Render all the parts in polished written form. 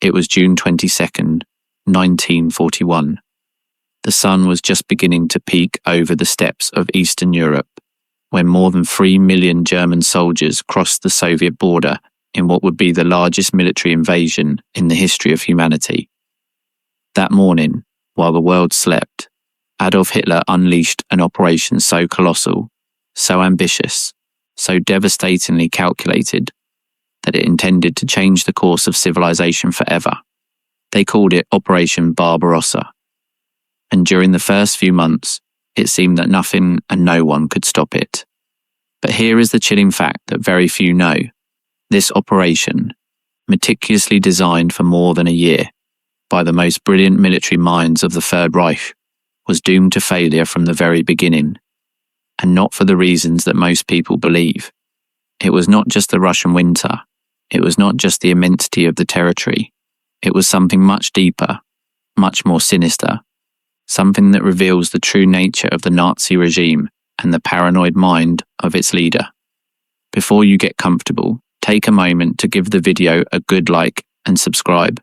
It was June 22nd, 1941. The sun was just beginning to peek over the steppes of Eastern Europe when more than 3 million German soldiers crossed the Soviet border in what would be the largest military invasion in the history of humanity. That morning, while the world slept, Adolf Hitler unleashed an operation so colossal, so ambitious, so devastatingly calculated that it intended to change the course of civilization forever. They called it Operation Barbarossa. And during the first few months, it seemed that nothing and no one could stop it. But here is the chilling fact that very few know. This operation, meticulously designed for more than a year by the most brilliant military minds of the Third Reich, was doomed to failure from the very beginning, and not for the reasons that most people believe. It was not just the Russian winter. It was not just the immensity of the territory. It was something much deeper, much more sinister, something that reveals the true nature of the Nazi regime and the paranoid mind of its leader. Before you get comfortable, take a moment to give the video a good like and subscribe,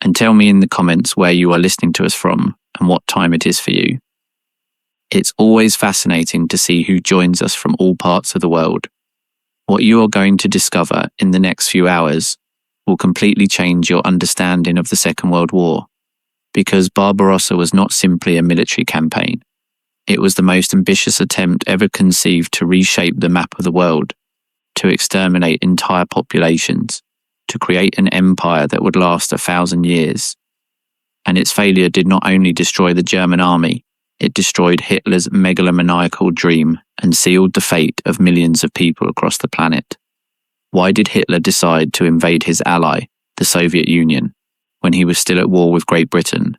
and tell me in the comments where you are listening to us from and what time it is for you. It's always fascinating to see who joins us from all parts of the world. What you are going to discover in the next few hours will completely change your understanding of the Second World War, because Barbarossa was not simply a military campaign. It was the most ambitious attempt ever conceived to reshape the map of the world, to exterminate entire populations, to create an empire that would last 1,000 years. And its failure did not only destroy the German army, it destroyed Hitler's megalomaniacal dream and sealed the fate of millions of people across the planet. Why did Hitler decide to invade his ally, the Soviet Union, when he was still at war with Great Britain?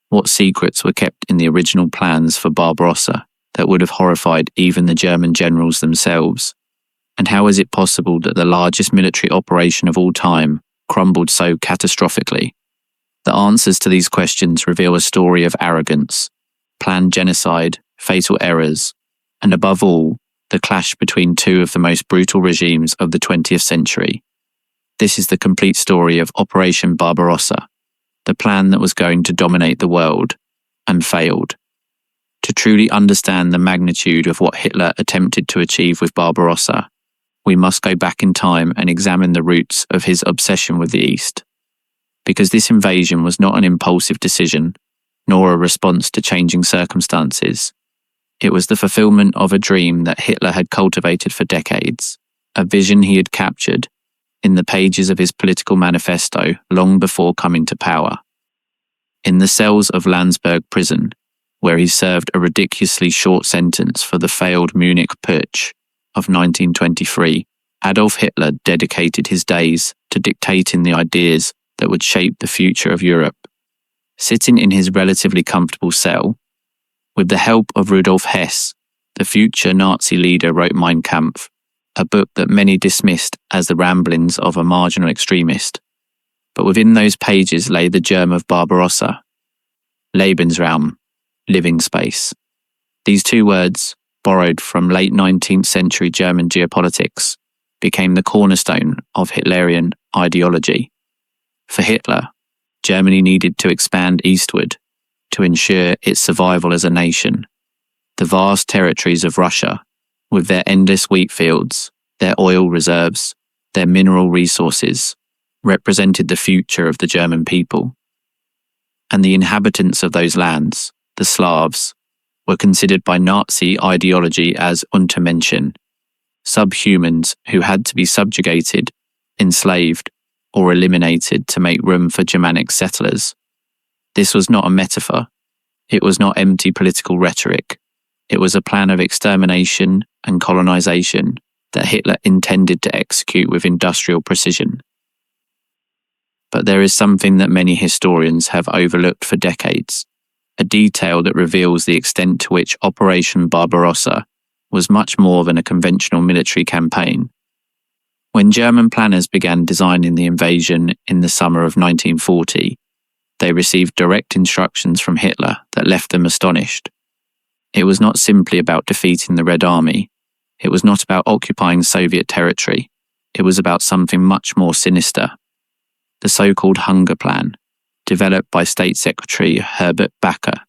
What secrets were kept in the original plans for Barbarossa that would have horrified even the German generals themselves? And how is it possible that the largest military operation of all time crumbled so catastrophically? The answers to these questions reveal a story of arrogance, planned genocide, fatal errors, and above all, the clash between two of the most brutal regimes of the 20th century. This is the complete story of Operation Barbarossa, the plan that was going to dominate the world, and failed. To truly understand the magnitude of what Hitler attempted to achieve with Barbarossa, we must go back in time and examine the roots of his obsession with the East. Because this invasion was not an impulsive decision, nor a response to changing circumstances. It was the fulfillment of a dream that Hitler had cultivated for decades, a vision he had captured in the pages of his political manifesto long before coming to power. In the cells of Landsberg prison, where he served a ridiculously short sentence for the failed Munich Putsch of 1923, Adolf Hitler dedicated his days to dictating the ideas that would shape the future of Europe. Sitting in his relatively comfortable cell, with the help of Rudolf Hess, the future Nazi leader wrote Mein Kampf, a book that many dismissed as the ramblings of a marginal extremist. But within those pages lay the germ of Barbarossa, Lebensraum, living space. These two words, borrowed from late 19th century German geopolitics, became the cornerstone of Hitlerian ideology. For Hitler, Germany needed to expand eastward to ensure its survival as a nation. The vast territories of Russia, with their endless wheat fields, their oil reserves, their mineral resources, represented the future of the German people. And the inhabitants of those lands, the Slavs, were considered by Nazi ideology as Untermenschen, subhumans who had to be subjugated, enslaved, or eliminated to make room for Germanic settlers. This was not a metaphor. It was not empty political rhetoric. It was a plan of extermination and colonization that Hitler intended to execute with industrial precision. But there is something that many historians have overlooked for decades, a detail that reveals the extent to which Operation Barbarossa was much more than a conventional military campaign. When German planners began designing the invasion in the summer of 1940, they received direct instructions from Hitler that left them astonished. It was not simply about defeating the Red Army. It was not about occupying Soviet territory. It was about something much more sinister. The so-called Hunger Plan, developed by State Secretary Herbert Bacher,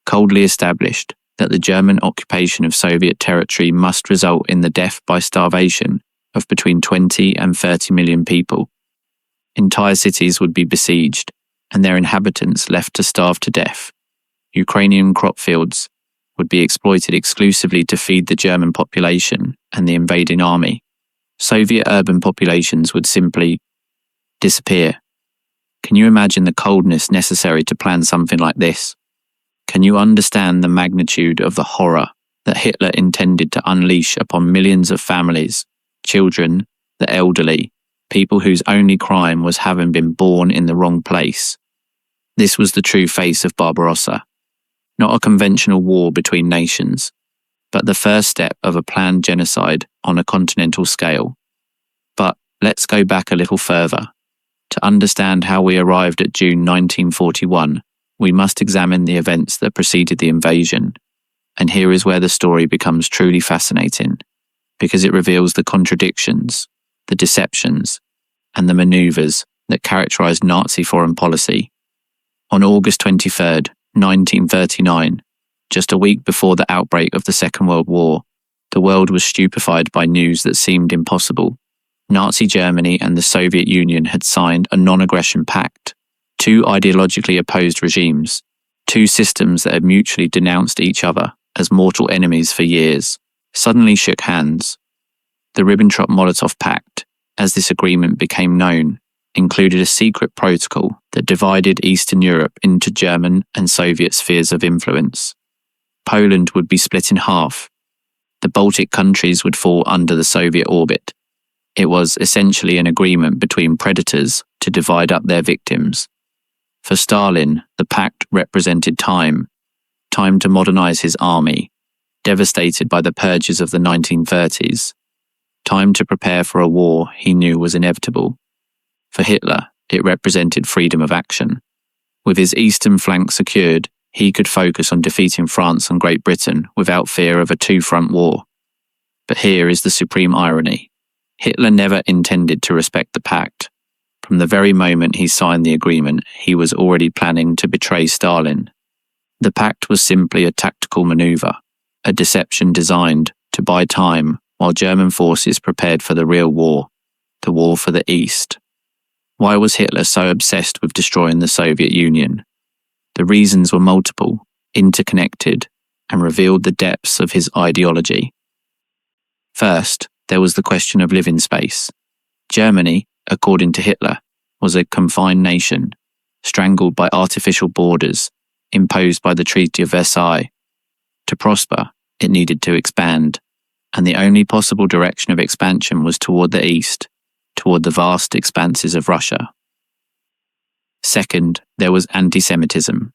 coldly established that the German occupation of Soviet territory must result in the death by starvation of between 20 and 30 million people. Entire cities would be besieged and their inhabitants left to starve to death. Ukrainian crop fields would be exploited exclusively to feed the German population and the invading army. Soviet urban populations would simply disappear. Can you imagine the coldness necessary to plan something like this? Can you understand the magnitude of the horror that Hitler intended to unleash upon millions of families, children, the elderly, people whose only crime was having been born in the wrong place? This was the true face of Barbarossa. Not a conventional war between nations, but the first step of a planned genocide on a continental scale. But let's go back a little further. To understand how we arrived at June 1941, we must examine the events that preceded the invasion. And here is where the story becomes truly fascinating, because it reveals the contradictions, the deceptions, and the maneuvers that characterized Nazi foreign policy. On August 23, 1939, just a week before the outbreak of the Second World War, the world was stupefied by news that seemed impossible. Nazi Germany and the Soviet Union had signed a non-aggression pact. Two ideologically opposed regimes, two systems that had mutually denounced each other as mortal enemies for years, suddenly shook hands. The Ribbentrop-Molotov Pact, as this agreement became known, included a secret protocol that divided Eastern Europe into German and Soviet spheres of influence. Poland would be split in half. The Baltic countries would fall under the Soviet orbit. It was essentially an agreement between predators to divide up their victims. For Stalin, the pact represented time to modernize his army, devastated by the purges of the 1930s, time to prepare for a war he knew was inevitable. For Hitler, it represented freedom of action. With his eastern flank secured, he could focus on defeating France and Great Britain without fear of a two-front war. But here is the supreme irony. Hitler never intended to respect the pact. From the very moment he signed the agreement, he was already planning to betray Stalin. The pact was simply a tactical maneuver, a deception designed to buy time while German forces prepared for the real war, the war for the East. Why was Hitler so obsessed with destroying the Soviet Union? The reasons were multiple, interconnected, and revealed the depths of his ideology. First, there was the question of living space. Germany, according to Hitler, was a confined nation, strangled by artificial borders imposed by the Treaty of Versailles. To prosper, it needed to expand, and the only possible direction of expansion was toward the east, toward the vast expanses of Russia. Second, there was anti-Semitism.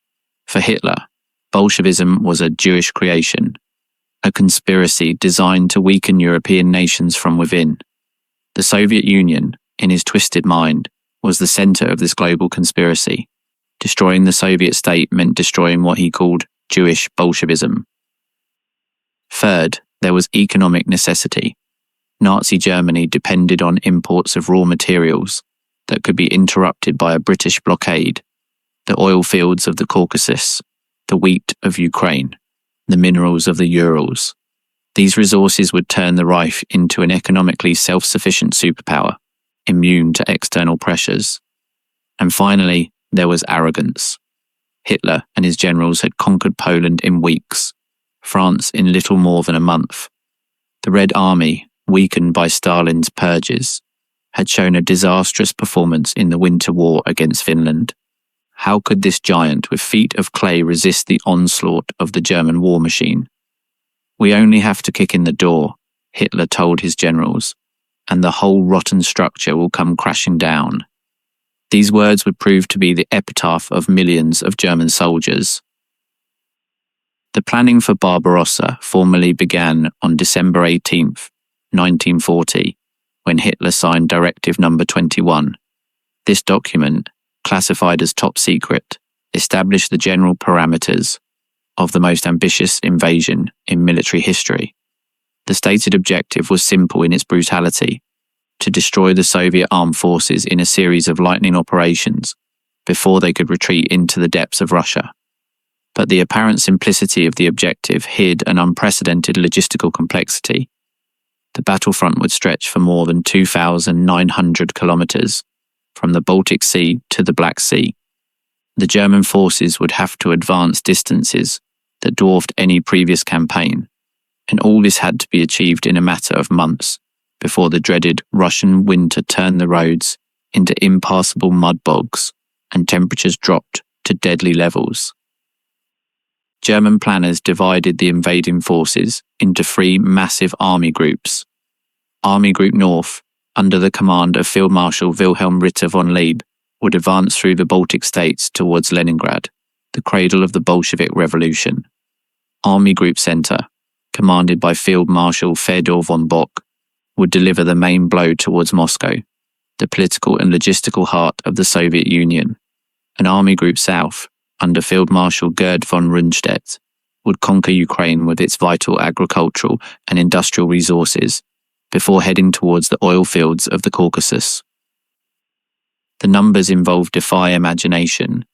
For Hitler, Bolshevism was a Jewish creation, a conspiracy designed to weaken European nations from within. The Soviet Union, in his twisted mind, was the center of this global conspiracy. Destroying the Soviet state meant destroying what he called Jewish Bolshevism. Third, there was economic necessity. Nazi Germany depended on imports of raw materials that could be interrupted by a British blockade, the oil fields of the Caucasus, the wheat of Ukraine, the minerals of the Urals. These resources would turn the Reich into an economically self-sufficient superpower, immune to external pressures. And finally, there was arrogance. Hitler and his generals had conquered Poland in weeks, France in little more than a month. The Red Army, weakened by Stalin's purges, had shown a disastrous performance in the Winter War against Finland. How could this giant with feet of clay resist the onslaught of the German war machine? "We only have to kick in the door," Hitler told his generals, "and the whole rotten structure will come crashing down." These words would prove to be the epitaph of millions of German soldiers. The planning for Barbarossa formally began on December 18th, 1940, when Hitler signed Directive No. 21. This document, classified as top secret, established the general parameters of the most ambitious invasion in military history. The stated objective was simple in its brutality: to destroy the Soviet armed forces in a series of lightning operations before they could retreat into the depths of Russia. But the apparent simplicity of the objective hid an unprecedented logistical complexity. The battlefront would stretch for more than 2,900 kilometers, from the Baltic Sea to the Black Sea. The German forces would have to advance distances that dwarfed any previous campaign, and all this had to be achieved in a matter of months before the dreaded Russian winter turned the roads into impassable mud bogs and temperatures dropped to deadly levels. German planners divided the invading forces into three massive army groups. Army Group North, under the command of Field Marshal Wilhelm Ritter von Leeb, would advance through the Baltic states towards Leningrad, the cradle of the Bolshevik Revolution. Army Group Center, commanded by Field Marshal Fedor von Bock, would deliver the main blow towards Moscow, the political and logistical heart of the Soviet Union. An Army Group South, under Field Marshal Gerd von Rundstedt, would conquer Ukraine with its vital agricultural and industrial resources before heading towards the oil fields of the Caucasus. The numbers involved defy imagination.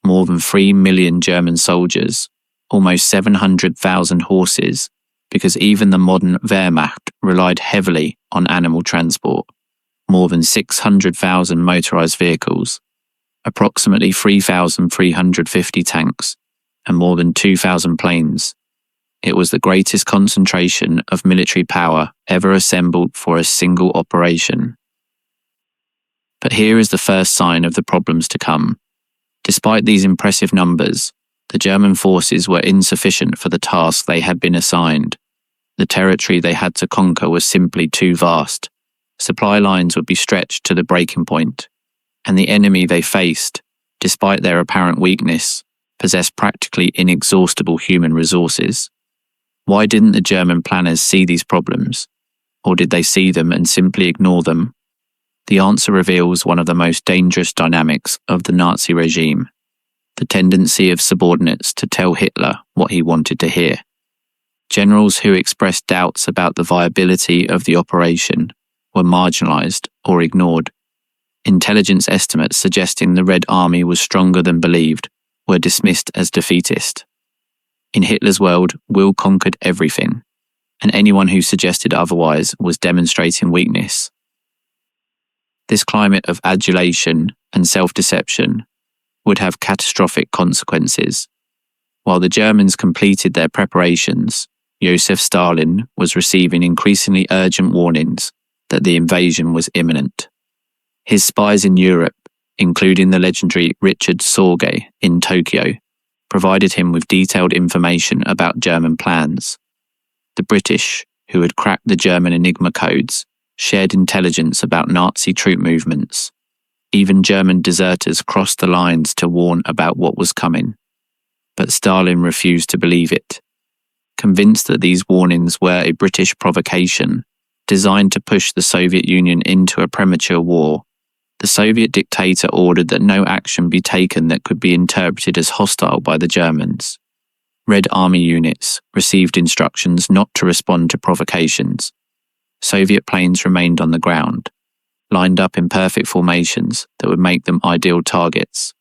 More than 3 million German soldiers, almost 700,000 horses, because even the modern Wehrmacht relied heavily on animal transport, more than 600,000 motorized vehicles, approximately 3,350 tanks, and more than 2,000 planes. It was the greatest concentration of military power ever assembled for a single operation. But here is the first sign of the problems to come. Despite these impressive numbers, the German forces were insufficient for the task they had been assigned. The territory they had to conquer was simply too vast. Supply lines would be stretched to the breaking point, and the enemy they faced, despite their apparent weakness, possessed practically inexhaustible human resources. Why didn't the German planners see these problems? Or did they see them and simply ignore them? The answer reveals one of the most dangerous dynamics of the Nazi regime: the tendency of subordinates to tell Hitler what he wanted to hear. Generals who expressed doubts about the viability of the operation were marginalized or ignored. Intelligence estimates suggesting the Red Army was stronger than believed were dismissed as defeatist. In Hitler's world, will conquered everything, and anyone who suggested otherwise was demonstrating weakness. This climate of adulation and self-deception would have catastrophic consequences. While the Germans completed their preparations, Joseph Stalin was receiving increasingly urgent warnings that the invasion was imminent. His spies in Europe, including the legendary Richard Sorge in Tokyo, provided him with detailed information about German plans. The British, who had cracked the German Enigma codes, shared intelligence about Nazi troop movements. Even German deserters crossed the lines to warn about what was coming. But Stalin refused to believe it. Convinced that these warnings were a British provocation designed to push the Soviet Union into a premature war, the Soviet dictator ordered that no action be taken that could be interpreted as hostile by the Germans. Red Army units received instructions not to respond to provocations. Soviet planes remained on the ground, lined up in perfect formations that would make them ideal targets.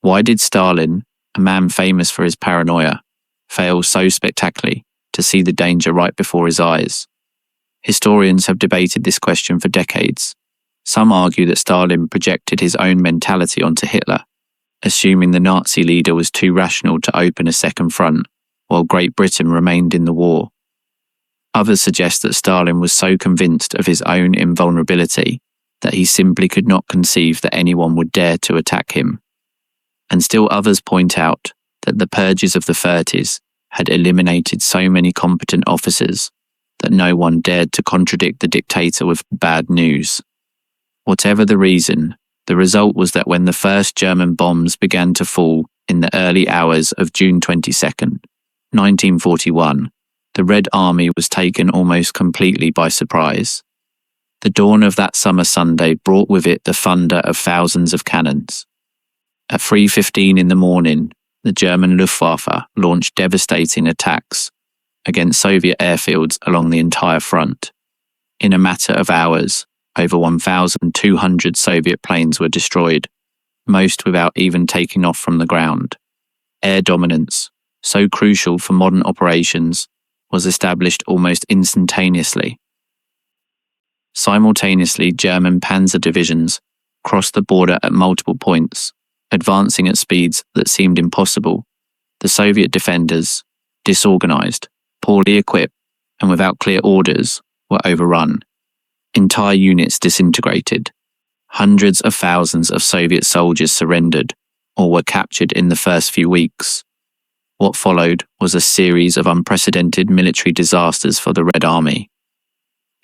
Why did Stalin, a man famous for his paranoia, fail so spectacularly to see the danger right before his eyes? Historians have debated this question for decades. Some argue that Stalin projected his own mentality onto Hitler, assuming the Nazi leader was too rational to open a second front while Great Britain remained in the war. Others suggest that Stalin was so convinced of his own invulnerability that he simply could not conceive that anyone would dare to attack him. And still others point out that the purges of the 30s had eliminated so many competent officers that no one dared to contradict the dictator with bad news. Whatever the reason, the result was that when the first German bombs began to fall in the early hours of June 22nd, 1941, the Red Army was taken almost completely by surprise. The dawn of that summer Sunday brought with it the thunder of thousands of cannons. At 3:15 in the morning, the German Luftwaffe launched devastating attacks against Soviet airfields along the entire front. In a matter of hours, over 1,200 Soviet planes were destroyed, most without even taking off from the ground. Air dominance, so crucial for modern operations, was established almost instantaneously. Simultaneously, German panzer divisions crossed the border at multiple points, advancing at speeds that seemed impossible. The Soviet defenders, disorganized, poorly equipped, and without clear orders, were overrun. Entire units disintegrated. Hundreds of thousands of Soviet soldiers surrendered or were captured in the first few weeks. What followed was a series of unprecedented military disasters for the Red Army.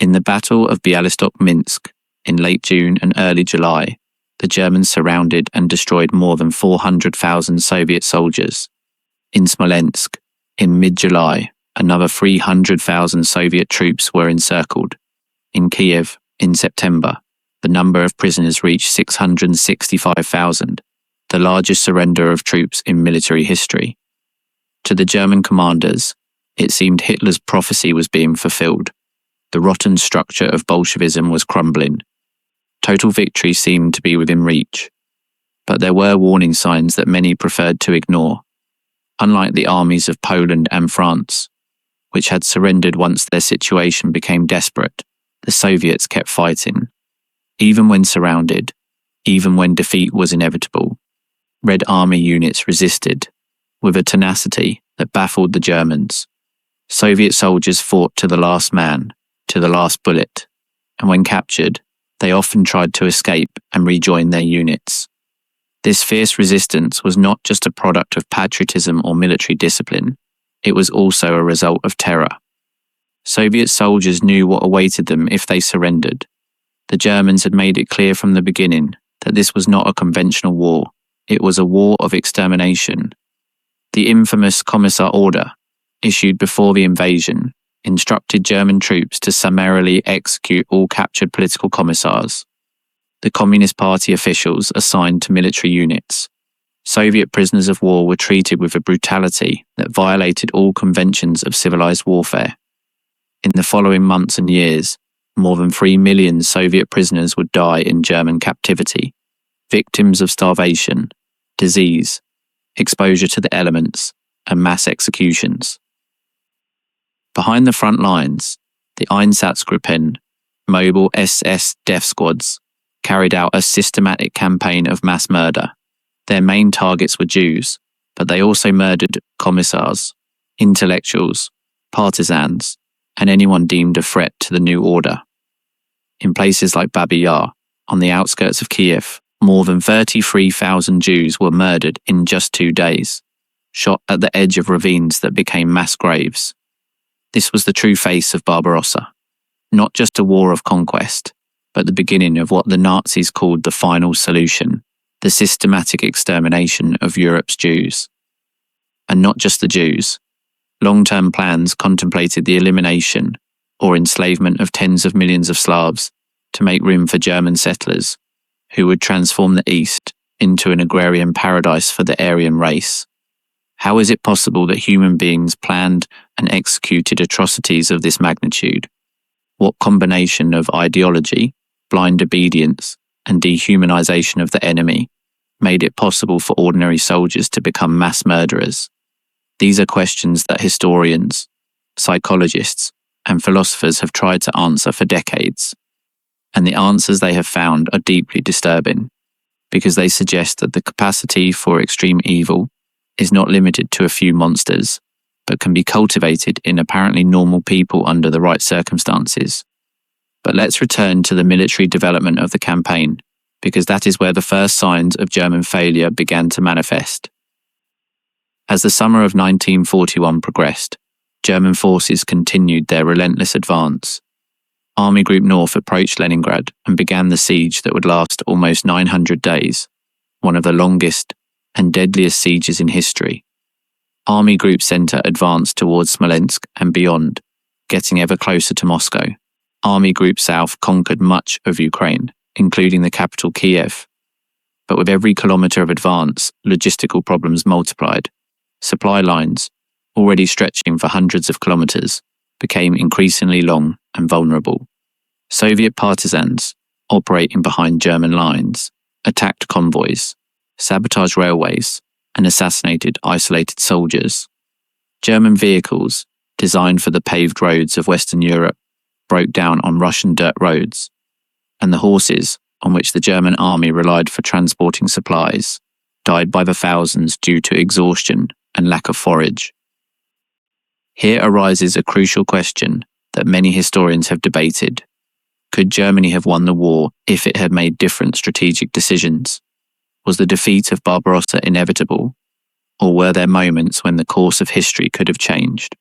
In the Battle of Bialystok-Minsk in late June and early July, the Germans surrounded and destroyed more than 400,000 Soviet soldiers. In Smolensk, in mid-July, another 300,000 Soviet troops were encircled. In Kiev, in September, the number of prisoners reached 665,000, the largest surrender of troops in military history. To the German commanders, it seemed Hitler's prophecy was being fulfilled. The rotten structure of Bolshevism was crumbling. Total victory seemed to be within reach. But there were warning signs that many preferred to ignore. Unlike the armies of Poland and France, which had surrendered once their situation became desperate, the Soviets kept fighting. Even when surrounded, even when defeat was inevitable, Red Army units resisted, with a tenacity that baffled the Germans. Soviet soldiers fought to the last man, to the last bullet, and when captured, they often tried to escape and rejoin their units. This fierce resistance was not just a product of patriotism or military discipline, it was also a result of terror. Soviet soldiers knew what awaited them if they surrendered. The Germans had made it clear from the beginning that this was not a conventional war, it was a war of extermination. The infamous Commissar Order, issued before the invasion, instructed German troops to summarily execute all captured political commissars. The Communist Party officials assigned to military units. Soviet prisoners of war were treated with a brutality that violated all conventions of civilized warfare. In the following months and years, more than 3 million Soviet prisoners would die in German captivity, victims of starvation, disease, exposure to the elements, and mass executions. Behind the front lines, the Einsatzgruppen, mobile SS death squads, carried out a systematic campaign of mass murder. Their main targets were Jews, but they also murdered commissars, intellectuals, partisans, and anyone deemed a threat to the new order. In places like Babi Yar, on the outskirts of Kiev, more than 33,000 Jews were murdered in just 2 days, shot at the edge of ravines that became mass graves. This was the true face of Barbarossa, not just a war of conquest, but the beginning of what the Nazis called the final solution, the systematic extermination of Europe's Jews. And not just the Jews. Long-term plans contemplated the elimination or enslavement of tens of millions of Slavs to make room for German settlers, who would transform the East into an agrarian paradise for the Aryan race. How is it possible that human beings planned and executed atrocities of this magnitude? What combination of ideology, blind obedience, and dehumanization of the enemy made it possible for ordinary soldiers to become mass murderers? These are questions that historians, psychologists, and philosophers have tried to answer for decades. And the answers they have found are deeply disturbing, because they suggest that the capacity for extreme evil is not limited to a few monsters, but can be cultivated in apparently normal people under the right circumstances. But let's return to the military development of the campaign, because that is where the first signs of German failure began to manifest. As the summer of 1941 progressed, German forces continued their relentless advance. Army Group North approached Leningrad and began the siege that would last almost 900 days, one of the longest and deadliest sieges in history. Army Group Center advanced towards Smolensk and beyond, getting ever closer to Moscow. Army Group South conquered much of Ukraine, including the capital Kiev. But with every kilometer of advance, logistical problems multiplied. Supply lines, already stretching for hundreds of kilometers, became increasingly long and vulnerable. Soviet partisans, operating behind German lines, attacked convoys, sabotaged railways, and assassinated isolated soldiers. German vehicles, designed for the paved roads of Western Europe, broke down on Russian dirt roads, and the horses, on which the German army relied for transporting supplies, died by the thousands due to exhaustion and lack of forage. Here arises a crucial question that many historians have debated. Could Germany have won the war if it had made different strategic decisions? Was the defeat of Barbarossa inevitable, or were there moments when the course of history could have changed?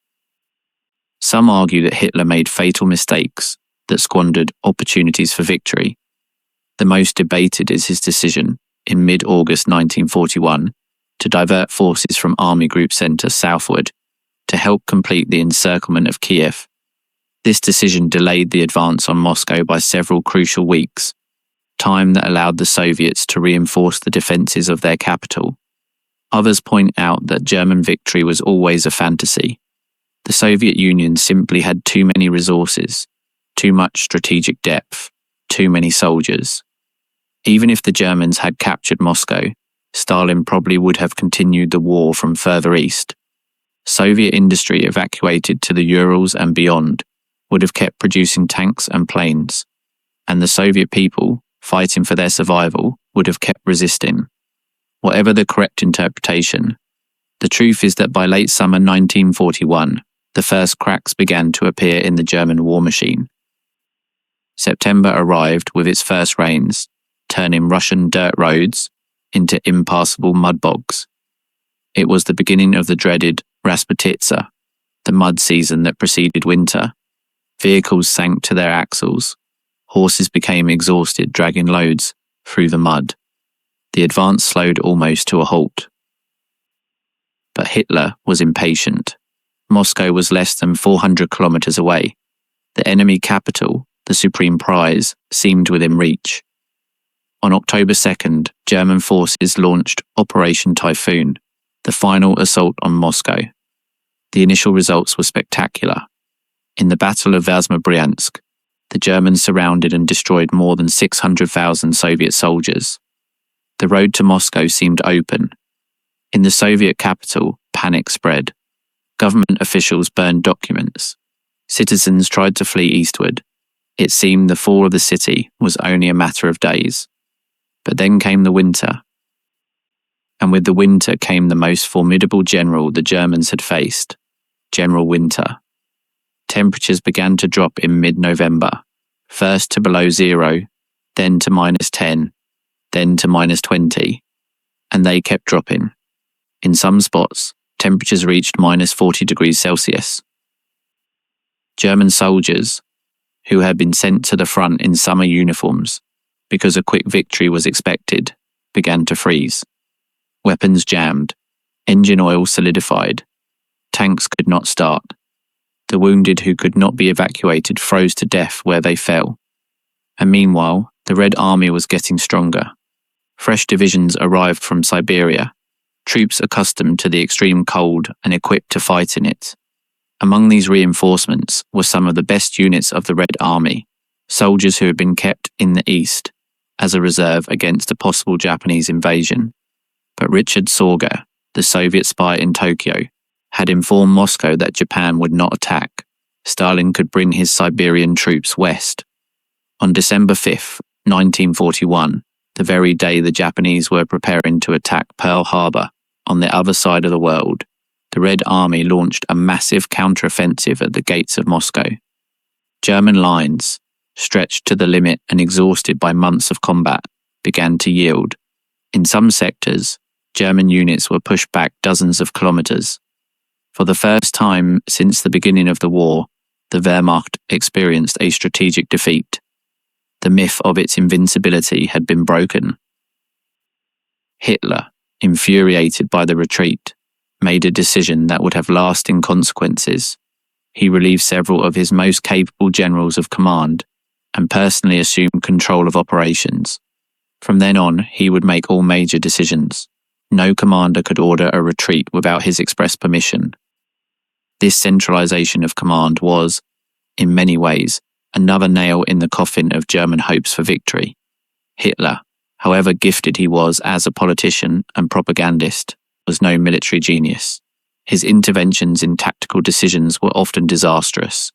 Some argue that Hitler made fatal mistakes that squandered opportunities for victory. The most debated is his decision, in mid-August 1941, to divert forces from Army Group Center southward to help complete the encirclement of Kiev. This decision delayed the advance on Moscow by several crucial weeks, time that allowed the Soviets to reinforce the defenses of their capital. Others point out that German victory was always a fantasy. The Soviet Union simply had too many resources, too much strategic depth, too many soldiers. Even if the Germans had captured Moscow, Stalin probably would have continued the war from further east. Soviet industry evacuated to the Urals and beyond would have kept producing tanks and planes, and the Soviet people, fighting for their survival, would have kept resisting. Whatever the correct interpretation, the truth is that by late summer 1941, the first cracks began to appear in the German war machine. September arrived with its first rains, turning Russian dirt roads into impassable mud bogs. It was the beginning of the dreaded Rasputitsa, the mud season that preceded winter. Vehicles sank to their axles. Horses became exhausted dragging loads through the mud. The advance slowed almost to a halt. But Hitler was impatient. Moscow was less than 400 kilometers away. The enemy capital, the supreme prize, seemed within reach. On October 2nd, German forces launched Operation Typhoon, the final assault on Moscow. The initial results were spectacular. In the Battle of Vyazma-Bryansk, the Germans surrounded and destroyed more than 600,000 Soviet soldiers. The road to Moscow seemed open. In the Soviet capital, panic spread. Government officials burned documents. Citizens tried to flee eastward. It seemed the fall of the city was only a matter of days. But then came the winter. And with the winter came the most formidable general the Germans had faced, General Winter. Temperatures began to drop in mid-November, first to below zero, then to -10, then to -20, and they kept dropping. In some spots, temperatures reached -40 degrees Celsius. German soldiers, who had been sent to the front in summer uniforms because a quick victory was expected, began to freeze. Weapons jammed, engine oil solidified, tanks could not start. The wounded who could not be evacuated froze to death where they fell. And meanwhile, the Red Army was getting stronger. Fresh divisions arrived from Siberia, troops accustomed to the extreme cold and equipped to fight in it. Among these reinforcements were some of the best units of the Red Army, soldiers who had been kept in the east as a reserve against a possible Japanese invasion. But Richard Sorge, the Soviet spy in Tokyo, had informed Moscow that Japan would not attack. Stalin could bring his Siberian troops west. On December 5, 1941, the very day the Japanese were preparing to attack Pearl Harbor on the other side of the world, the Red Army launched a massive counteroffensive at the gates of Moscow. German lines, stretched to the limit and exhausted by months of combat, began to yield. In some sectors, German units were pushed back dozens of kilometers. For the first time since the beginning of the war, the Wehrmacht experienced a strategic defeat. The myth of its invincibility had been broken. Hitler, infuriated by the retreat, made a decision that would have lasting consequences. He relieved several of his most capable generals of command and personally assumed control of operations. From then on, he would make all major decisions. No commander could order a retreat without his express permission. This centralization of command was, in many ways, another nail in the coffin of German hopes for victory. Hitler, however gifted he was as a politician and propagandist, was no military genius. His interventions in tactical decisions were often disastrous,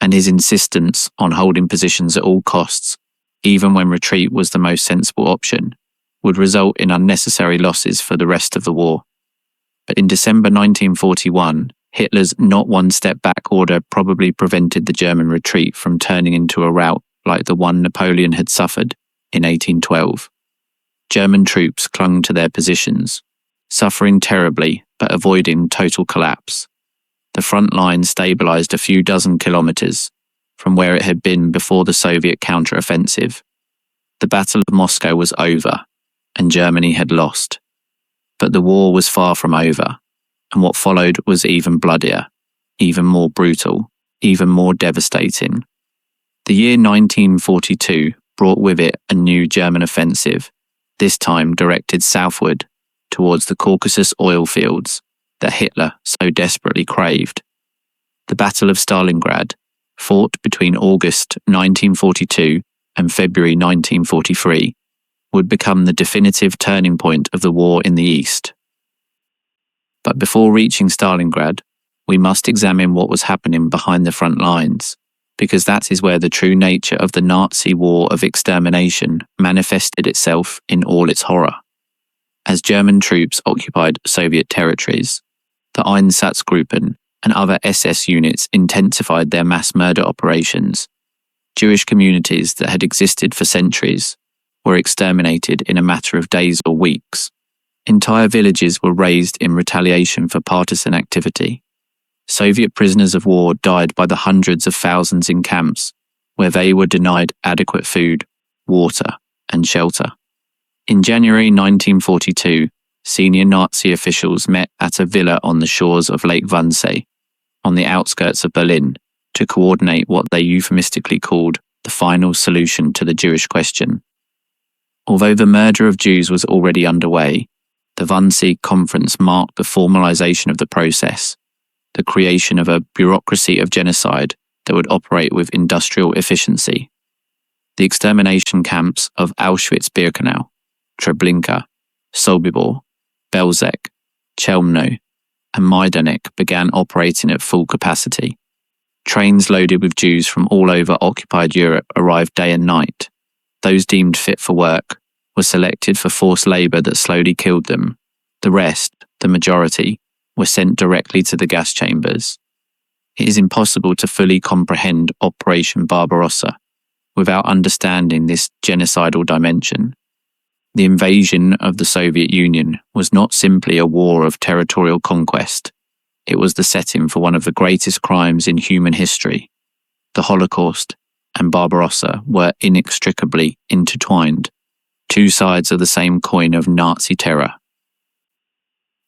and his insistence on holding positions at all costs, even when retreat was the most sensible option, would result in unnecessary losses for the rest of the war. But in December 1941, Hitler's not one step back order probably prevented the German retreat from turning into a rout like the one Napoleon had suffered in 1812. German troops clung to their positions, suffering terribly but avoiding total collapse. The front line stabilized a few dozen kilometers from where it had been before the Soviet counter-offensive. The Battle of Moscow was over, and Germany had lost. But the war was far from over, and what followed was even bloodier, even more brutal, even more devastating. The year 1942 brought with it a new German offensive, this time directed southward towards the Caucasus oil fields that Hitler so desperately craved. The Battle of Stalingrad, fought between August 1942 and February 1943, would become the definitive turning point of the war in the East. But before reaching Stalingrad, we must examine what was happening behind the front lines, because that is where the true nature of the Nazi war of extermination manifested itself in all its horror. As German troops occupied Soviet territories, the Einsatzgruppen and other SS units intensified their mass murder operations. Jewish communities that had existed for centuries were exterminated in a matter of days or weeks. Entire villages were razed in retaliation for partisan activity. Soviet prisoners of war died by the hundreds of thousands in camps where they were denied adequate food, water, and shelter. In January 1942, senior Nazi officials met at a villa on the shores of Lake Wannsee, on the outskirts of Berlin, to coordinate what they euphemistically called the final solution to the Jewish question. Although the murder of Jews was already underway, the Wannsee Conference marked the formalization of the process, the creation of a bureaucracy of genocide that would operate with industrial efficiency. The extermination camps of Auschwitz-Birkenau, Treblinka, Sobibor, Belzec, Chelmno, and Majdanek began operating at full capacity. Trains loaded with Jews from all over occupied Europe arrived day and night. Those deemed fit for work were selected for forced labor that slowly killed them. The rest, the majority, were sent directly to the gas chambers. It is impossible to fully comprehend Operation Barbarossa without understanding this genocidal dimension. The invasion of the Soviet Union was not simply a war of territorial conquest. It was the setting for one of the greatest crimes in human history. The Holocaust and Barbarossa were inextricably intertwined, two sides of the same coin of Nazi terror.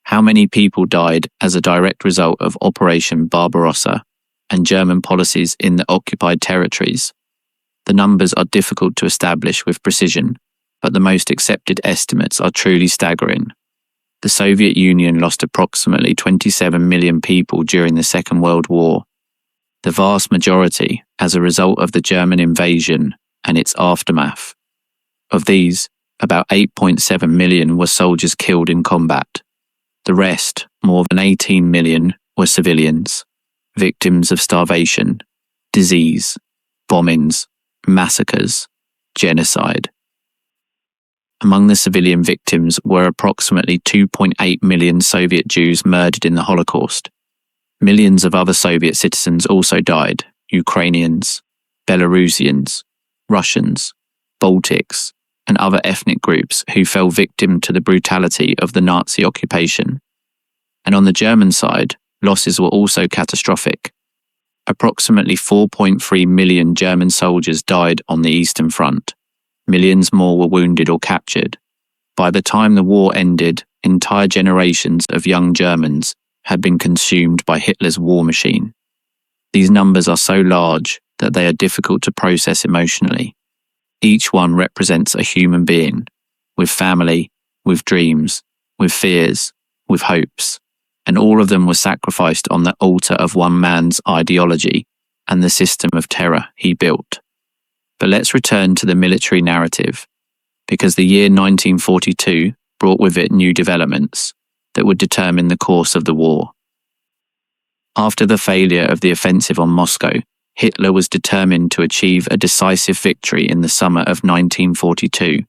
How many people died as a direct result of Operation Barbarossa and German policies in the occupied territories? The numbers are difficult to establish with precision, but the most accepted estimates are truly staggering. The Soviet Union lost approximately 27 million people during the Second World War, the vast majority as a result of the German invasion and its aftermath. Of these, about 8.7 million were soldiers killed in combat. The rest, more than 18 million, were civilians, victims of starvation, disease, bombings, massacres, genocide. Among the civilian victims were approximately 2.8 million Soviet Jews murdered in the Holocaust. Millions of other Soviet citizens also died: Ukrainians, Belarusians, Russians, Baltics, and other ethnic groups who fell victim to the brutality of the Nazi occupation. And on the German side, losses were also catastrophic. Approximately 4.3 million German soldiers died on the Eastern Front. Millions more were wounded or captured. By the time the war ended, entire generations of young Germans had been consumed by Hitler's war machine. These numbers are so large that they are difficult to process emotionally. Each one represents a human being, with family, with dreams, with fears, with hopes, and all of them were sacrificed on the altar of one man's ideology, and the system of terror he built. But let's return to the military narrative, because the year 1942 brought with it new developments that would determine the course of the war. After the failure of the offensive on Moscow, Hitler was determined to achieve a decisive victory in the summer of 1942.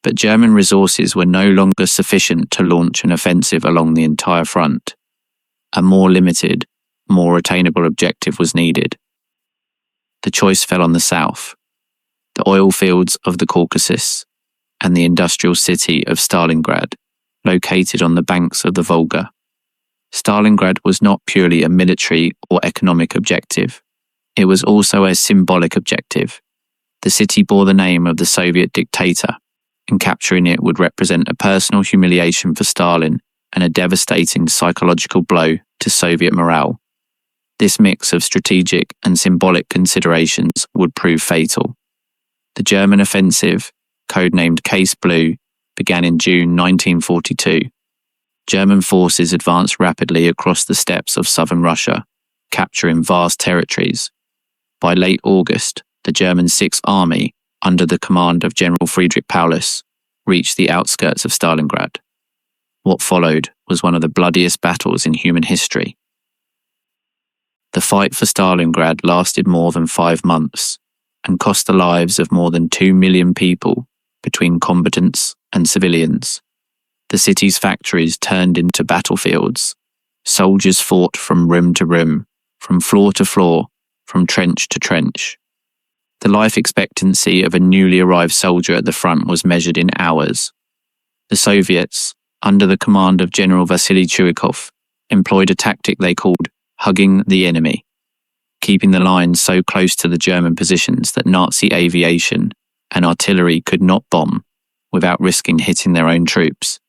But German resources were no longer sufficient to launch an offensive along the entire front. A more limited, more attainable objective was needed. The choice fell on the south, the oil fields of the Caucasus, and the industrial city of Stalingrad, located on the banks of the Volga. Stalingrad was not purely a military or economic objective. It was also a symbolic objective. The city bore the name of the Soviet dictator, and capturing it would represent a personal humiliation for Stalin and a devastating psychological blow to Soviet morale. This mix of strategic and symbolic considerations would prove fatal. The German offensive, codenamed Case Blue, began in June 1942. German forces advanced rapidly across the steppes of southern Russia, capturing vast territories. By late August, the German Sixth Army, under the command of General Friedrich Paulus, reached the outskirts of Stalingrad. What followed was one of the bloodiest battles in human history. The fight for Stalingrad lasted more than 5 months and cost the lives of more than 2 million people between combatants and civilians. The city's factories turned into battlefields. Soldiers fought from room to room, from floor to floor, from trench to trench. The life expectancy of a newly arrived soldier at the front was measured in hours. The Soviets, under the command of General Vasily Chuikov, employed a tactic they called hugging the enemy, keeping the lines so close to the German positions that Nazi aviation and artillery could not bomb without risking hitting their own troops.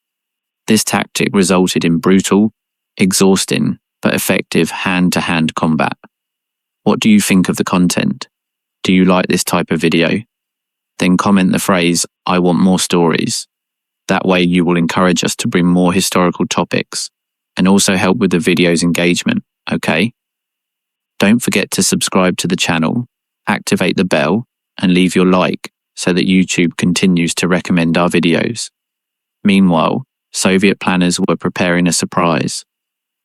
This tactic resulted in brutal, exhausting, but effective hand-to-hand combat. What do you think of the content? Do you like this type of video? Then comment the phrase, "I want more stories." That way you will encourage us to bring more historical topics and also help with the video's engagement, okay? Don't forget to subscribe to the channel, activate the bell, and leave your like so that YouTube continues to recommend our videos. Meanwhile, Soviet planners were preparing a surprise.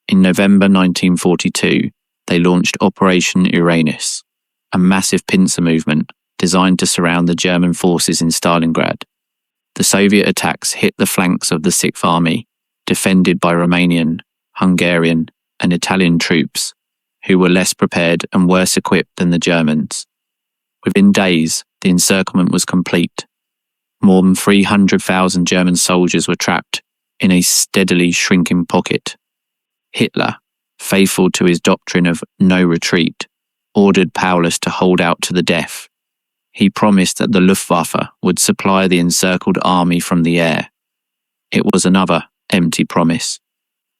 In November 1942, they launched Operation Uranus, a massive pincer movement designed to surround the German forces in Stalingrad. The Soviet attacks hit the flanks of the Sixth Army, defended by Romanian, Hungarian, and Italian troops, who were less prepared and worse equipped than the Germans. Within days, the encirclement was complete. More than 300,000 German soldiers were trapped in a steadily shrinking pocket. Hitler, faithful to his doctrine of no retreat, ordered Paulus to hold out to the death. He promised that the Luftwaffe would supply the encircled army from the air. It was another empty promise.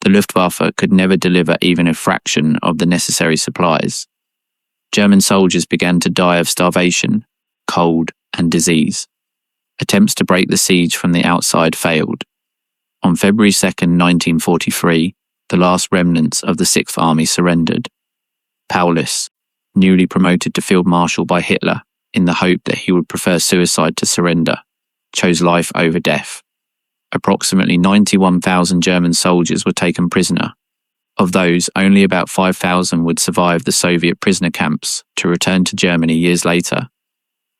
The Luftwaffe could never deliver even a fraction of the necessary supplies. German soldiers began to die of starvation, cold, and disease. Attempts to break the siege from the outside failed. On February 2nd, 1943, the last remnants of the Sixth Army surrendered. Paulus, newly promoted to Field Marshal by Hitler in the hope that he would prefer suicide to surrender, chose life over death. Approximately 91,000 German soldiers were taken prisoner. Of those, only about 5,000 would survive the Soviet prisoner camps to return to Germany years later.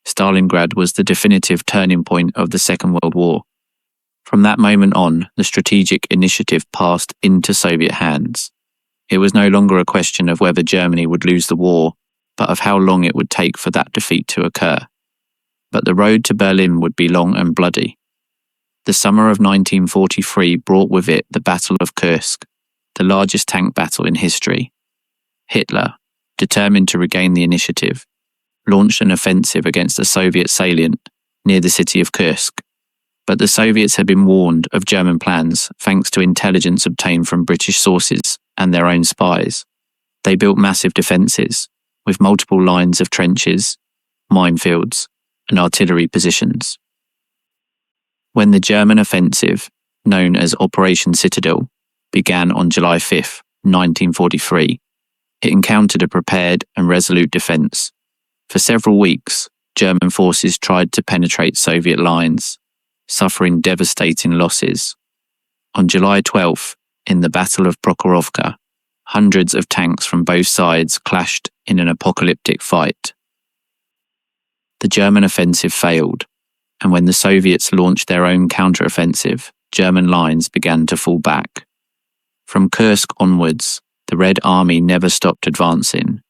Stalingrad was the definitive turning point of the Second World War. From that moment on, the strategic initiative passed into Soviet hands. It was no longer a question of whether Germany would lose the war, but of how long it would take for that defeat to occur. But the road to Berlin would be long and bloody. The summer of 1943 brought with it the Battle of Kursk, the largest tank battle in history. Hitler, determined to regain the initiative, launched an offensive against a Soviet salient near the city of Kursk. But the Soviets had been warned of German plans thanks to intelligence obtained from British sources and their own spies. They built massive defences, with multiple lines of trenches, minefields, and artillery positions. When the German offensive, known as Operation Citadel, began on July 5, 1943, It encountered a prepared and resolute defense. For several weeks, German forces tried to penetrate Soviet lines, suffering devastating losses. On July 12th, in the Battle of Prokhorovka, hundreds of tanks from both sides clashed in an apocalyptic fight. The German offensive failed, and when the Soviets launched their own counteroffensive, German lines began to fall back. From Kursk onwards, the Red Army never stopped advancing.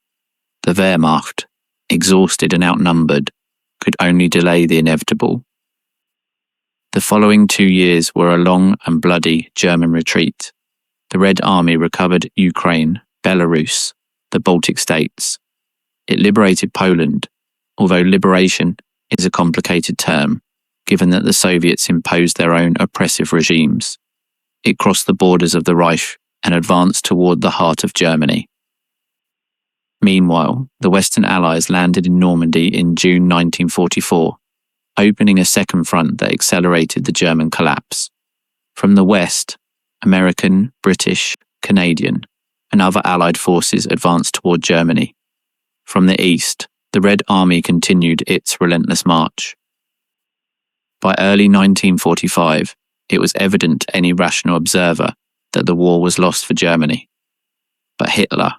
The Wehrmacht, exhausted and outnumbered, could only delay the inevitable. The following 2 years were a long and bloody German retreat. The Red Army recovered Ukraine, Belarus, the Baltic states. It liberated Poland, although liberation is a complicated term, given that the Soviets imposed their own oppressive regimes. It crossed the borders of the Reich and advanced toward the heart of Germany. Meanwhile, the Western Allies landed in Normandy in June 1944, opening a second front that accelerated the German collapse. From the west, American, British, Canadian, and other Allied forces advanced toward Germany. From the east, the Red Army continued its relentless march. By early 1945, it was evident to any rational observer that the war was lost for Germany. But Hitler,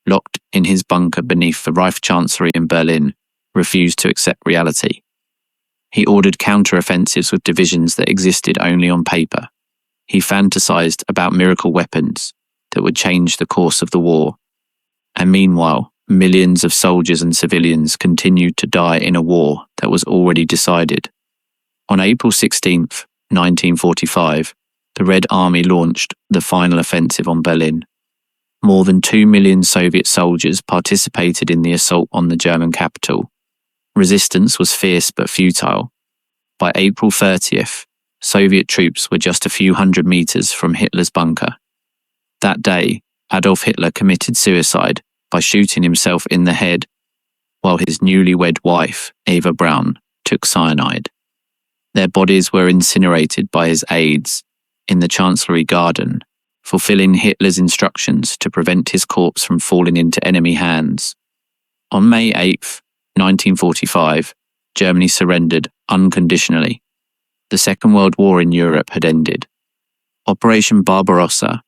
locked in his bunker beneath the Reich Chancellery in Berlin, refused to accept reality. He ordered counter-offensives with divisions that existed only on paper. He fantasized about miracle weapons that would change the course of the war. And meanwhile, millions of soldiers and civilians continued to die in a war that was already decided. On April 16, 1945, the Red Army launched the final offensive on Berlin. More than 2 million Soviet soldiers participated in the assault on the German capital. Resistance was fierce but futile. By April 30th, Soviet troops were just a few hundred meters from Hitler's bunker. That day, Adolf Hitler committed suicide by shooting himself in the head, while his newlywed wife, Eva Braun, took cyanide. Their bodies were incinerated by his aides in the Chancellery Garden, fulfilling Hitler's instructions to prevent his corpse from falling into enemy hands. On May 8, 1945, Germany surrendered unconditionally. The Second World War in Europe had ended. Operation Barbarossa,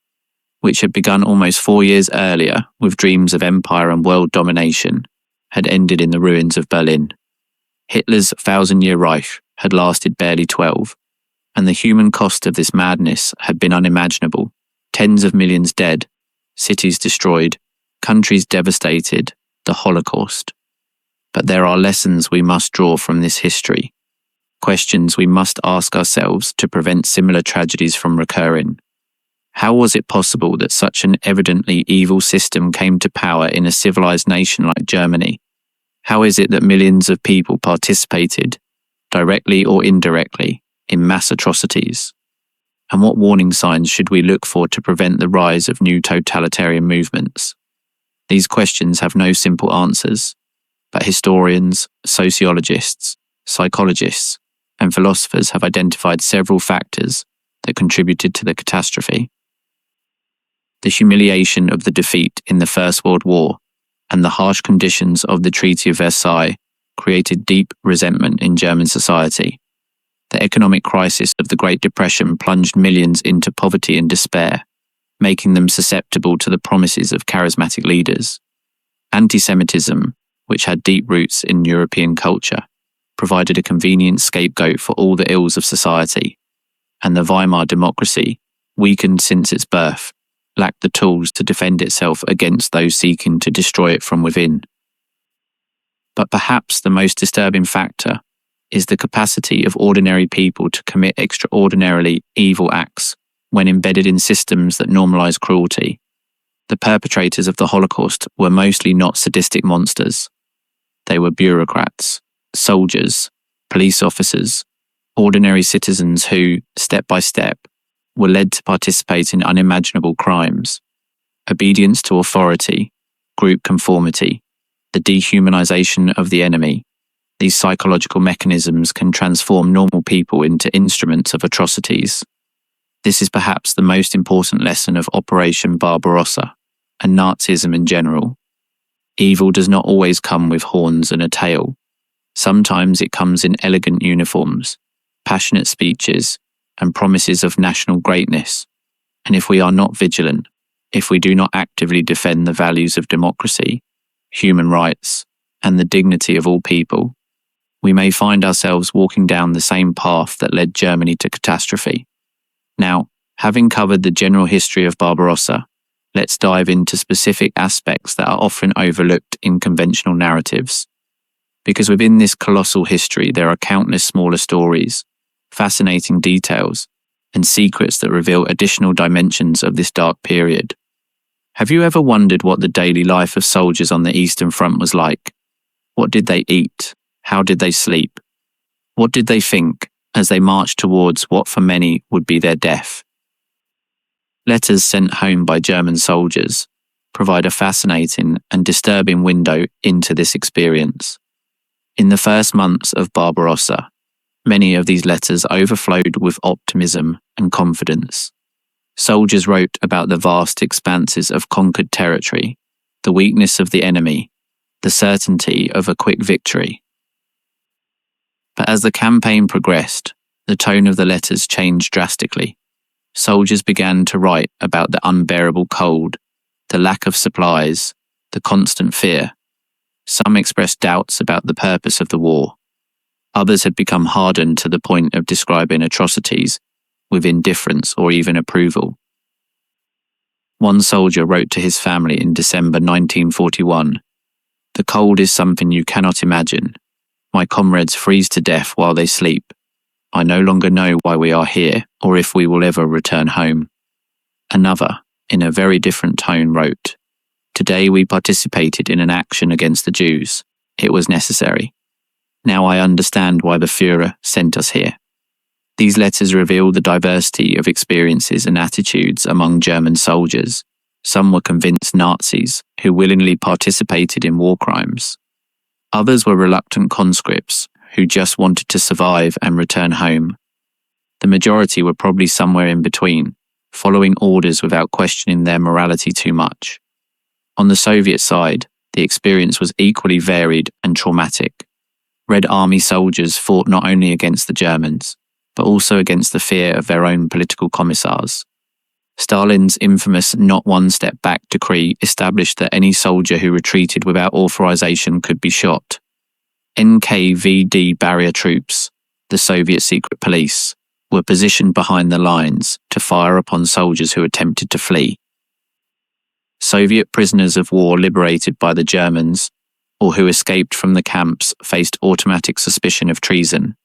which had begun almost 4 years earlier with dreams of empire and world domination, had ended in the ruins of Berlin. Hitler's 1,000-year Reich had lasted barely 12, and the human cost of this madness had been unimaginable. Tens of millions dead, cities destroyed, countries devastated, the Holocaust. But there are lessons we must draw from this history, questions we must ask ourselves to prevent similar tragedies from recurring. How was it possible that such an evidently evil system came to power in a civilized nation like Germany? How is it that millions of people participated, directly or indirectly, in mass atrocities? And what warning signs should we look for to prevent the rise of new totalitarian movements? These questions have no simple answers, but historians, sociologists, psychologists, and philosophers have identified several factors that contributed to the catastrophe. The humiliation of the defeat in the First World War and the harsh conditions of the Treaty of Versailles created deep resentment in German society. The economic crisis of the Great Depression plunged millions into poverty and despair, making them susceptible to the promises of charismatic leaders. Anti-Semitism, which had deep roots in European culture, provided a convenient scapegoat for all the ills of society, and the Weimar democracy, weakened since its birth, lacked the tools to defend itself against those seeking to destroy it from within. But perhaps the most disturbing factor is the capacity of ordinary people to commit extraordinarily evil acts when embedded in systems that normalize cruelty. The perpetrators of the Holocaust were mostly not sadistic monsters. They were bureaucrats, soldiers, police officers, ordinary citizens who, step by step, were led to participate in unimaginable crimes. Obedience to authority, group conformity, the dehumanization of the enemy. These psychological mechanisms can transform normal people into instruments of atrocities. This is perhaps the most important lesson of Operation Barbarossa, and Nazism in general. Evil does not always come with horns and a tail. Sometimes it comes in elegant uniforms, passionate speeches, and promises of national greatness. And if we are not vigilant, if we do not actively defend the values of democracy, human rights, and the dignity of all people, we may find ourselves walking down the same path that led Germany to catastrophe. Now, having covered the general history of Barbarossa, let's dive into specific aspects that are often overlooked in conventional narratives. Because within this colossal history, there are countless smaller stories, fascinating details, and secrets that reveal additional dimensions of this dark period. Have you ever wondered what the daily life of soldiers on the Eastern Front was like? What did they eat? How did they sleep? What did they think as they marched towards what for many would be their death? Letters sent home by German soldiers provide a fascinating and disturbing window into this experience. In the first months of Barbarossa, many of these letters overflowed with optimism and confidence. Soldiers wrote about the vast expanses of conquered territory, the weakness of the enemy, the certainty of a quick victory. But as the campaign progressed, the tone of the letters changed drastically. Soldiers began to write about the unbearable cold, the lack of supplies, the constant fear. Some expressed doubts about the purpose of the war. Others had become hardened to the point of describing atrocities with indifference or even approval. One soldier wrote to his family in December 1941, "The cold is something you cannot imagine. My comrades freeze to death while they sleep. I no longer know why we are here or if we will ever return home." Another, in a very different tone, wrote, "Today we participated in an action against the Jews. It was necessary. Now I understand why the Führer sent us here." These letters reveal the diversity of experiences and attitudes among German soldiers. Some were convinced Nazis who willingly participated in war crimes. Others were reluctant conscripts who just wanted to survive and return home. The majority were probably somewhere in between, following orders without questioning their morality too much. On the Soviet side, the experience was equally varied and traumatic. Red Army soldiers fought not only against the Germans, but also against the fear of their own political commissars. Stalin's infamous "not one step back" decree established that any soldier who retreated without authorization could be shot. NKVD barrier troops, the Soviet secret police, were positioned behind the lines to fire upon soldiers who attempted to flee. Soviet prisoners of war liberated by the Germans or who escaped from the camps faced automatic suspicion of treason.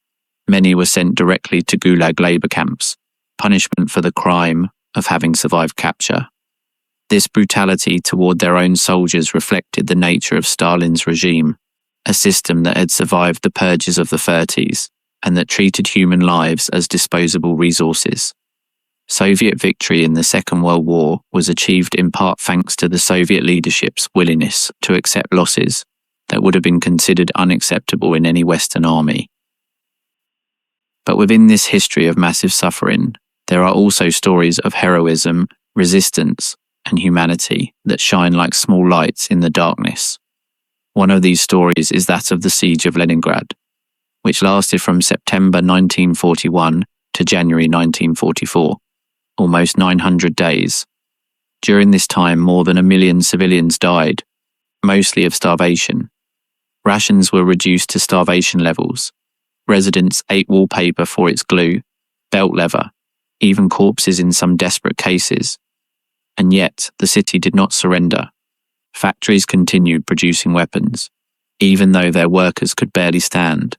Many were sent directly to Gulag labor camps, punishment for the crime of having survived capture. This brutality toward their own soldiers reflected the nature of Stalin's regime, a system that had survived the purges of the 30s and that treated human lives as disposable resources. Soviet victory in the Second World War was achieved in part thanks to the Soviet leadership's willingness to accept losses that would have been considered unacceptable in any Western army. But within this history of massive suffering, there are also stories of heroism, resistance, and humanity that shine like small lights in the darkness. One of these stories is that of the Siege of Leningrad, which lasted from September 1941 to January 1944, almost 900 days. During this time, more than 1 million civilians died, mostly of starvation. Rations were reduced to starvation levels. Residents ate wallpaper for its glue, belt leather, even corpses in some desperate cases. And yet, the city did not surrender. Factories continued producing weapons, even though their workers could barely stand.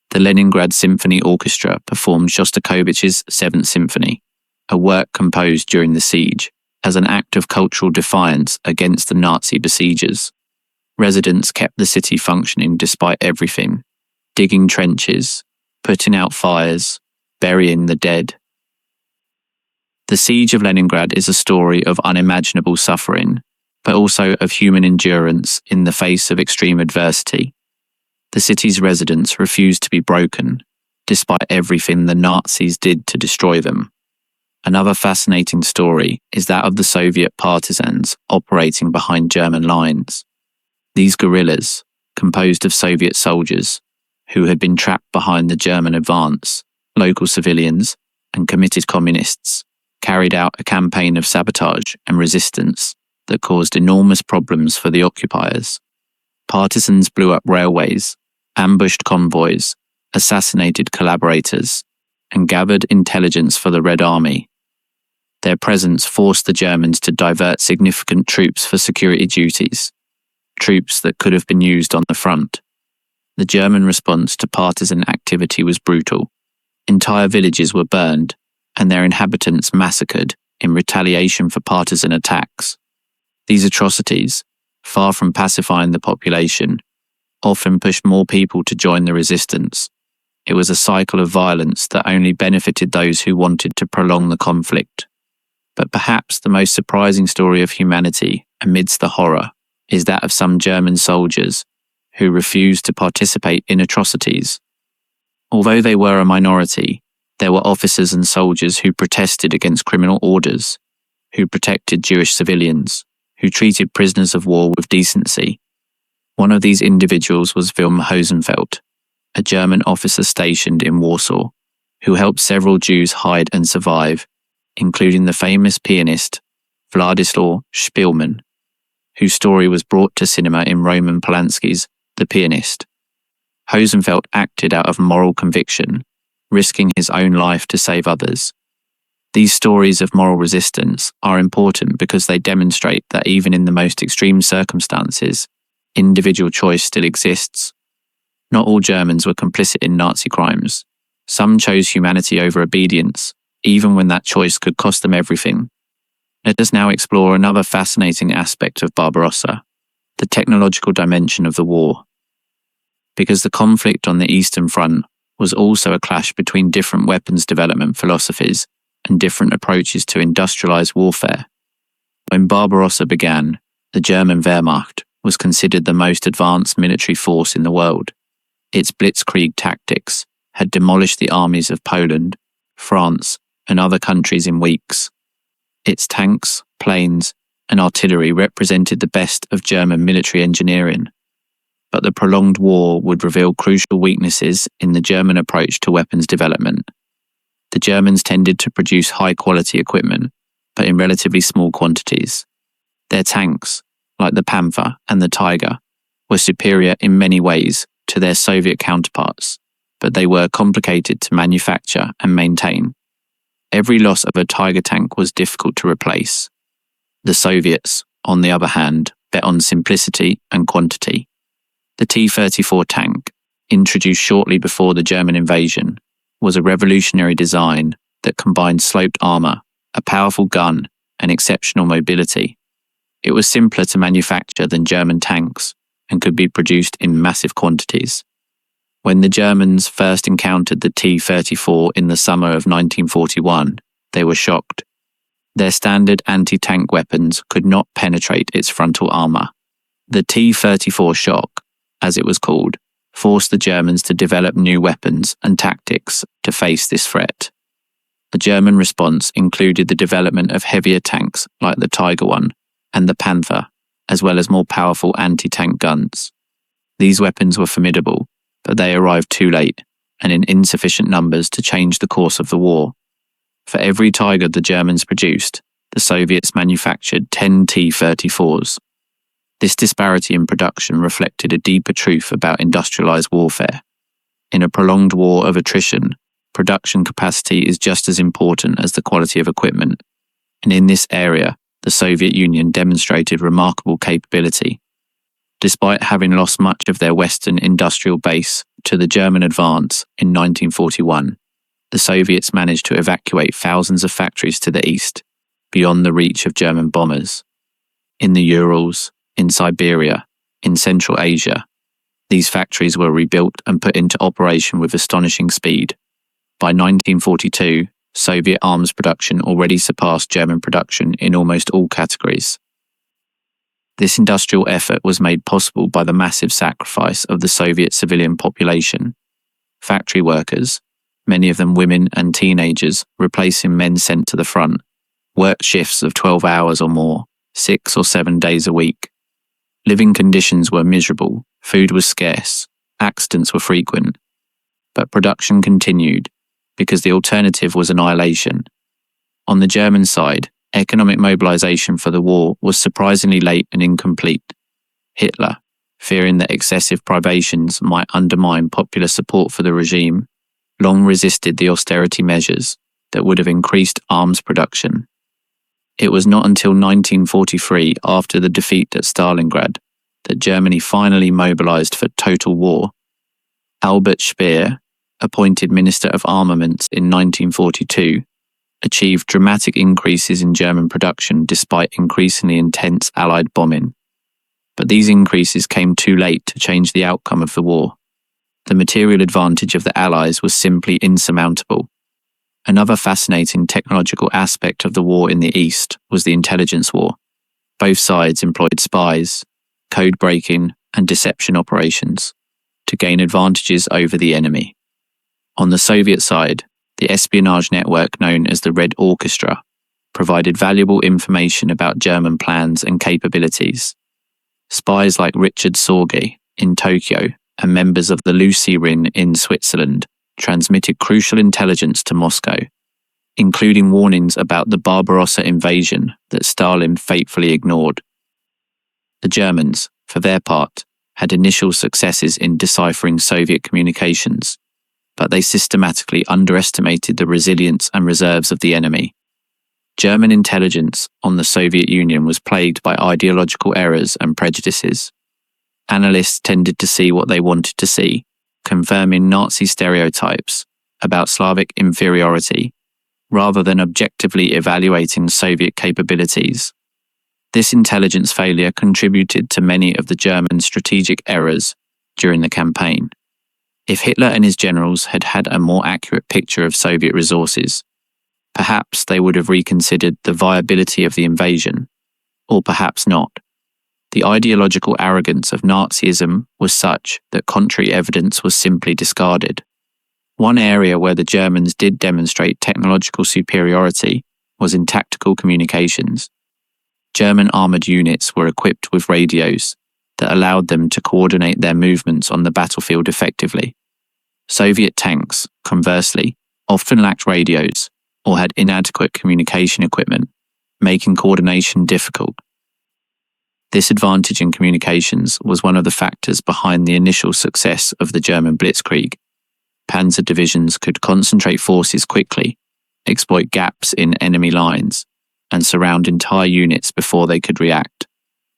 The Leningrad Symphony Orchestra performed Shostakovich's Seventh Symphony, a work composed during the siege, as an act of cultural defiance against the Nazi besiegers. Residents kept the city functioning despite everything, digging trenches, putting out fires, burying the dead. The Siege of Leningrad is a story of unimaginable suffering, but also of human endurance in the face of extreme adversity. The city's residents refused to be broken, despite everything the Nazis did to destroy them. Another fascinating story is that of the Soviet partisans operating behind German lines. These guerrillas, composed of Soviet soldiers who had been trapped behind the German advance, local civilians, and committed communists, carried out a campaign of sabotage and resistance that caused enormous problems for the occupiers. Partisans blew up railways, ambushed convoys, assassinated collaborators, and gathered intelligence for the Red Army. Their presence forced the Germans to divert significant troops for security duties, troops that could have been used on the front. The German response to partisan activity was brutal. Entire villages were burned, and their inhabitants massacred in retaliation for partisan attacks. These atrocities, far from pacifying the population, often pushed more people to join the resistance. It was a cycle of violence that only benefited those who wanted to prolong the conflict. But perhaps the most surprising story of humanity amidst the horror is that of some German soldiers who refused to participate in atrocities. Although they were a minority, there were officers and soldiers who protested against criminal orders, who protected Jewish civilians, who treated prisoners of war with decency. One of these individuals was Wilhelm Hosenfeld, a German officer stationed in Warsaw, who helped several Jews hide and survive, including the famous pianist Władysław Szpilman, whose story was brought to cinema in Roman Polanski's The Pianist. Hosenfeld acted out of moral conviction, risking his own life to save others. These stories of moral resistance are important because they demonstrate that even in the most extreme circumstances, individual choice still exists. Not all Germans were complicit in Nazi crimes. Some chose humanity over obedience, even when that choice could cost them everything. Let us now explore another fascinating aspect of Barbarossa, the technological dimension of the war. Because the conflict on the Eastern Front was also a clash between different weapons development philosophies and different approaches to industrialized warfare. When Barbarossa began, the German Wehrmacht was considered the most advanced military force in the world. Its blitzkrieg tactics had demolished the armies of Poland, France, and other countries in weeks. Its tanks, planes, and artillery represented the best of German military engineering. But the prolonged war would reveal crucial weaknesses in the German approach to weapons development. The Germans tended to produce high-quality equipment, but in relatively small quantities. Their tanks, like the Panther and the Tiger, were superior in many ways to their Soviet counterparts, but they were complicated to manufacture and maintain. Every loss of a Tiger tank was difficult to replace. The Soviets, on the other hand, bet on simplicity and quantity. The T-34 tank, introduced shortly before the German invasion, was a revolutionary design that combined sloped armor, a powerful gun, and exceptional mobility. It was simpler to manufacture than German tanks and could be produced in massive quantities. When the Germans first encountered the T-34 in the summer of 1941, they were shocked. Their standard anti-tank weapons could not penetrate its frontal armor. The T-34 shock, as it was called, forced the Germans to develop new weapons and tactics to face this threat. The German response included the development of heavier tanks like the Tiger I and the Panther, as well as more powerful anti-tank guns. These weapons were formidable, but they arrived too late and in insufficient numbers to change the course of the war. For every Tiger the Germans produced, the Soviets manufactured 10 T-34s. This disparity in production reflected a deeper truth about industrialized warfare. In a prolonged war of attrition, production capacity is just as important as the quality of equipment. And in this area, the Soviet Union demonstrated remarkable capability. Despite having lost much of their Western industrial base to the German advance in 1941, the Soviets managed to evacuate thousands of factories to the east, beyond the reach of German bombers. In the Urals, in Siberia, in Central Asia, these factories were rebuilt and put into operation with astonishing speed. By 1942, Soviet arms production already surpassed German production in almost all categories. This industrial effort was made possible by the massive sacrifice of the Soviet civilian population. Factory workers, many of them women and teenagers, replacing men sent to the front, worked shifts of 12 hours or more, 6 or 7 days a week. Living conditions were miserable, food was scarce, accidents were frequent. But production continued, because the alternative was annihilation. On the German side, economic mobilization for the war was surprisingly late and incomplete. Hitler, fearing that excessive privations might undermine popular support for the regime, long resisted the austerity measures that would have increased arms production. It was not until 1943, after the defeat at Stalingrad, that Germany finally mobilized for total war. Albert Speer, appointed Minister of Armaments in 1942, achieved dramatic increases in German production despite increasingly intense Allied bombing. But these increases came too late to change the outcome of the war. The material advantage of the Allies was simply insurmountable. Another fascinating technological aspect of the war in the East was the intelligence war. Both sides employed spies, code breaking, and deception operations to gain advantages over the enemy. On the Soviet side, the espionage network known as the Red Orchestra provided valuable information about German plans and capabilities. Spies like Richard Sorge in Tokyo and members of the Lucy-Rin in Switzerland transmitted crucial intelligence to Moscow, including warnings about the Barbarossa invasion that Stalin faithfully ignored. The Germans, for their part, had initial successes in deciphering Soviet communications, but they systematically underestimated the resilience and reserves of the enemy. German intelligence on the Soviet Union was plagued by ideological errors and prejudices. Analysts tended to see what they wanted to see, confirming Nazi stereotypes about Slavic inferiority, rather than objectively evaluating Soviet capabilities. This intelligence failure contributed to many of the German strategic errors during the campaign. If Hitler and his generals had had a more accurate picture of Soviet resources, perhaps they would have reconsidered the viability of the invasion, or perhaps not. The ideological arrogance of Nazism was such that contrary evidence was simply discarded. One area where the Germans did demonstrate technological superiority was in tactical communications. German armoured units were equipped with radios that allowed them to coordinate their movements on the battlefield effectively. Soviet tanks, conversely, often lacked radios or had inadequate communication equipment, making coordination difficult. This advantage in communications was one of the factors behind the initial success of the German Blitzkrieg. Panzer divisions could concentrate forces quickly, exploit gaps in enemy lines, and surround entire units before they could react.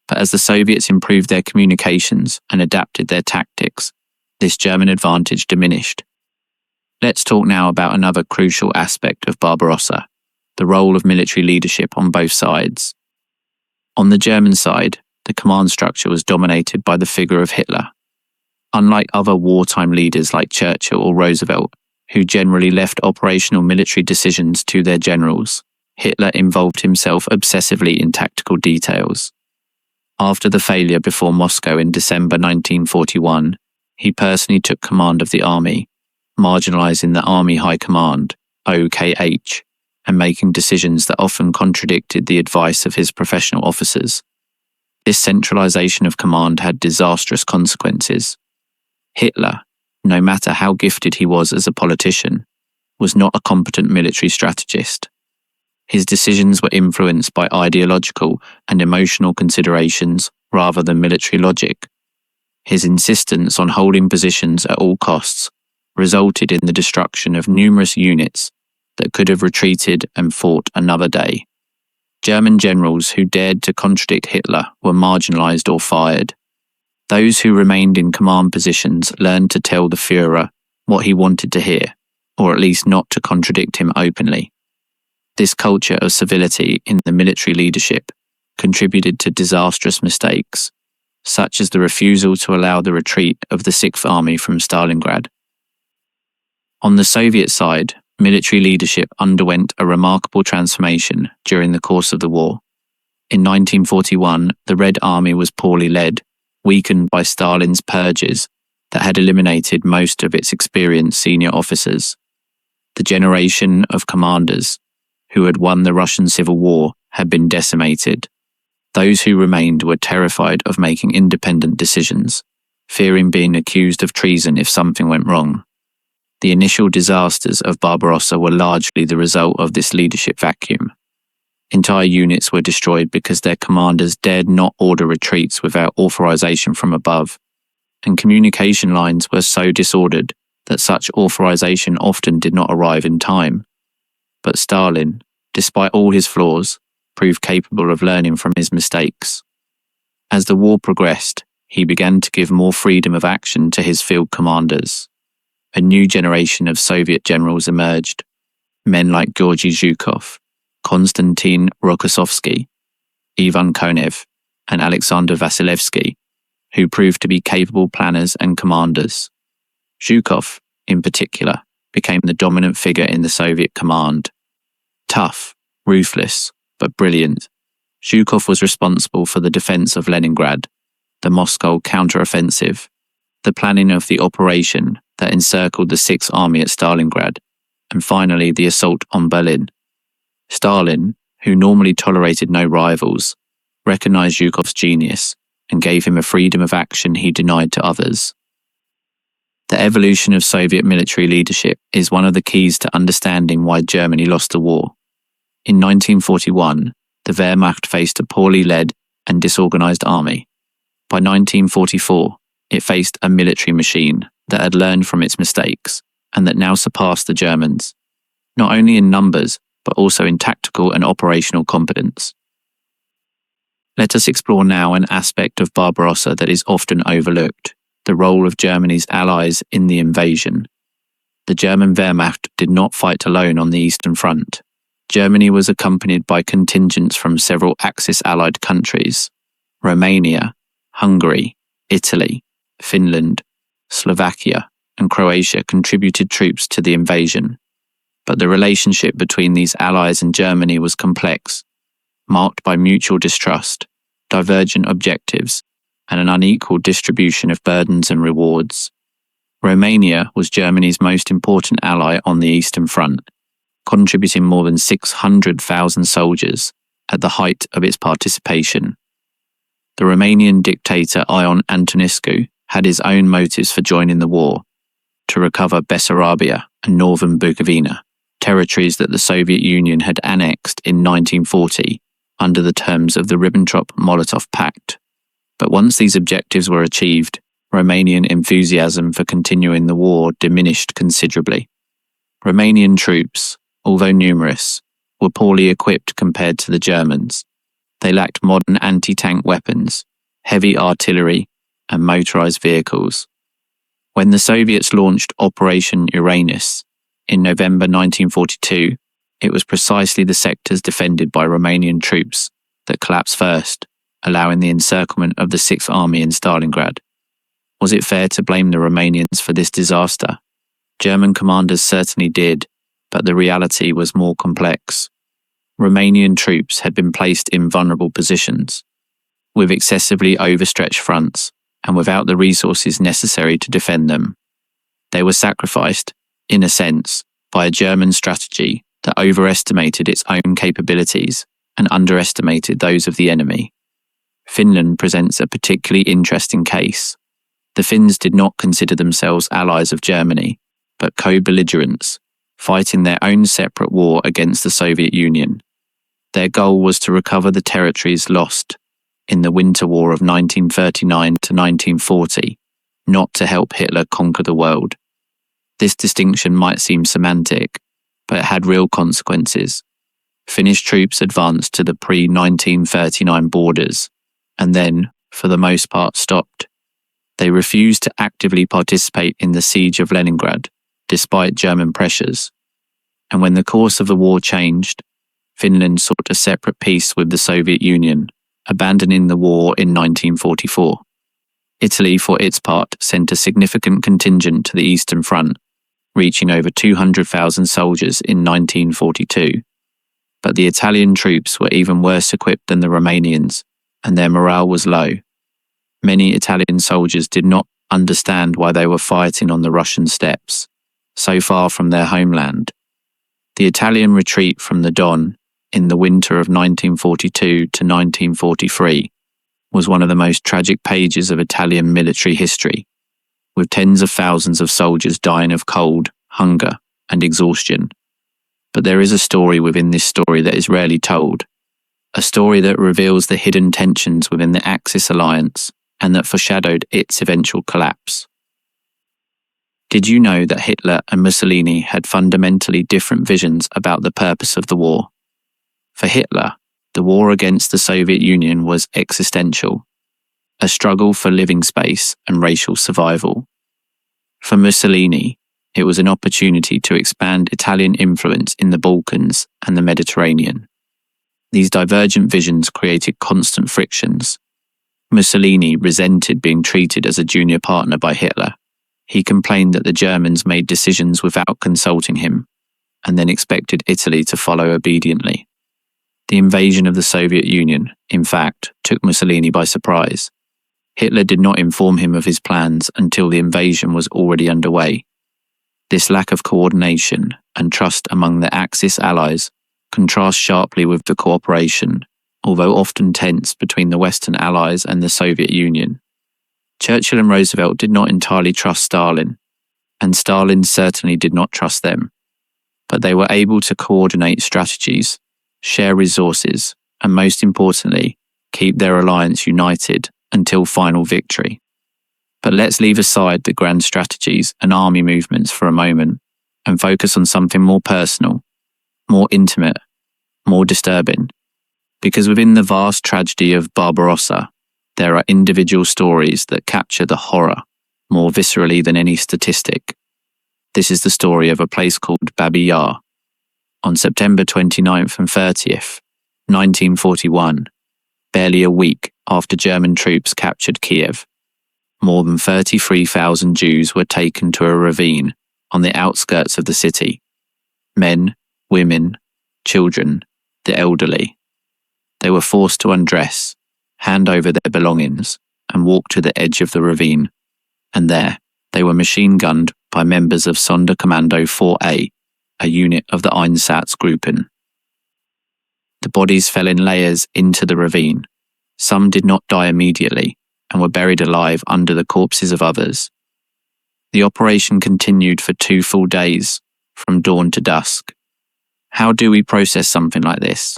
But as the Soviets improved their communications and adapted their tactics, this German advantage diminished. Let's talk now about another crucial aspect of Barbarossa, the role of military leadership on both sides. On the German side, the command structure was dominated by the figure of Hitler. Unlike other wartime leaders like Churchill or Roosevelt, who generally left operational military decisions to their generals, Hitler involved himself obsessively in tactical details. After the failure before Moscow in December 1941, he personally took command of the army, marginalizing the Army High Command, OKH, and making decisions that often contradicted the advice of his professional officers. This centralization of command had disastrous consequences. Hitler, no matter how gifted he was as a politician, was not a competent military strategist. His decisions were influenced by ideological and emotional considerations rather than military logic. His insistence on holding positions at all costs resulted in the destruction of numerous units that could have retreated and fought another day. German generals who dared to contradict Hitler were marginalized or fired. Those who remained in command positions learned to tell the Führer what he wanted to hear, or at least not to contradict him openly. This culture of civility in the military leadership contributed to disastrous mistakes, such as the refusal to allow the retreat of the Sixth Army from Stalingrad. On the Soviet side, military leadership underwent a remarkable transformation during the course of the war. In 1941, the Red Army was poorly led, weakened by Stalin's purges that had eliminated most of its experienced senior officers. The generation of commanders who had won the Russian Civil War had been decimated. Those who remained were terrified of making independent decisions, fearing being accused of treason if something went wrong. The initial disasters of Barbarossa were largely the result of this leadership vacuum. Entire units were destroyed because their commanders dared not order retreats without authorization from above, and communication lines were so disordered that such authorization often did not arrive in time. But Stalin, despite all his flaws, proved capable of learning from his mistakes. As the war progressed, he began to give more freedom of action to his field commanders. A new generation of Soviet generals emerged, men like Georgy Zhukov, Konstantin Rokossovsky, Ivan Konev, and Alexander Vasilevsky, who proved to be capable planners and commanders. Zhukov, in particular, became the dominant figure in the Soviet command. Tough, ruthless, but brilliant, Zhukov was responsible for the defense of Leningrad, the Moscow counteroffensive, the planning of the operation that encircled the Sixth Army at Stalingrad, and finally the assault on Berlin. Stalin, who normally tolerated no rivals, recognized Zhukov's genius and gave him a freedom of action he denied to others. The evolution of Soviet military leadership is one of the keys to understanding why Germany lost the war. In 1941, the Wehrmacht faced a poorly led and disorganized army. By 1944, it faced a military machine that had learned from its mistakes and that now surpassed the Germans, not only in numbers, but also in tactical and operational competence. Let us explore now an aspect of Barbarossa that is often overlooked, the role of Germany's allies in the invasion. The German Wehrmacht did not fight alone on the Eastern Front. Germany was accompanied by contingents from several Axis allied countries: Romania, Hungary, Italy, Finland, Slovakia, and Croatia contributed troops to the invasion. But the relationship between these allies and Germany was complex, marked by mutual distrust, divergent objectives, and an unequal distribution of burdens and rewards. Romania was Germany's most important ally on the Eastern Front, contributing more than 600,000 soldiers at the height of its participation. The Romanian dictator Ion Antonescu had his own motives for joining the war: to recover Bessarabia and northern Bukovina, territories that the Soviet Union had annexed in 1940 under the terms of the Ribbentrop-Molotov Pact. But once these objectives were achieved, Romanian enthusiasm for continuing the war diminished considerably. Romanian troops, although numerous, were poorly equipped compared to the Germans. They lacked modern anti-tank weapons, heavy artillery, and motorized vehicles. When the Soviets launched Operation Uranus in November 1942, it was precisely the sectors defended by Romanian troops that collapsed first, allowing the encirclement of the Sixth Army in Stalingrad. Was it fair to blame the Romanians for this disaster? German commanders certainly did, but the reality was more complex. Romanian troops had been placed in vulnerable positions, with excessively overstretched fronts, and without the resources necessary to defend them. They were sacrificed, in a sense, by a German strategy that overestimated its own capabilities and underestimated those of the enemy. Finland presents a particularly interesting case. The Finns did not consider themselves allies of Germany, but co-belligerents, fighting their own separate war against the Soviet Union. Their goal was to recover the territories lost in the Winter War of 1939 to 1940, not to help Hitler conquer the world. This distinction might seem semantic, but it had real consequences. Finnish troops advanced to the pre-1939 borders, and then, for the most part, stopped. They refused to actively participate in the siege of Leningrad, despite German pressures. And when the course of the war changed, Finland sought a separate peace with the Soviet Union, abandoning the war in 1944. Italy, for its part, sent a significant contingent to the Eastern Front, reaching over 200,000 soldiers in 1942. But the Italian troops were even worse equipped than the Romanians, and their morale was low. Many Italian soldiers did not understand why they were fighting on the Russian steppes, so far from their homeland. The Italian retreat from the Don in the winter of 1942 to 1943 was one of the most tragic pages of Italian military history, with tens of thousands of soldiers dying of cold, hunger, and exhaustion. But there is a story within this story that is rarely told, a story that reveals the hidden tensions within the Axis alliance and that foreshadowed its eventual collapse. Did you know that Hitler and Mussolini had fundamentally different visions about the purpose of the war? For Hitler, the war against the Soviet Union was existential, a struggle for living space and racial survival. For Mussolini, it was an opportunity to expand Italian influence in the Balkans and the Mediterranean. These divergent visions created constant frictions. Mussolini resented being treated as a junior partner by Hitler. He complained that the Germans made decisions without consulting him, and then expected Italy to follow obediently. The invasion of the Soviet Union, in fact, took Mussolini by surprise. Hitler did not inform him of his plans until the invasion was already underway. This lack of coordination and trust among the Axis allies contrasts sharply with the cooperation, although often tense, between the Western allies and the Soviet Union. Churchill and Roosevelt did not entirely trust Stalin, and Stalin certainly did not trust them. But they were able to coordinate strategies, share resources, and most importantly, keep their alliance united until final victory. But let's leave aside the grand strategies and army movements for a moment and focus on something more personal, more intimate, more disturbing. Because within the vast tragedy of Barbarossa, there are individual stories that capture the horror more viscerally than any statistic. This is the story of a place called Babi Yar. On September 29th and 30th, 1941, barely a week after German troops captured Kiev, more than 33,000 Jews were taken to a ravine on the outskirts of the city. Men, women, children, the elderly. They were forced to undress, hand over their belongings, and walk to the edge of the ravine. And there, they were machine-gunned by members of Sonderkommando 4A, a unit of the Einsatzgruppen. The bodies fell in layers into the ravine. Some did not die immediately and were buried alive under the corpses of others. The operation continued for 2 full days, from dawn to dusk. How do we process something like this?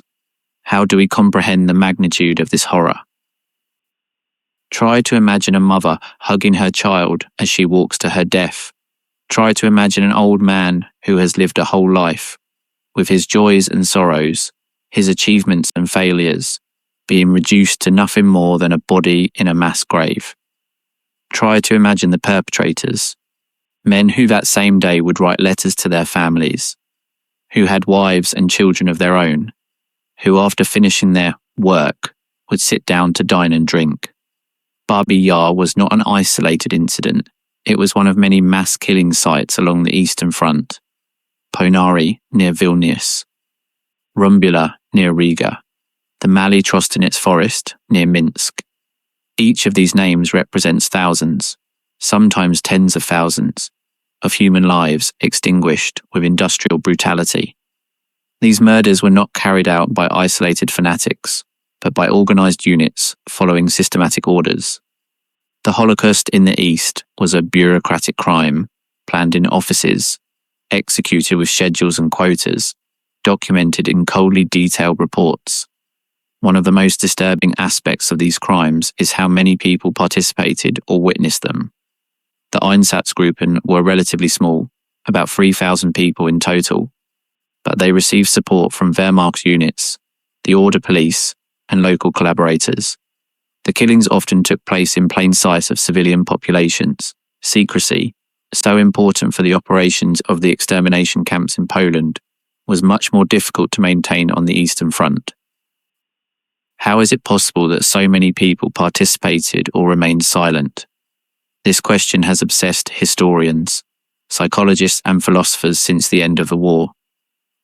How do we comprehend the magnitude of this horror? Try to imagine a mother hugging her child as she walks to her death. Try to imagine an old man who has lived a whole life, with his joys and sorrows, his achievements and failures, being reduced to nothing more than a body in a mass grave. Try to imagine the perpetrators, men who that same day would write letters to their families, who had wives and children of their own, who after finishing their work would sit down to dine and drink. Babi Yar was not an isolated incident. It was one of many mass killing sites along the Eastern Front. Ponari near Vilnius, Rumbula near Riga, the Mali Trostenets forest near Minsk. Each of these names represents thousands, sometimes tens of thousands, of human lives extinguished with industrial brutality. These murders were not carried out by isolated fanatics, but by organized units following systematic orders. The Holocaust in the East was a bureaucratic crime, planned in offices, executed with schedules and quotas, documented in coldly detailed reports. One of the most disturbing aspects of these crimes is how many people participated or witnessed them. The Einsatzgruppen were relatively small, about 3,000 people in total, but they received support from Wehrmacht units, the Order Police, and local collaborators. The killings often took place in plain sight of civilian populations. Secrecy, so important for the operations of the extermination camps in Poland, was much more difficult to maintain on the Eastern Front. How is it possible that so many people participated or remained silent? This question has obsessed historians, psychologists, and philosophers since the end of the war.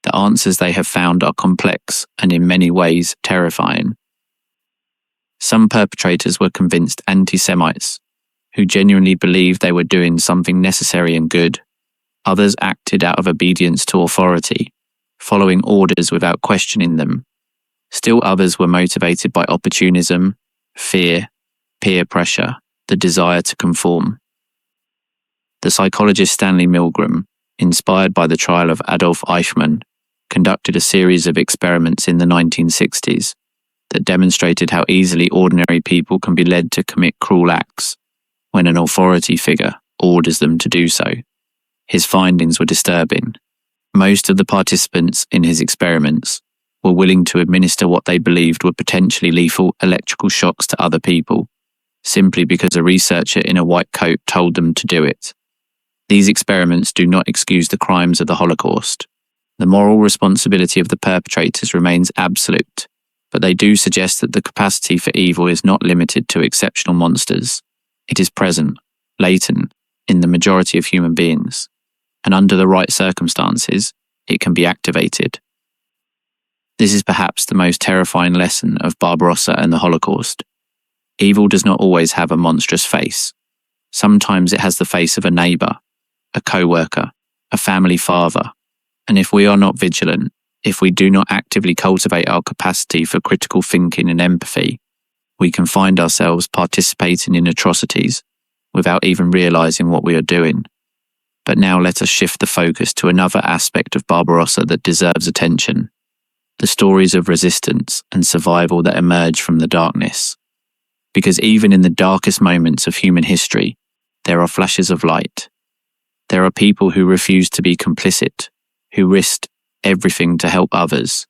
The answers they have found are complex and in many ways terrifying. Some perpetrators were convinced anti-Semites, who genuinely believed they were doing something necessary and good. Others acted out of obedience to authority, following orders without questioning them. Still others were motivated by opportunism, fear, peer pressure, the desire to conform. The psychologist Stanley Milgram, inspired by the trial of Adolf Eichmann, conducted a series of experiments in the 1960s that demonstrated how easily ordinary people can be led to commit cruel acts when an authority figure orders them to do so. His findings were disturbing. Most of the participants in his experiments were willing to administer what they believed were potentially lethal electrical shocks to other people, simply because a researcher in a white coat told them to do it. These experiments do not excuse the crimes of the Holocaust. The moral responsibility of the perpetrators remains absolute, but they do suggest that the capacity for evil is not limited to exceptional monsters. It is present, latent, in the majority of human beings, and under the right circumstances, it can be activated. This is perhaps the most terrifying lesson of Barbarossa and the Holocaust. Evil does not always have a monstrous face. Sometimes it has the face of a neighbour, a co-worker, a family father, and if we are not vigilant, if we do not actively cultivate our capacity for critical thinking and empathy, we can find ourselves participating in atrocities without even realising what we are doing. But now let us shift the focus to another aspect of Barbarossa that deserves attention: the stories of resistance and survival that emerge from the darkness. Because even in the darkest moments of human history, there are flashes of light. There are people who refused to be complicit, who risked everything to help others,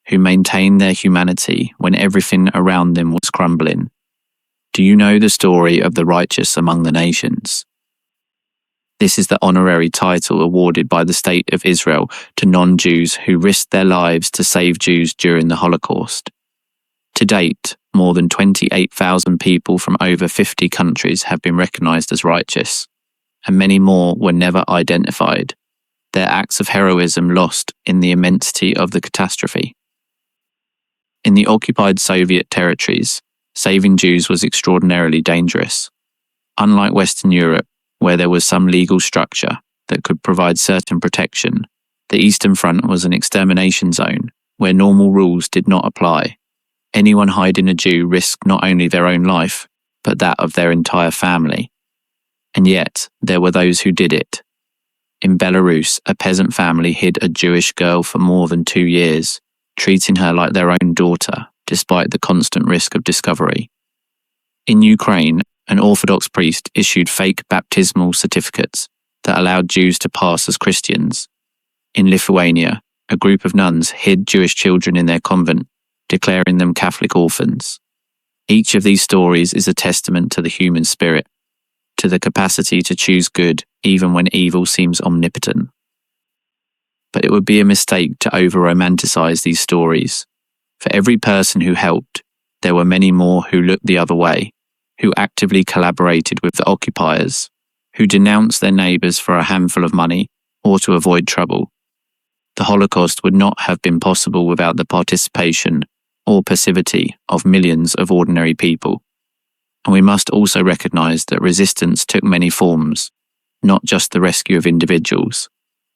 who maintained their humanity when everything around them was crumbling. Do you know the story of the righteous among the nations? This is the honorary title awarded by the State of Israel to non-Jews who risked their lives to save Jews during the Holocaust. To date, more than 28,000 people from over 50 countries have been recognized as righteous, and many more were never identified, their acts of heroism lost in the immensity of the catastrophe. In the occupied Soviet territories, saving Jews was extraordinarily dangerous. Unlike Western Europe, where there was some legal structure that could provide certain protection, the Eastern Front was an extermination zone where normal rules did not apply. Anyone hiding a Jew risked not only their own life, but that of their entire family. And yet, there were those who did it. In Belarus, a peasant family hid a Jewish girl for more than 2 years, treating her like their own daughter, despite the constant risk of discovery. In Ukraine, an Orthodox priest issued fake baptismal certificates that allowed Jews to pass as Christians. In Lithuania, a group of nuns hid Jewish children in their convent, declaring them Catholic orphans. Each of these stories is a testament to the human spirit, to the capacity to choose good even when evil seems omnipotent. But it would be a mistake to over-romanticize these stories. For every person who helped, there were many more who looked the other way, who actively collaborated with the occupiers, who denounced their neighbours for a handful of money or to avoid trouble. The Holocaust would not have been possible without the participation or passivity of millions of ordinary people. And we must also recognise that resistance took many forms, not just the rescue of individuals.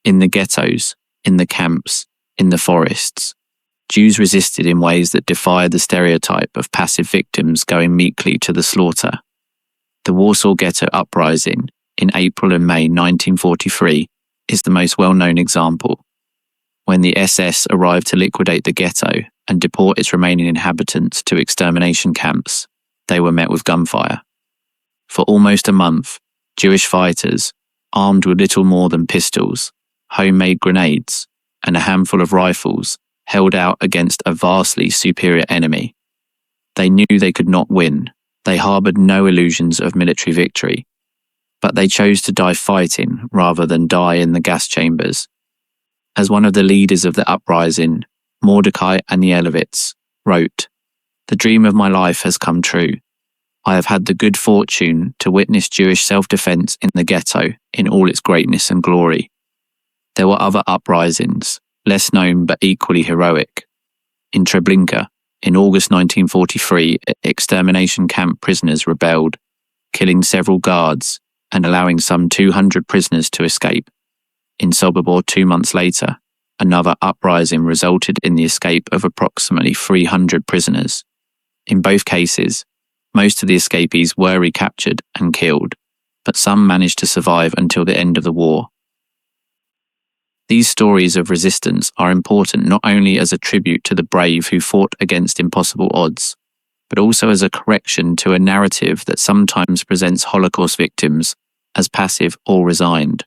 In the ghettos, in the camps, in the forests, Jews resisted in ways that defied the stereotype of passive victims going meekly to the slaughter. The Warsaw Ghetto Uprising in April and May 1943 is the most well-known example. When the SS arrived to liquidate the ghetto and deport its remaining inhabitants to extermination camps, they were met with gunfire. For almost a month, Jewish fighters, armed with little more than pistols, homemade grenades, and a handful of rifles, held out against a vastly superior enemy. They knew they could not win. They harboured no illusions of military victory, but they chose to die fighting rather than die in the gas chambers. As one of the leaders of the uprising, Mordecai Anielewicz, wrote, "The dream of my life has come true. I have had the good fortune to witness Jewish self-defense in the ghetto in all its greatness and glory. There were other uprisings, less known but equally heroic. In Treblinka, in August 1943, extermination camp prisoners rebelled, killing several guards and allowing some 200 prisoners to escape. In Sobibor 2 months later, another uprising resulted in the escape of approximately 300 prisoners. In both cases, most of the escapees were recaptured and killed, but some managed to survive until the end of the war. These stories of resistance are important not only as a tribute to the brave who fought against impossible odds, but also as a correction to a narrative that sometimes presents Holocaust victims as passive or resigned.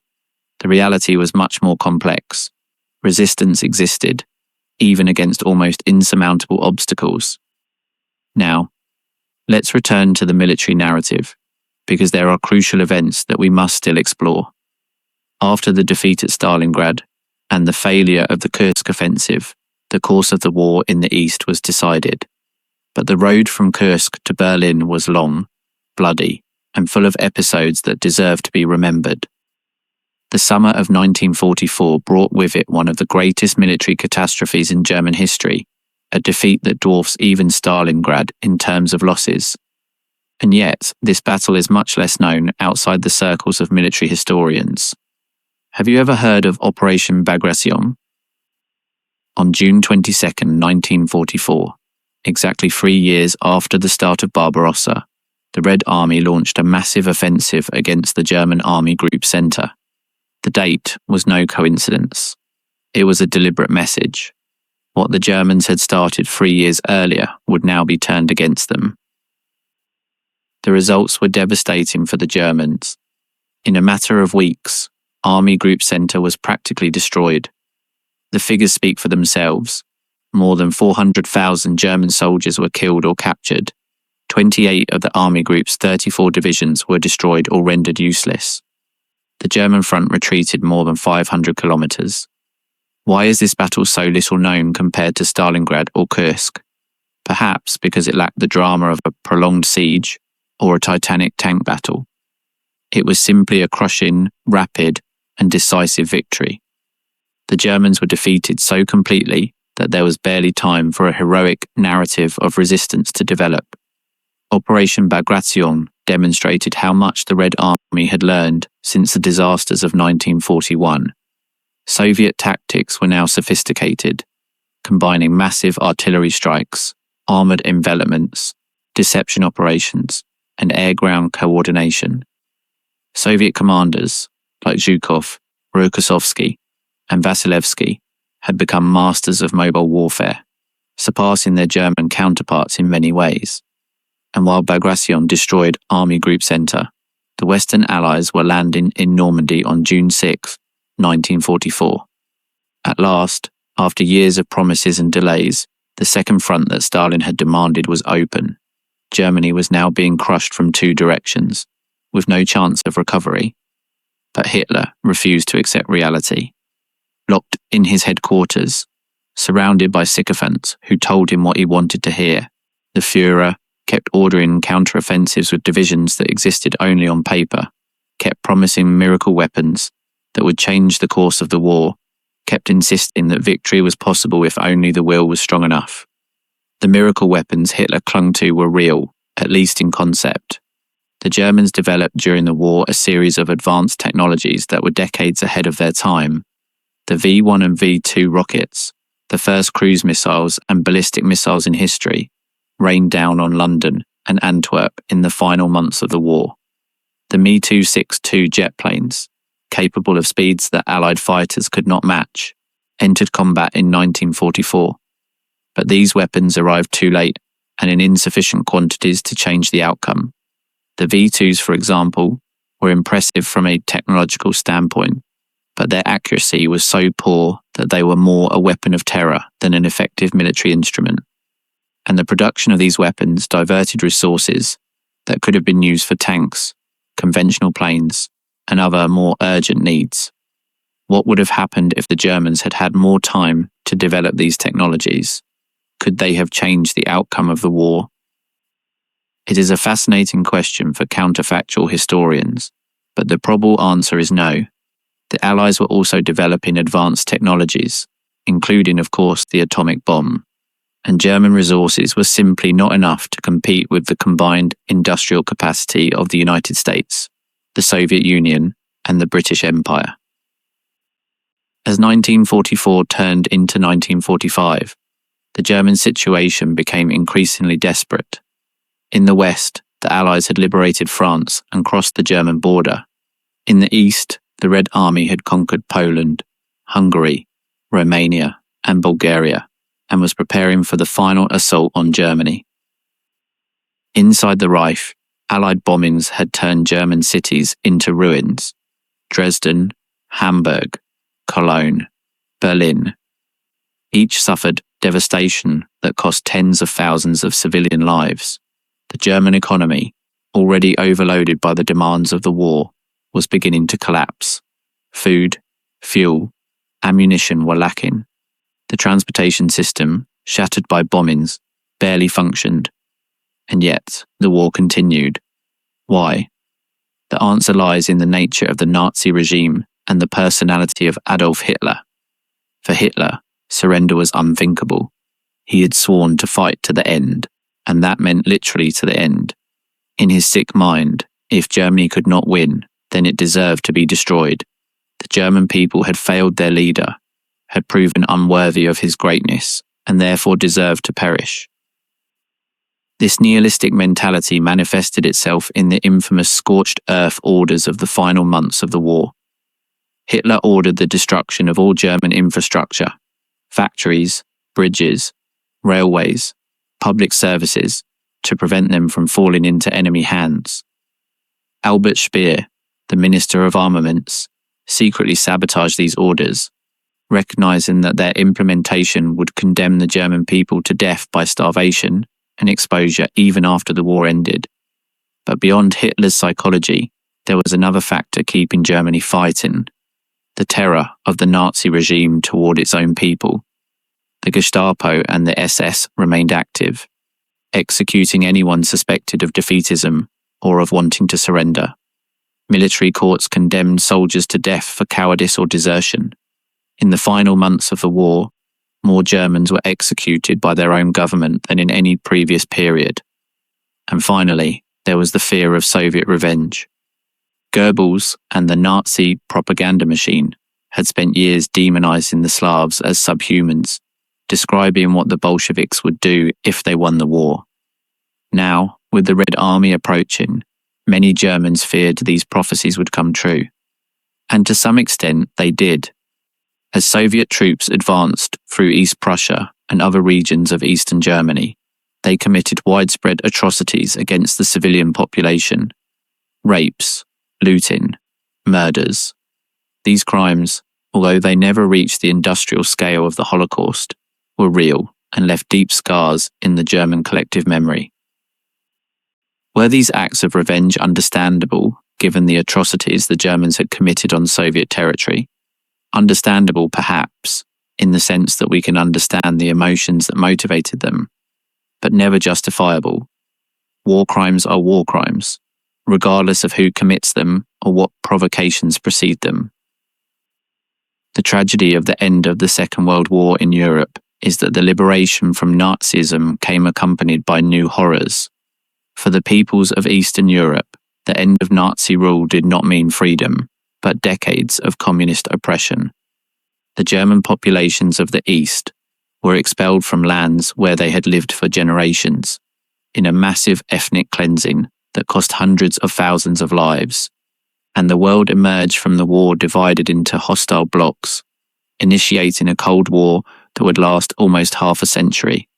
The reality was much more complex. Resistance existed, even against almost insurmountable obstacles. Now, let's return to the military narrative, because there are crucial events that we must still explore. After the defeat at Stalingrad and the failure of the Kursk offensive, the course of the war in the east was decided. But the road from Kursk to Berlin was long, bloody, and full of episodes that deserve to be remembered. The summer of 1944 brought with it one of the greatest military catastrophes in German history, a defeat that dwarfs even Stalingrad in terms of losses. And yet, this battle is much less known outside the circles of military historians. Have you ever heard of Operation Bagration? On June 22, 1944, exactly 3 years after the start of Barbarossa, the Red Army launched a massive offensive against the German Army Group Center. The date was no coincidence. It was a deliberate message. What the Germans had started 3 years earlier would now be turned against them. The results were devastating for the Germans. In a matter of weeks, Army Group Center was practically destroyed. The figures speak for themselves. More than 400,000 German soldiers were killed or captured. 28 of the Army Group's 34 divisions were destroyed or rendered useless. The German front retreated more than 500 kilometers. Why is this battle so little known compared to Stalingrad or Kursk? Perhaps because it lacked the drama of a prolonged siege or a titanic tank battle. It was simply a crushing, rapid, and decisive victory. The Germans were defeated so completely that there was barely time for a heroic narrative of resistance to develop. Operation Bagration demonstrated how much the Red Army had learned since the disasters of 1941. Soviet tactics were now sophisticated, combining massive artillery strikes, armored envelopments, deception operations, and air-ground coordination. Soviet commanders, like Zhukov, Rokossovsky, and Vasilevsky, had become masters of mobile warfare, surpassing their German counterparts in many ways. And while Bagration destroyed Army Group Center, the Western Allies were landing in Normandy on June 6, 1944. At last, after years of promises and delays, the second front that Stalin had demanded was open. Germany was now being crushed from two directions, with no chance of recovery. But Hitler refused to accept reality. Locked in his headquarters, surrounded by sycophants who told him what he wanted to hear, the Führer kept ordering counter-offensives with divisions that existed only on paper, kept promising miracle weapons that would change the course of the war, kept insisting that victory was possible if only the will was strong enough. The miracle weapons Hitler clung to were real, at least in concept. The Germans developed during the war a series of advanced technologies that were decades ahead of their time. The V-1 and V-2 rockets, the first cruise missiles and ballistic missiles in history, rained down on London and Antwerp in the final months of the war. The Me-262 jet planes, capable of speeds that Allied fighters could not match, entered combat in 1944. But these weapons arrived too late and in insufficient quantities to change the outcome. The V-2s, for example, were impressive from a technological standpoint, but their accuracy was so poor that they were more a weapon of terror than an effective military instrument. And the production of these weapons diverted resources that could have been used for tanks, conventional planes, and other more urgent needs. What would have happened if the Germans had had more time to develop these technologies? Could they have changed the outcome of the war? It is a fascinating question for counterfactual historians, but the probable answer is no. The Allies were also developing advanced technologies, including, of course, the atomic bomb, and German resources were simply not enough to compete with the combined industrial capacity of the United States, the Soviet Union, and the British Empire. As 1944 turned into 1945, the German situation became increasingly desperate. In the west, the Allies had liberated France and crossed the German border. In the east, the Red Army had conquered Poland, Hungary, Romania, and Bulgaria, and was preparing for the final assault on Germany. Inside the Reich, Allied bombings had turned German cities into ruins. Dresden, Hamburg, Cologne, Berlin. Each suffered devastation that cost tens of thousands of civilian lives. The German economy, already overloaded by the demands of the war, was beginning to collapse. Food, fuel, ammunition were lacking. The transportation system, shattered by bombings, barely functioned. And yet, the war continued. Why? The answer lies in the nature of the Nazi regime and the personality of Adolf Hitler. For Hitler, surrender was unthinkable. He had sworn to fight to the end, and that meant literally to the end. In his sick mind, if Germany could not win, then it deserved to be destroyed. The German people had failed their leader, had proven unworthy of his greatness, and therefore deserved to perish. This nihilistic mentality manifested itself in the infamous scorched earth orders of the final months of the war. Hitler ordered the destruction of all German infrastructure, factories, bridges, railways, public services, to prevent them from falling into enemy hands. Albert Speer, the Minister of Armaments, secretly sabotaged these orders, recognizing that their implementation would condemn the German people to death by starvation and exposure even after the war ended. But beyond Hitler's psychology, there was another factor keeping Germany fighting: the terror of the Nazi regime toward its own people. The Gestapo and the SS remained active, executing anyone suspected of defeatism or of wanting to surrender. Military courts condemned soldiers to death for cowardice or desertion. In the final months of the war, more Germans were executed by their own government than in any previous period. And finally, there was the fear of Soviet revenge. Goebbels and the Nazi propaganda machine had spent years demonizing the Slavs as subhumans, describing what the Bolsheviks would do if they won the war. Now, with the Red Army approaching, many Germans feared these prophecies would come true. And to some extent, they did. As Soviet troops advanced through East Prussia and other regions of Eastern Germany, they committed widespread atrocities against the civilian population. Rapes, looting, murders. These crimes, although they never reached the industrial scale of the Holocaust, were real and left deep scars in the German collective memory. Were these acts of revenge understandable, given the atrocities the Germans had committed on Soviet territory? Understandable, perhaps, in the sense that we can understand the emotions that motivated them, but never justifiable. War crimes are war crimes, regardless of who commits them or what provocations precede them. The tragedy of the end of the Second World War in Europe is that the liberation from Nazism came accompanied by new horrors. For the peoples of Eastern Europe, the end of Nazi rule did not mean freedom, but decades of communist oppression. The German populations of the East were expelled from lands where they had lived for generations, in a massive ethnic cleansing that cost hundreds of thousands of lives, and the world emerged from the war divided into hostile blocs, initiating a Cold War that would last almost half a century.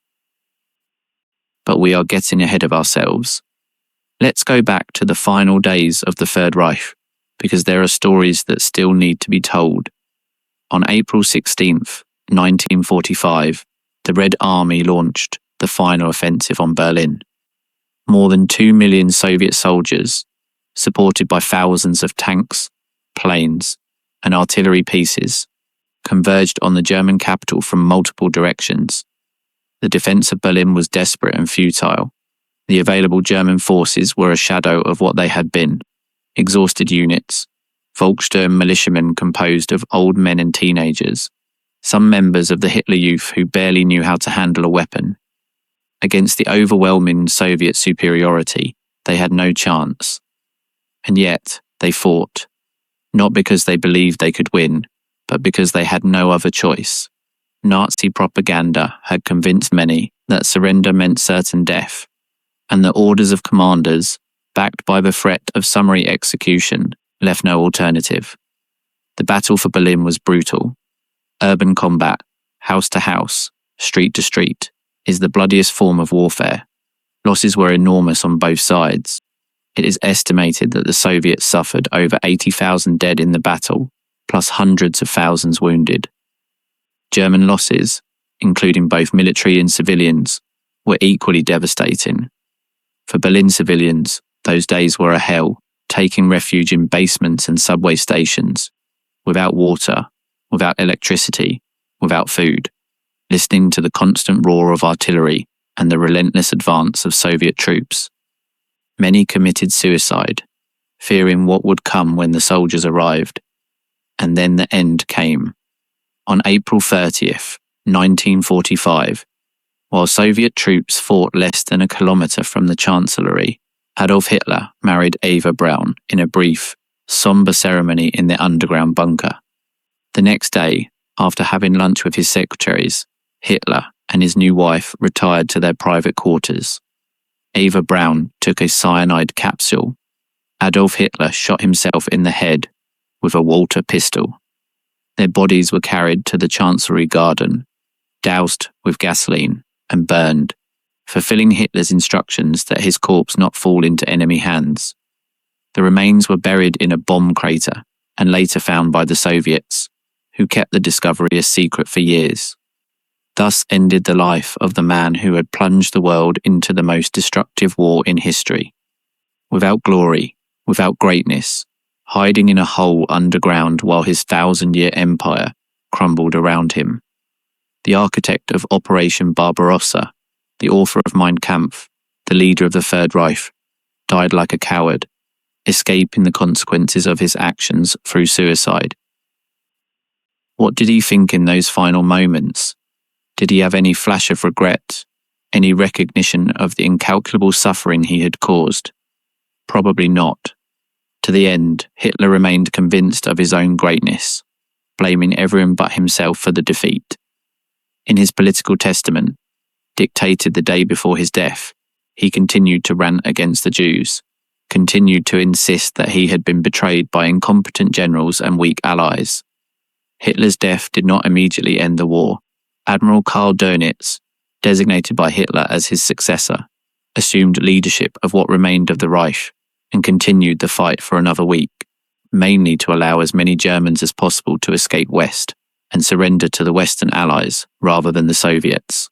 But we are getting ahead of ourselves. Let's go back to the final days of the Third Reich, because there are stories that still need to be told. On April 16th, 1945, the Red Army launched the final offensive on Berlin. More than 2 million Soviet soldiers, supported by thousands of tanks, planes, and artillery pieces, converged on the German capital from multiple directions. The defense of Berlin was desperate and futile. The available German forces were a shadow of what they had been: exhausted units, Volkssturm militiamen composed of old men and teenagers, some members of the Hitler Youth who barely knew how to handle a weapon. Against the overwhelming Soviet superiority, they had no chance. And yet, they fought, not because they believed they could win, but because they had no other choice. Nazi propaganda had convinced many that surrender meant certain death, and the orders of commanders, backed by the threat of summary execution, left no alternative. The battle for Berlin was brutal. Urban combat, house to house, street to street, is the bloodiest form of warfare. Losses were enormous on both sides. It is estimated that the Soviets suffered over 80,000 dead in the battle, plus hundreds of thousands wounded. German losses, including both military and civilians, were equally devastating. For Berlin civilians, those days were a hell, taking refuge in basements and subway stations, without water, without electricity, without food, listening to the constant roar of artillery and the relentless advance of Soviet troops. Many committed suicide, fearing what would come when the soldiers arrived. And then the end came. On April 30th, 1945, while Soviet troops fought less than a kilometre from the Chancellery, Adolf Hitler married Eva Braun in a brief, sombre ceremony in their underground bunker. The next day, after having lunch with his secretaries, Hitler and his new wife retired to their private quarters. Eva Braun took a cyanide capsule. Adolf Hitler shot himself in the head with a Walter pistol. Their bodies were carried to the Chancellery garden, doused with gasoline and burned, fulfilling Hitler's instructions that his corpse not fall into enemy hands. The remains were buried in a bomb crater and later found by the Soviets, who kept the discovery a secret for years. Thus ended the life of the man who had plunged the world into the most destructive war in history. Without glory, without greatness, hiding in a hole underground while his 1,000-year empire crumbled around him. The architect of Operation Barbarossa, the author of Mein Kampf, the leader of the Third Reich, died like a coward, escaping the consequences of his actions through suicide. What did he think in those final moments? Did he have any flash of regret, any recognition of the incalculable suffering he had caused? Probably not. To the end, Hitler remained convinced of his own greatness, blaming everyone but himself for the defeat. In his political testament, dictated the day before his death, he continued to rant against the Jews, continued to insist that he had been betrayed by incompetent generals and weak allies. Hitler's death did not immediately end the war. Admiral Karl Dönitz, designated by Hitler as his successor, assumed leadership of what remained of the Reich and continued the fight for another week, mainly to allow as many Germans as possible to escape west and surrender to the Western Allies rather than the Soviets.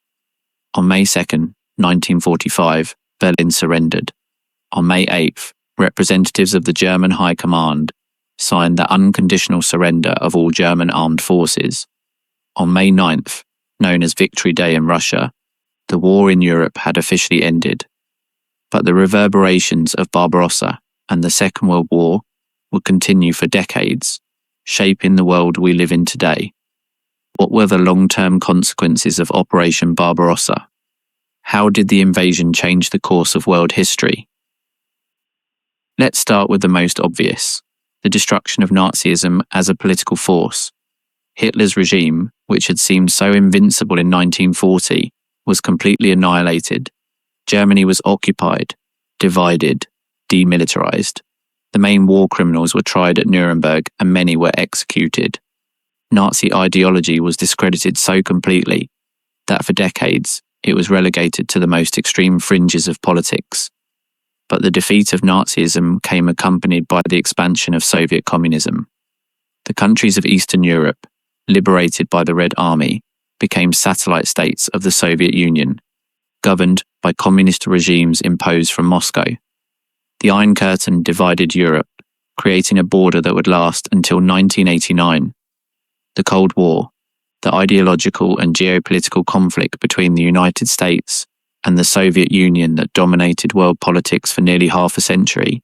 On May 2nd, 1945, Berlin surrendered. On May 8th, representatives of the German High Command signed the unconditional surrender of all German armed forces. On May 9th, known as Victory Day in Russia, the war in Europe had officially ended. But the reverberations of Barbarossa and the Second World War would continue for decades, shaping the world we live in today. What were the long-term consequences of Operation Barbarossa? How did the invasion change the course of world history? Let's start with the most obvious, the destruction of Nazism as a political force. Hitler's regime, which had seemed so invincible in 1940, was completely annihilated. Germany was occupied, divided, demilitarized. The main war criminals were tried at Nuremberg and many were executed. Nazi ideology was discredited so completely that for decades it was relegated to the most extreme fringes of politics. But the defeat of Nazism came accompanied by the expansion of Soviet communism. The countries of Eastern Europe, liberated by the Red Army, became satellite states of the Soviet Union, governed by communist regimes imposed from Moscow. The Iron Curtain divided Europe, creating a border that would last until 1989. The Cold War, the ideological and geopolitical conflict between the United States and the Soviet Union that dominated world politics for nearly half a century,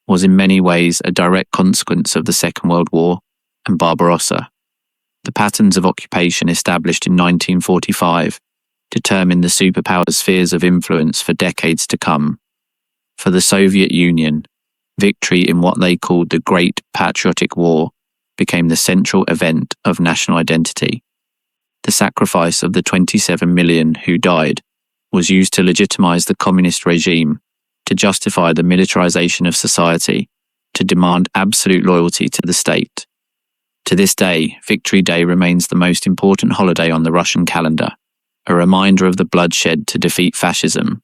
was in many ways a direct consequence of the Second World War and Barbarossa. The patterns of occupation established in 1945 determined the superpowers' spheres of influence for decades to come. For the Soviet Union, victory in what they called the Great Patriotic War became the central event of national identity. The sacrifice of the 27 million who died was used to legitimize the communist regime, to justify the militarization of society, to demand absolute loyalty to the state. To this day, Victory Day remains the most important holiday on the Russian calendar, a reminder of the bloodshed to defeat fascism.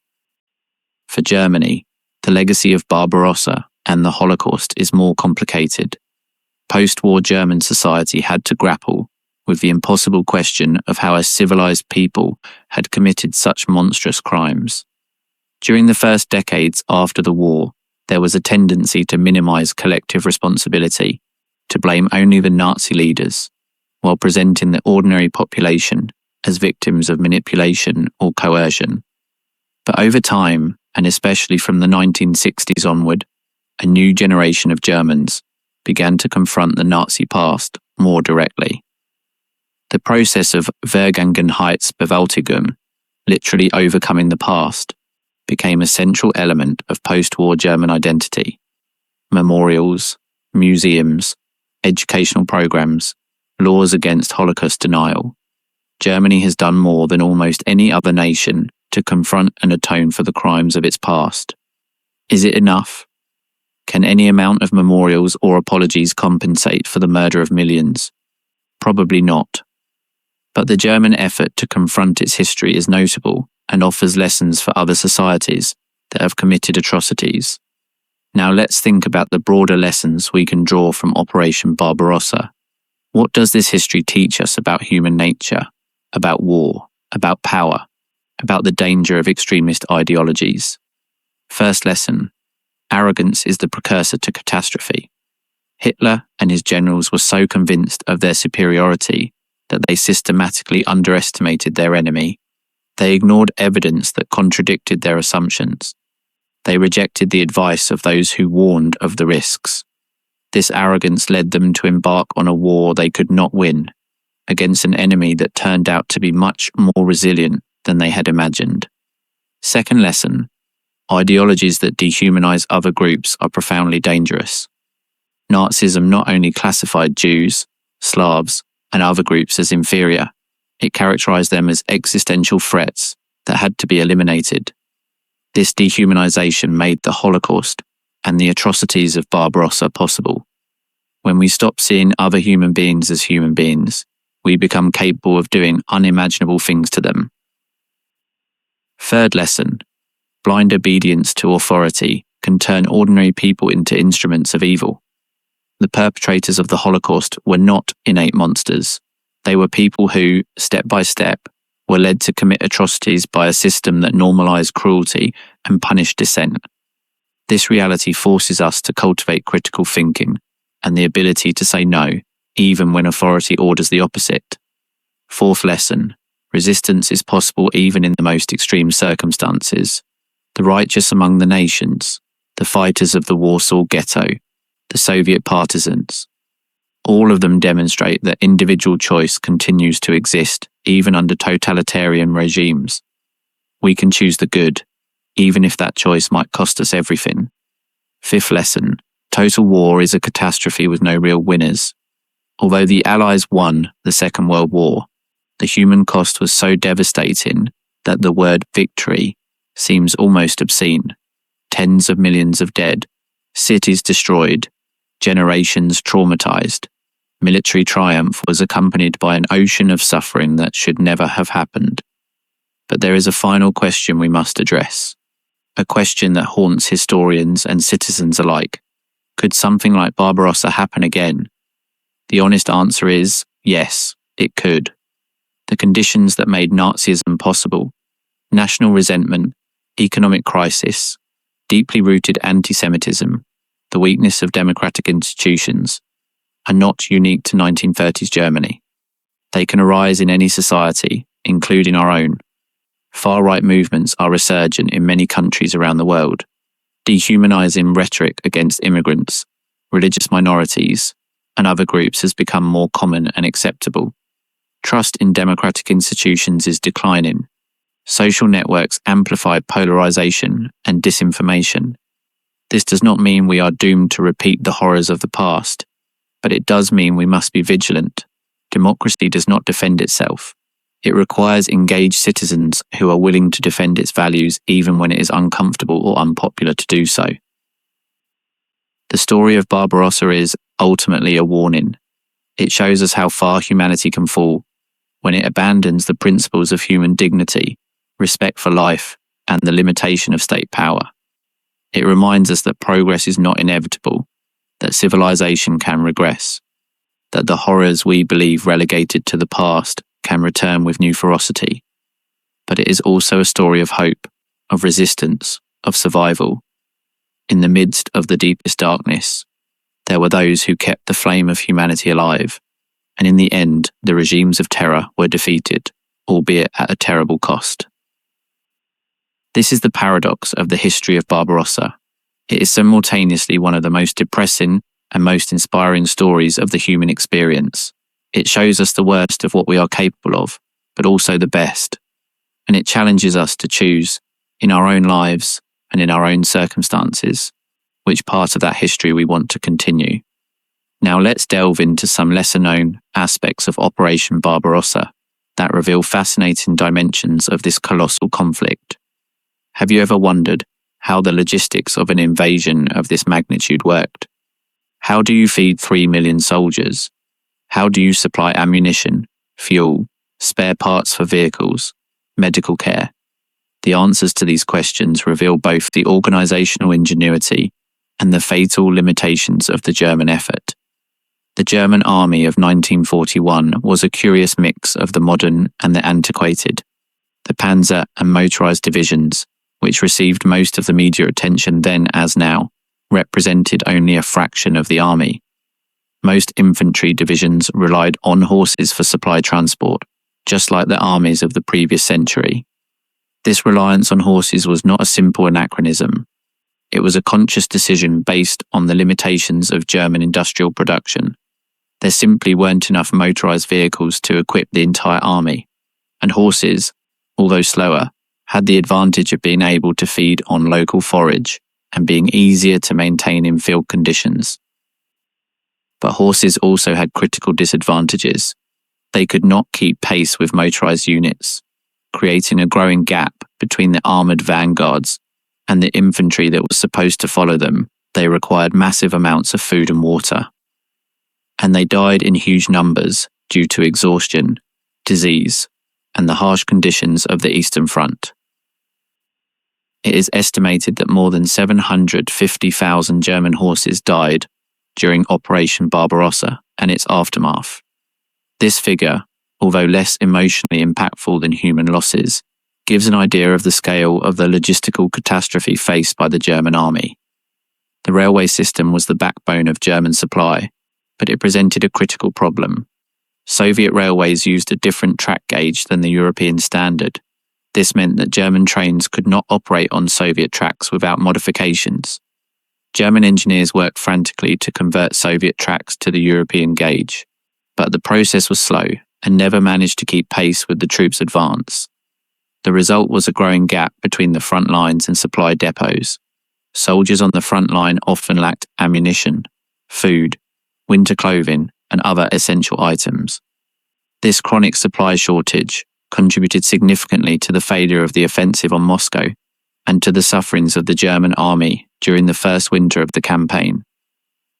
For Germany, the legacy of Barbarossa and the Holocaust is more complicated. Post-war German society had to grapple with the impossible question of how a civilized people had committed such monstrous crimes. During the first decades after the war, there was a tendency to minimize collective responsibility, to blame only the Nazi leaders, while presenting the ordinary population as victims of manipulation or coercion. But over time, and especially from the 1960s onward, a new generation of Germans began to confront the Nazi past more directly. The process of Vergangenheitsbewältigung, literally overcoming the past, became a central element of post-war German identity. Memorials, museums, educational programs, laws against Holocaust denial. Germany has done more than almost any other nation to confront and atone for the crimes of its past. Is it enough? Can any amount of memorials or apologies compensate for the murder of millions? Probably not. But the German effort to confront its history is notable and offers lessons for other societies that have committed atrocities. Now let's think about the broader lessons we can draw from Operation Barbarossa. What does this history teach us about human nature, about war, about power, about the danger of extremist ideologies? First lesson: arrogance is the precursor to catastrophe. Hitler and his generals were so convinced of their superiority that they systematically underestimated their enemy. They ignored evidence that contradicted their assumptions. They rejected the advice of those who warned of the risks. This arrogance led them to embark on a war they could not win, against an enemy that turned out to be much more resilient than they had imagined. Second lesson: ideologies that dehumanize other groups are profoundly dangerous. Nazism not only classified Jews, Slavs, and other groups as inferior, it characterized them as existential threats that had to be eliminated. This dehumanization made the Holocaust and the atrocities of Barbarossa possible. When we stop seeing other human beings as human beings, we become capable of doing unimaginable things to them. Third lesson: blind obedience to authority can turn ordinary people into instruments of evil. The perpetrators of the Holocaust were not innate monsters. They were people who, step by step, were led to commit atrocities by a system that normalized cruelty and punished dissent. This reality forces us to cultivate critical thinking and the ability to say no, even when authority orders the opposite. Fourth lesson: resistance is possible even in the most extreme circumstances. The righteous among the nations, the fighters of the Warsaw Ghetto, the Soviet partisans, all of them demonstrate that individual choice continues to exist even under totalitarian regimes. We can choose the good, even if that choice might cost us everything. Fifth lesson: total war is a catastrophe with no real winners. Although the Allies won the Second World War, the human cost was so devastating that the word victory seems almost obscene. Tens of millions of dead, cities destroyed, generations traumatized. Military triumph was accompanied by an ocean of suffering that should never have happened. But there is a final question we must address, a question that haunts historians and citizens alike. Could something like Barbarossa happen again? The honest answer is yes, it could. The conditions that made Nazism possible, national resentment, economic crisis, deeply rooted anti-Semitism, the weakness of democratic institutions, are not unique to 1930s Germany. They can arise in any society, including our own. Far-right movements are resurgent in many countries around the world. Dehumanizing rhetoric against immigrants, religious minorities, and other groups has become more common and acceptable. Trust in democratic institutions is declining. Social networks amplify polarization and disinformation. This does not mean we are doomed to repeat the horrors of the past. But it does mean we must be vigilant. Democracy does not defend itself. It requires engaged citizens who are willing to defend its values even when it is uncomfortable or unpopular to do so. The story of Barbarossa is ultimately a warning. It shows us how far humanity can fall when it abandons the principles of human dignity, respect for life, and the limitation of state power. It reminds us that progress is not inevitable, that civilization can regress, that the horrors we believe relegated to the past can return with new ferocity. But it is also a story of hope, of resistance, of survival. In the midst of the deepest darkness, there were those who kept the flame of humanity alive, and in the end, the regimes of terror were defeated, albeit at a terrible cost. This is the paradox of the history of Barbarossa. It is simultaneously one of the most depressing and most inspiring stories of the human experience. It shows us the worst of what we are capable of, but also the best. And it challenges us to choose, in our own lives and in our own circumstances, which part of that history we want to continue. Now let's delve into some lesser-known aspects of Operation Barbarossa that reveal fascinating dimensions of this colossal conflict. Have you ever wondered how the logistics of an invasion of this magnitude worked? How do you feed 3 million soldiers? How do you supply ammunition, fuel, spare parts for vehicles, medical care? The answers to these questions reveal both the organizational ingenuity and the fatal limitations of the German effort. The German army of 1941 was a curious mix of the modern and the antiquated. The panzer and motorized divisions, which received most of the media attention then as now, represented only a fraction of the army. Most infantry divisions relied on horses for supply transport, just like the armies of the previous century. This reliance on horses was not a simple anachronism. It was a conscious decision based on the limitations of German industrial production. There simply weren't enough motorized vehicles to equip the entire army, and horses, although slower, had the advantage of being able to feed on local forage and being easier to maintain in field conditions. But horses also had critical disadvantages. They could not keep pace with motorized units, creating a growing gap between the armored vanguards and the infantry that was supposed to follow them. They required massive amounts of food and water. And they died in huge numbers due to exhaustion, disease, and the harsh conditions of the Eastern Front. It is estimated that more than 750,000 German horses died during Operation Barbarossa and its aftermath. This figure, although less emotionally impactful than human losses, gives an idea of the scale of the logistical catastrophe faced by the German army. The railway system was the backbone of German supply, but it presented a critical problem. Soviet railways used a different track gauge than the European standard. This meant that German trains could not operate on Soviet tracks without modifications. German engineers worked frantically to convert Soviet tracks to the European gauge, but the process was slow and never managed to keep pace with the troops' advance. The result was a growing gap between the front lines and supply depots. Soldiers on the front line often lacked ammunition, food, winter clothing, and other essential items. This chronic supply shortage contributed significantly to the failure of the offensive on Moscow and to the sufferings of the German army during the first winter of the campaign.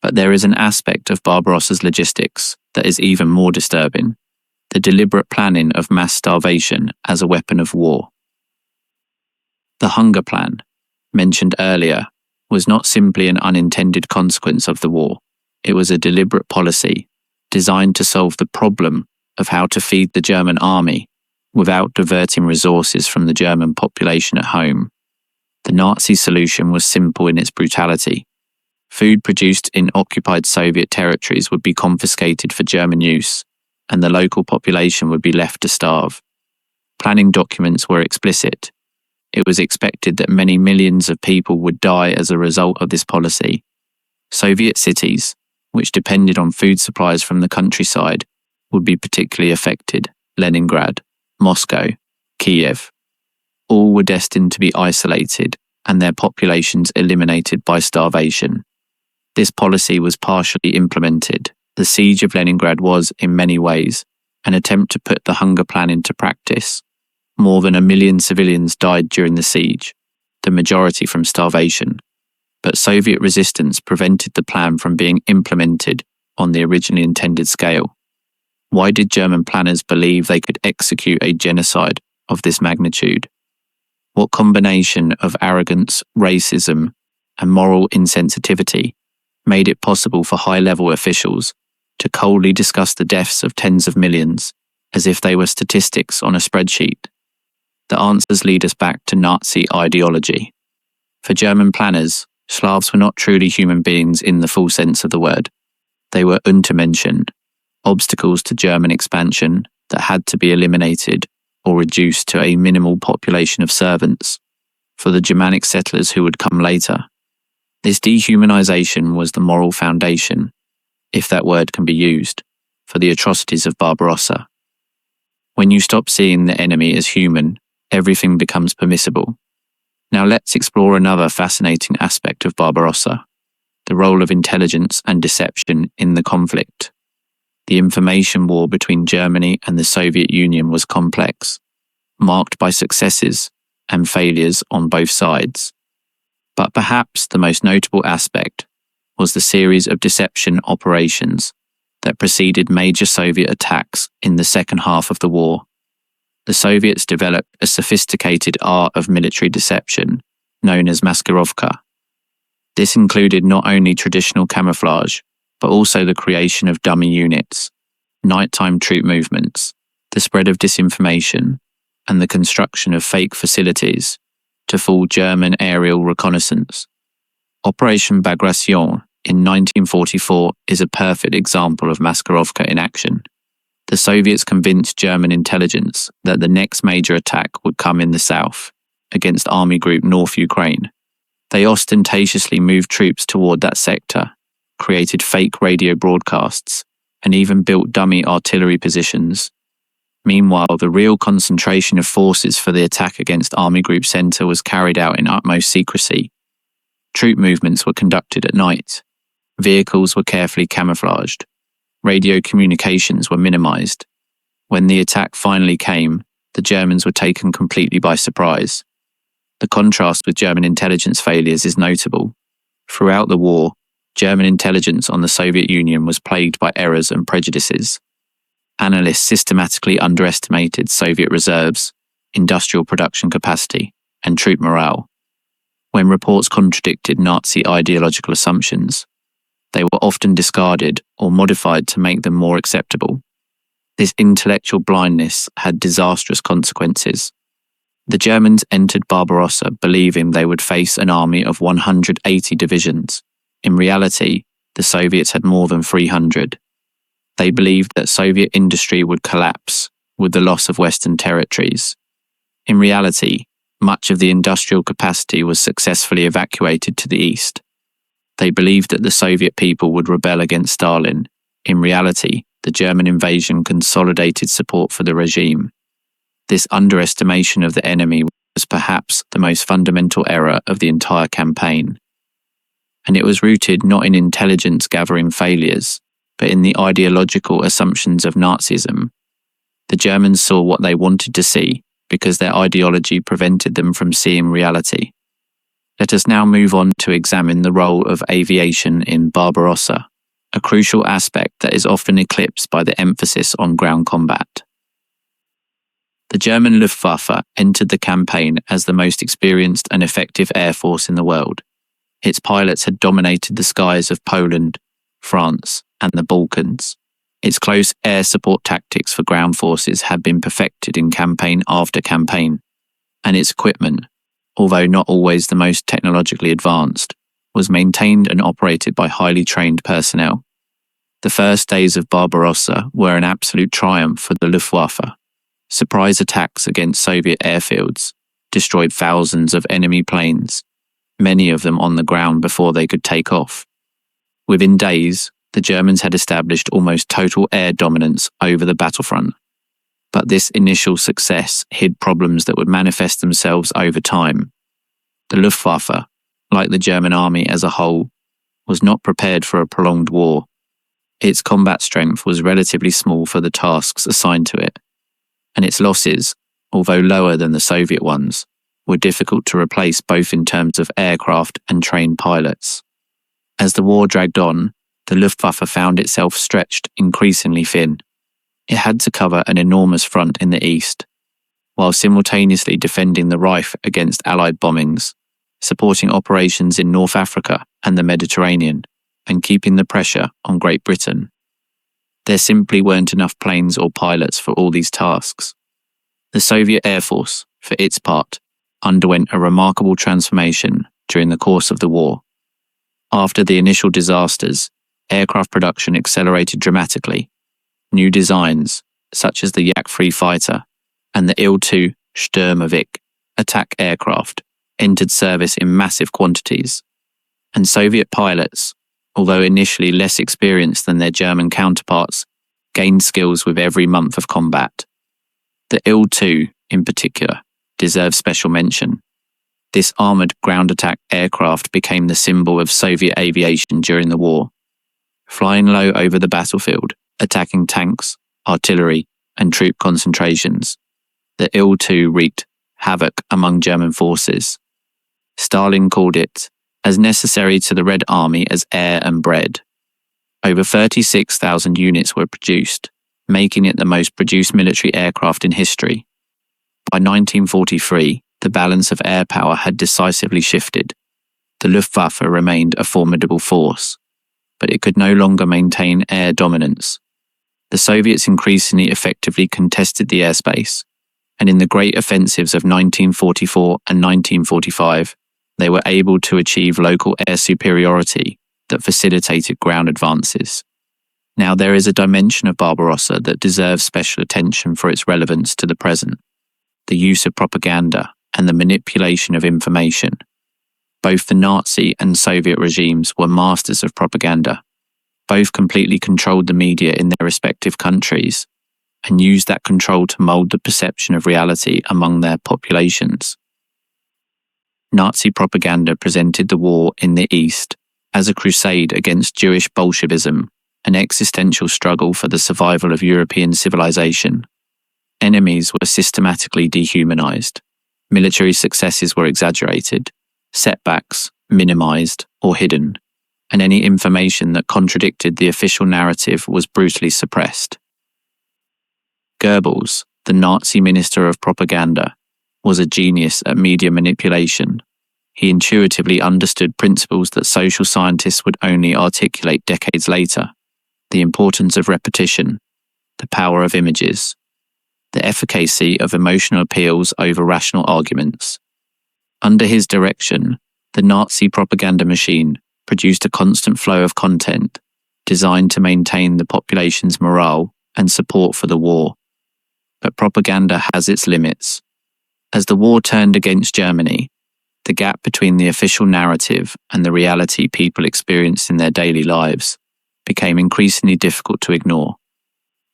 But there is an aspect of Barbarossa's logistics that is even more disturbing: the deliberate planning of mass starvation as a weapon of war. The hunger plan, mentioned earlier, was not simply an unintended consequence of the war. It was a deliberate policy designed to solve the problem of how to feed the German army without diverting resources from the German population at home. The Nazi solution was simple in its brutality. Food produced in occupied Soviet territories would be confiscated for German use, and the local population would be left to starve. Planning documents were explicit. It was expected that many millions of people would die as a result of this policy. Soviet cities, which depended on food supplies from the countryside, would be particularly affected. Leningrad, Moscow, Kiev. All were destined to be isolated and their populations eliminated by starvation. This policy was partially implemented, The siege of Leningrad was, in many ways, an attempt to put the hunger plan into practice. More than 1 million civilians died during the siege, the majority from starvation. But Soviet resistance prevented the plan from being implemented on the originally intended scale. Why did German planners believe they could execute a genocide of this magnitude? What combination of arrogance, racism, and moral insensitivity made it possible for high-level officials to coldly discuss the deaths of tens of millions as if they were statistics on a spreadsheet? The answers lead us back to Nazi ideology. For German planners, Slavs were not truly human beings in the full sense of the word. They were Untermenschen, obstacles to German expansion that had to be eliminated or reduced to a minimal population of servants for the Germanic settlers who would come later. This dehumanization was the moral foundation, if that word can be used, for the atrocities of Barbarossa. When you stop seeing the enemy as human, everything becomes permissible. Now let's explore another fascinating aspect of Barbarossa, the role of intelligence and deception in the conflict. The information war between Germany and the Soviet Union was complex, marked by successes and failures on both sides. But perhaps the most notable aspect was the series of deception operations that preceded major Soviet attacks in the second half of the war. The Soviets developed a sophisticated art of military deception known as maskirovka. This included not only traditional camouflage, but also the creation of dummy units, nighttime troop movements, the spread of disinformation, and the construction of fake facilities to fool German aerial reconnaissance. Operation Bagration in 1944 is a perfect example of maskirovka in action. The Soviets convinced German intelligence that the next major attack would come in the south, against Army Group North Ukraine. They ostentatiously moved troops toward that sector, created fake radio broadcasts, and even built dummy artillery positions. Meanwhile, the real concentration of forces for the attack against Army Group Center was carried out in utmost secrecy. Troop movements were conducted at night. Vehicles were carefully camouflaged. Radio communications were minimized. When the attack finally came, the Germans were taken completely by surprise. The contrast with German intelligence failures is notable. Throughout the war, German intelligence on the Soviet Union was plagued by errors and prejudices. Analysts systematically underestimated Soviet reserves, industrial production capacity, and troop morale. When reports contradicted Nazi ideological assumptions, they were often discarded or modified to make them more acceptable. This intellectual blindness had disastrous consequences. The Germans entered Barbarossa believing they would face an army of 180 divisions. In reality, the Soviets had more than 300. They believed that Soviet industry would collapse with the loss of Western territories. In reality, much of the industrial capacity was successfully evacuated to the east. They believed that the Soviet people would rebel against Stalin. In reality, the German invasion consolidated support for the regime. This underestimation of the enemy was perhaps the most fundamental error of the entire campaign. And it was rooted not in intelligence-gathering failures, but in the ideological assumptions of Nazism. The Germans saw what they wanted to see because their ideology prevented them from seeing reality. Let us now move on to examine the role of aviation in Barbarossa, a crucial aspect that is often eclipsed by the emphasis on ground combat. The German Luftwaffe entered the campaign as the most experienced and effective air force in the world. Its pilots had dominated the skies of Poland, France, and the Balkans. Its close air support tactics for ground forces had been perfected in campaign after campaign, and its equipment, although not always the most technologically advanced, was maintained and operated by highly trained personnel. The first days of Barbarossa were an absolute triumph for the Luftwaffe. Surprise attacks against Soviet airfields destroyed thousands of enemy planes, many of them on the ground before they could take off. Within days, the Germans had established almost total air dominance over the battlefront. But this initial success hid problems that would manifest themselves over time. The Luftwaffe, like the German army as a whole, was not prepared for a prolonged war. Its combat strength was relatively small for the tasks assigned to it, and its losses, although lower than the Soviet ones, were difficult to replace both in terms of aircraft and trained pilots. As the war dragged on, the Luftwaffe found itself stretched increasingly thin. It had to cover an enormous front in the east, while simultaneously defending the Reich against Allied bombings, supporting operations in North Africa and the Mediterranean, and keeping the pressure on Great Britain. There simply weren't enough planes or pilots for all these tasks. The Soviet Air Force, for its part, underwent a remarkable transformation during the course of the war. After the initial disasters, aircraft production accelerated dramatically. New designs, such as the Yak-3 fighter and the Il-2 Sturmovik attack aircraft, entered service in massive quantities, and Soviet pilots, although initially less experienced than their German counterparts, gained skills with every month of combat. The Il-2, in particular, deserves special mention. This armoured ground attack aircraft became the symbol of Soviet aviation during the war. Flying low over the battlefield, attacking tanks, artillery, and troop concentrations, the Il-2 wreaked havoc among German forces. Stalin called it as necessary to the Red Army as air and bread. Over 36,000 units were produced, making it the most produced military aircraft in history. By 1943, the balance of air power had decisively shifted. The Luftwaffe remained a formidable force, but it could no longer maintain air dominance. The Soviets increasingly effectively contested the airspace, and in the great offensives of 1944 and 1945, they were able to achieve local air superiority that facilitated ground advances. Now there is a dimension of Barbarossa that deserves special attention for its relevance to the present: the use of propaganda and the manipulation of information. Both the Nazi and Soviet regimes were masters of propaganda. Both completely controlled the media in their respective countries and used that control to mold the perception of reality among their populations. Nazi propaganda presented the war in the East as a crusade against Jewish Bolshevism, an existential struggle for the survival of European civilization. Enemies were systematically dehumanized. Military successes were exaggerated, setbacks minimized or hidden, and any information that contradicted the official narrative was brutally suppressed. Goebbels, the Nazi minister of propaganda, was a genius at media manipulation. He intuitively understood principles that social scientists would only articulate decades later: the importance of repetition, the power of images, the efficacy of emotional appeals over rational arguments. Under his direction, the Nazi propaganda machine produced a constant flow of content designed to maintain the population's morale and support for the war. But propaganda has its limits. As the war turned against Germany, the gap between the official narrative and the reality people experienced in their daily lives became increasingly difficult to ignore.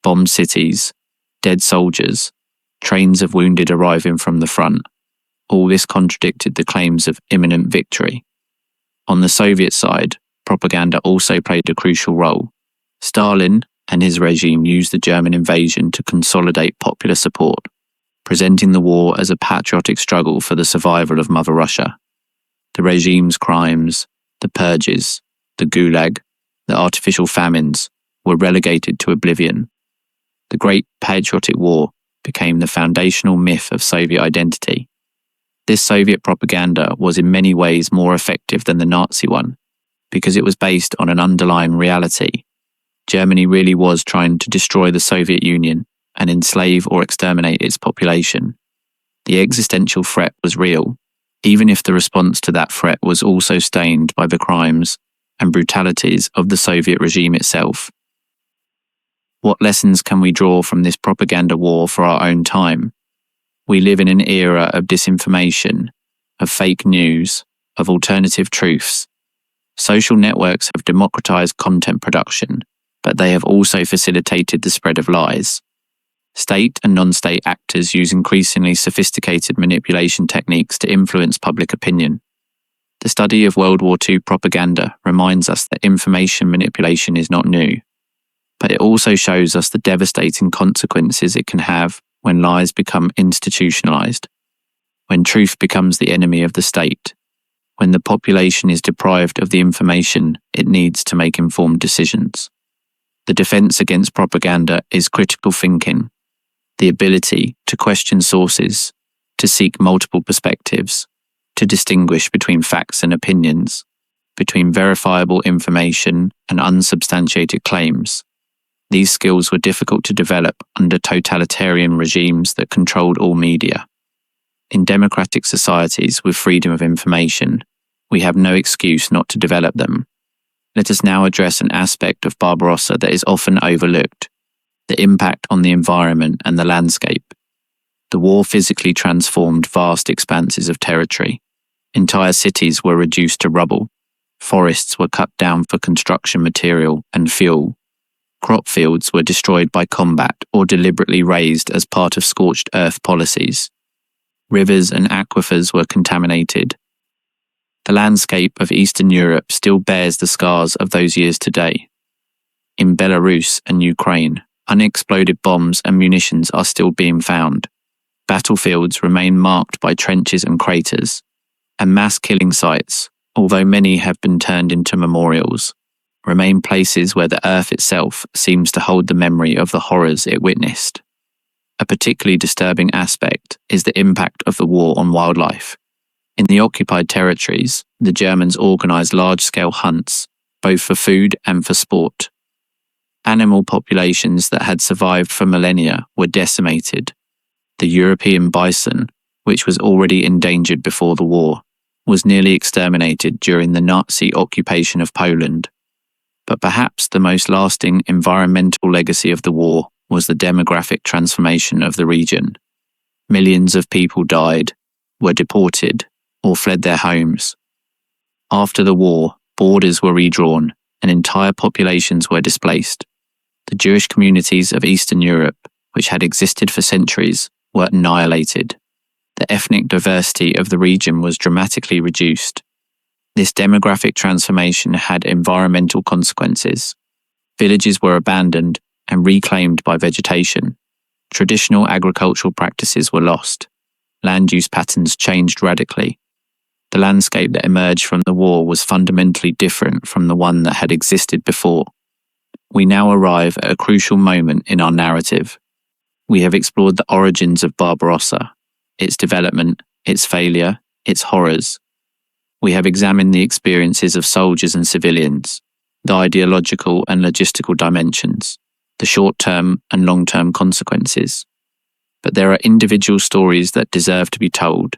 Bombed cities, dead soldiers, trains of wounded arriving from the front, all this contradicted the claims of imminent victory. On the Soviet side, propaganda also played a crucial role. Stalin and his regime used the German invasion to consolidate popular support, presenting the war as a patriotic struggle for the survival of Mother Russia. The regime's crimes, the purges, the gulag, the artificial famines were relegated to oblivion. The Great Patriotic War became the foundational myth of Soviet identity. This Soviet propaganda was in many ways more effective than the Nazi one, because it was based on an underlying reality. Germany really was trying to destroy the Soviet Union and enslave or exterminate its population. The existential threat was real, even if the response to that threat was also stained by the crimes and brutalities of the Soviet regime itself. What lessons can we draw from this propaganda war for our own time? We live in an era of disinformation, of fake news, of alternative truths. Social networks have democratized content production, but they have also facilitated the spread of lies. State and non-state actors use increasingly sophisticated manipulation techniques to influence public opinion. The study of World War II propaganda reminds us that information manipulation is not new. but it also shows us the devastating consequences it can have when lies become institutionalized, when truth becomes the enemy of the state, when the population is deprived of the information it needs to make informed decisions. The defense against propaganda is critical thinking, the ability to question sources, to seek multiple perspectives, to distinguish between facts and opinions, between verifiable information and unsubstantiated claims. These skills were difficult to develop under totalitarian regimes that controlled all media. In democratic societies with freedom of information, we have no excuse not to develop them. Let us now address an aspect of Barbarossa that is often overlooked: the impact on the environment and the landscape. The war physically transformed vast expanses of territory. Entire cities were reduced to rubble. Forests were cut down for construction material and fuel. Crop fields were destroyed by combat or deliberately razed as part of scorched earth policies. Rivers and aquifers were contaminated. The landscape of Eastern Europe still bears the scars of those years today. In Belarus and Ukraine, unexploded bombs and munitions are still being found. Battlefields remain marked by trenches and craters, and mass killing sites, although many have been turned into memorials, remain places where the earth itself seems to hold the memory of the horrors it witnessed. A particularly disturbing aspect is the impact of the war on wildlife. In the occupied territories, the Germans organized large-scale hunts, both for food and for sport. Animal populations that had survived for millennia were decimated. The European bison, which was already endangered before the war, was nearly exterminated during the Nazi occupation of Poland. But perhaps the most lasting environmental legacy of the war was the demographic transformation of the region. Millions of people died, were deported, or fled their homes. After the war, borders were redrawn and entire populations were displaced. The Jewish communities of Eastern Europe, which had existed for centuries, were annihilated. The ethnic diversity of the region was dramatically reduced. This demographic transformation had environmental consequences. Villages were abandoned and reclaimed by vegetation. Traditional agricultural practices were lost. Land use patterns changed radically. The landscape that emerged from the war was fundamentally different from the one that had existed before. We now arrive at a crucial moment in our narrative. We have explored the origins of Barbarossa, its development, its failure, its horrors. We have examined the experiences of soldiers and civilians, the ideological and logistical dimensions, the short-term and long-term consequences. But there are individual stories that deserve to be told,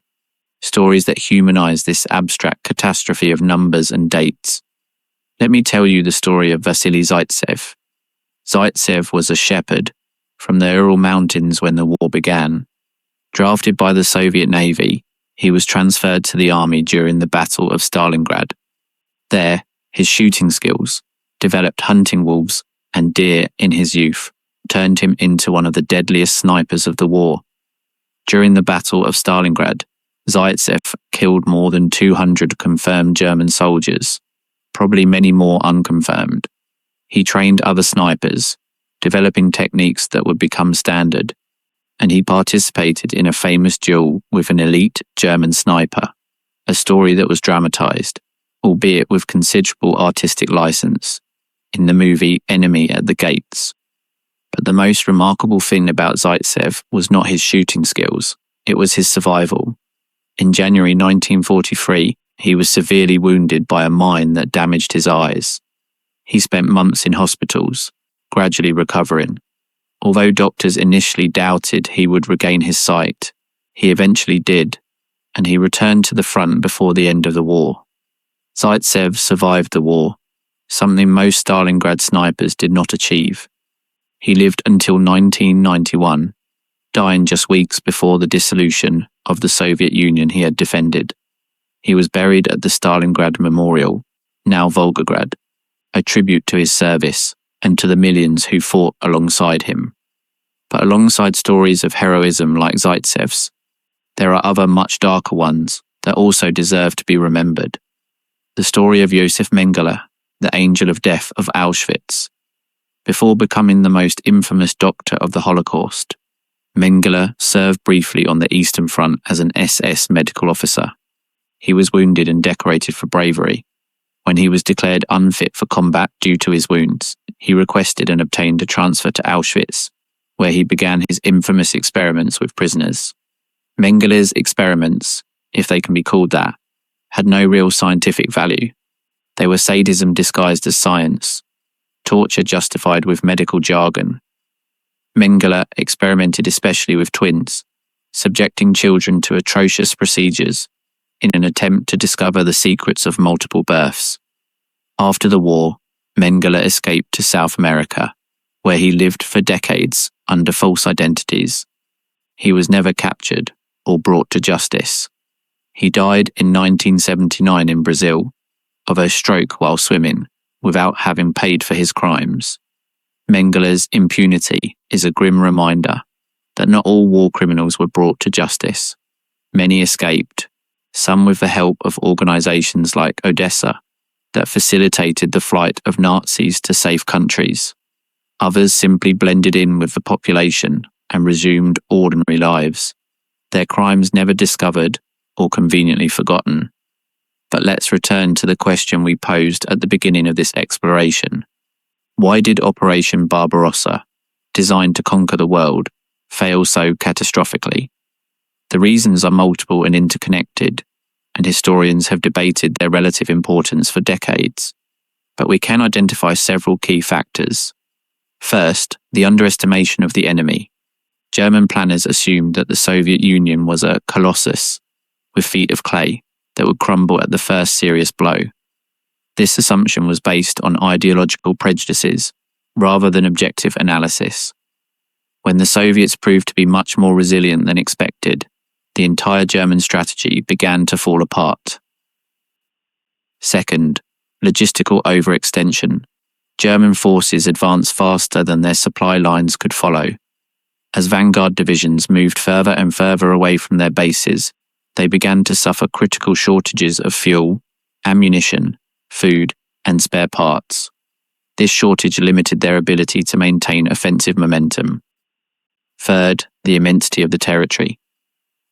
stories that humanize this abstract catastrophe of numbers and dates. Let me tell you the story of Vasily Zaitsev. Zaitsev was a shepherd from the Ural Mountains when the war began. Drafted by the Soviet Navy, he was transferred to the army during the Battle of Stalingrad. There, his shooting skills, developed hunting wolves and deer in his youth, turned him into one of the deadliest snipers of the war. During the Battle of Stalingrad, Zaitsev killed more than 200 confirmed German soldiers, probably many more unconfirmed. He trained other snipers, developing techniques that would become standard, and he participated in a famous duel with an elite German sniper, a story that was dramatized, albeit with considerable artistic license, in the movie Enemy at the Gates. But the most remarkable thing about Zaitsev was not his shooting skills, it was his survival. In January 1943, he was severely wounded by a mine that damaged his eyes. He spent months in hospitals, gradually recovering. Although doctors initially doubted he would regain his sight, he eventually did, and he returned to the front before the end of the war. Zaitsev survived the war, something most Stalingrad snipers did not achieve. He lived until 1991, dying just weeks before the dissolution of the Soviet Union he had defended. He was buried at the Stalingrad Memorial, now Volgograd, a tribute to his service and to the millions who fought alongside him. But alongside stories of heroism like Zaitsev's, there are other much darker ones that also deserve to be remembered. The story of Josef Mengele, the angel of death of Auschwitz. Before becoming the most infamous doctor of the Holocaust, Mengele served briefly on the Eastern Front as an SS medical officer. He was wounded and decorated for bravery. When he was declared unfit for combat due to his wounds, he requested and obtained a transfer to Auschwitz, where he began his infamous experiments with prisoners. Mengele's experiments, if they can be called that, had no real scientific value. They were sadism disguised as science, torture justified with medical jargon. Mengele experimented especially with twins, subjecting children to atrocious procedures in an attempt to discover the secrets of multiple births. After the war, Mengele escaped to South America, where he lived for decades under false identities. He was never captured or brought to justice. He died in 1979 in Brazil of a stroke while swimming, without having paid for his crimes. Mengele's impunity is a grim reminder that not all war criminals were brought to justice. Many escaped, some with the help of organizations like Odessa that facilitated the flight of Nazis to safe countries. Others simply blended in with the population and resumed ordinary lives, their crimes never discovered or conveniently forgotten. But let's return to the question we posed at the beginning of this exploration. Why did Operation Barbarossa, designed to conquer the world, fail so catastrophically? The reasons are multiple and interconnected, and historians have debated their relative importance for decades. But we can identify several key factors. First, the underestimation of the enemy. German planners assumed that the Soviet Union was a colossus with feet of clay that would crumble at the first serious blow. This assumption was based on ideological prejudices rather than objective analysis. When the Soviets proved to be much more resilient than expected, the entire German strategy began to fall apart. Second, logistical overextension. German forces advanced faster than their supply lines could follow. As vanguard divisions moved further and further away from their bases, they began to suffer critical shortages of fuel, ammunition, food, and spare parts. This shortage limited their ability to maintain offensive momentum. Third, the immensity of the territory.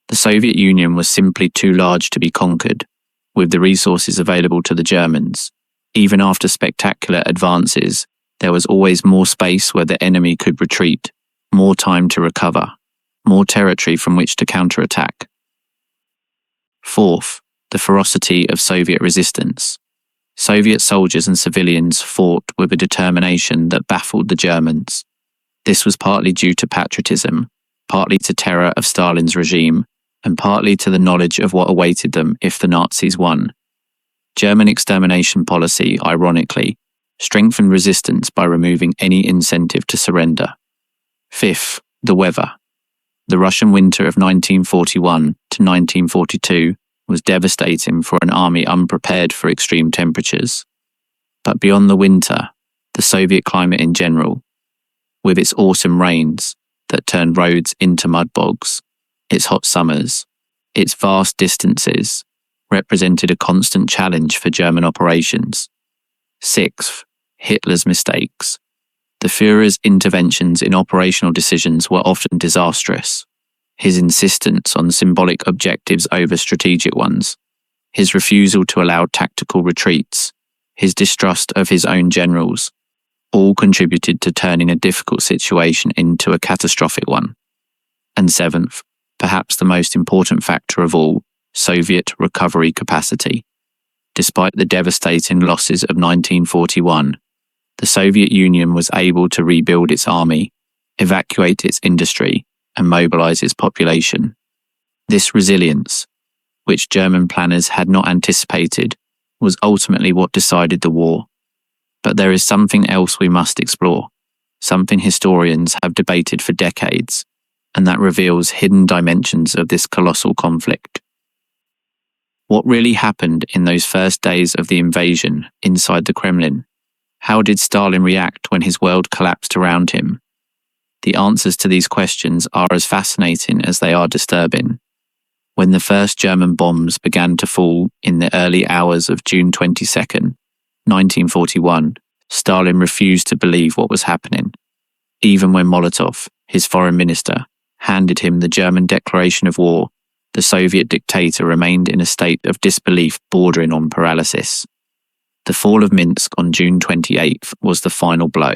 The Soviet Union was simply too large to be conquered, with the resources available to the Germans. Even after spectacular advances, there was always more space where the enemy could retreat, more time to recover, more territory from which to counterattack. Fourth, the ferocity of Soviet resistance. Soviet soldiers and civilians fought with a determination that baffled the Germans. This was partly due to patriotism, partly to terror of Stalin's regime, and partly to the knowledge of what awaited them if the Nazis won. German extermination policy, ironically, strengthened resistance by removing any incentive to surrender. Fifth, the weather. The Russian winter of 1941 to 1942 was devastating for an army unprepared for extreme temperatures. But beyond the winter, the Soviet climate in general, with its autumn rains that turned roads into mud bogs, its hot summers, its vast distances, represented a constant challenge for German operations. Sixth, Hitler's mistakes. The Führer's interventions in operational decisions were often disastrous. His insistence on symbolic objectives over strategic ones, his refusal to allow tactical retreats, his distrust of his own generals, all contributed to turning a difficult situation into a catastrophic one. And seventh, perhaps the most important factor of all, Soviet recovery capacity. Despite the devastating losses of 1941, the Soviet Union was able to rebuild its army, evacuate its industry, and mobilize its population. This resilience, which German planners had not anticipated, was ultimately what decided the war. But there is something else we must explore, something historians have debated for decades, and that reveals hidden dimensions of this colossal conflict. What really happened in those first days of the invasion inside the Kremlin? How did Stalin react when his world collapsed around him? The answers to these questions are as fascinating as they are disturbing. When the first German bombs began to fall in the early hours of June 22nd, 1941, Stalin refused to believe what was happening. Even when Molotov, his foreign minister, handed him the German declaration of war, the Soviet dictator remained in a state of disbelief bordering on paralysis. The fall of Minsk on June 28th was the final blow.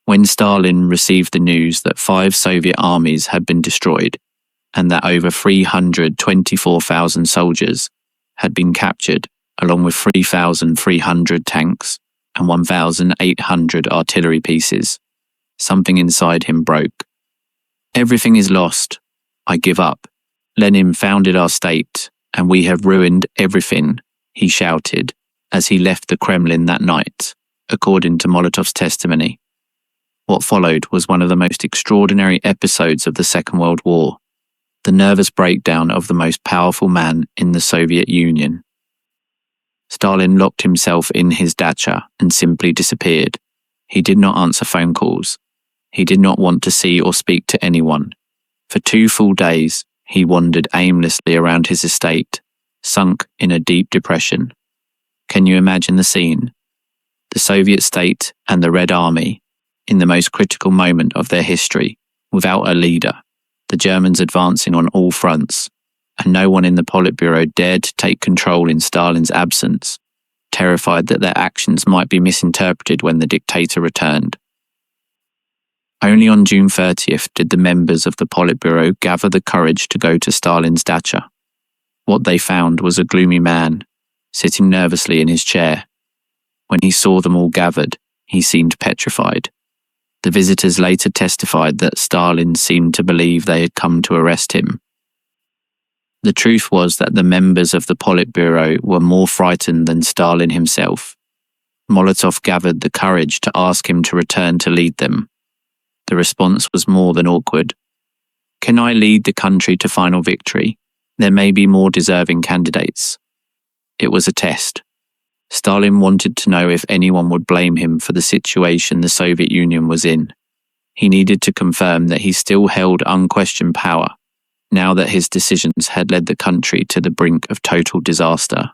When Stalin received the news that 5 Soviet armies had been destroyed and that over 324,000 soldiers had been captured, along with 3,300 tanks and 1,800 artillery pieces, something inside him broke. "Everything is lost. I give up. Lenin founded our state, and we have ruined everything," he shouted as he left the Kremlin that night, according to Molotov's testimony. What followed was one of the most extraordinary episodes of the Second World War, the nervous breakdown of the most powerful man in the Soviet Union. Stalin locked himself in his dacha and simply disappeared. He did not answer phone calls. He did not want to see or speak to anyone. For 2 full days, he wandered aimlessly around his estate, sunk in a deep depression. Can you imagine the scene? The Soviet state and the Red Army, in the most critical moment of their history, without a leader, the Germans advancing on all fronts, and no one in the Politburo dared to take control in Stalin's absence, terrified that their actions might be misinterpreted when the dictator returned. Only on June 30th did the members of the Politburo gather the courage to go to Stalin's dacha. What they found was a gloomy man, sitting nervously in his chair. When he saw them all gathered, he seemed petrified. The visitors later testified that Stalin seemed to believe they had come to arrest him. The truth was that the members of the Politburo were more frightened than Stalin himself. Molotov gathered the courage to ask him to return to lead them. The response was more than awkward. "Can I lead the country to final victory? There may be more deserving candidates." It was a test. Stalin wanted to know if anyone would blame him for the situation the Soviet Union was in. He needed to confirm that he still held unquestioned power, now that his decisions had led the country to the brink of total disaster.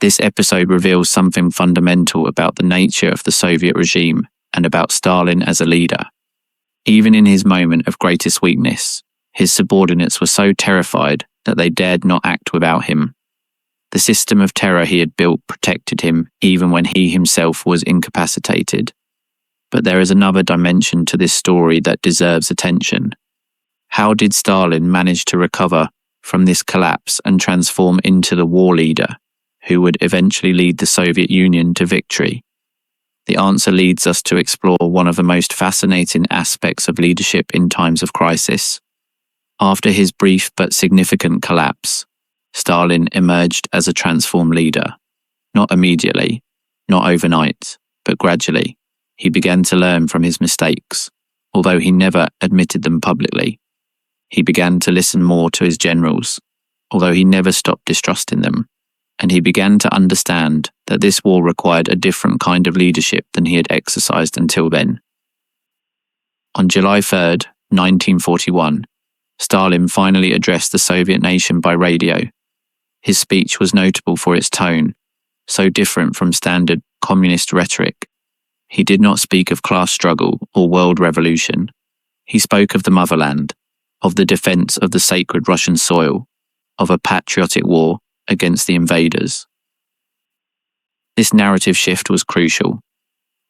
This episode reveals something fundamental about the nature of the Soviet regime and about Stalin as a leader. Even in his moment of greatest weakness, his subordinates were so terrified that they dared not act without him. The system of terror he had built protected him even when he himself was incapacitated. But there is another dimension to this story that deserves attention. How did Stalin manage to recover from this collapse and transform into the war leader who would eventually lead the Soviet Union to victory? The answer leads us to explore one of the most fascinating aspects of leadership in times of crisis. After his brief but significant collapse, Stalin emerged as a transformed leader. Not immediately, not overnight, but gradually. He began to learn from his mistakes, although he never admitted them publicly. He began to listen more to his generals, although he never stopped distrusting them. And he began to understand that this war required a different kind of leadership than he had exercised until then. On July 3rd, 1941, Stalin finally addressed the Soviet nation by radio. His speech was notable for its tone, so different from standard communist rhetoric. He did not speak of class struggle or world revolution. He spoke of the motherland, of the defense of the sacred Russian soil, of a patriotic war against the invaders. This narrative shift was crucial.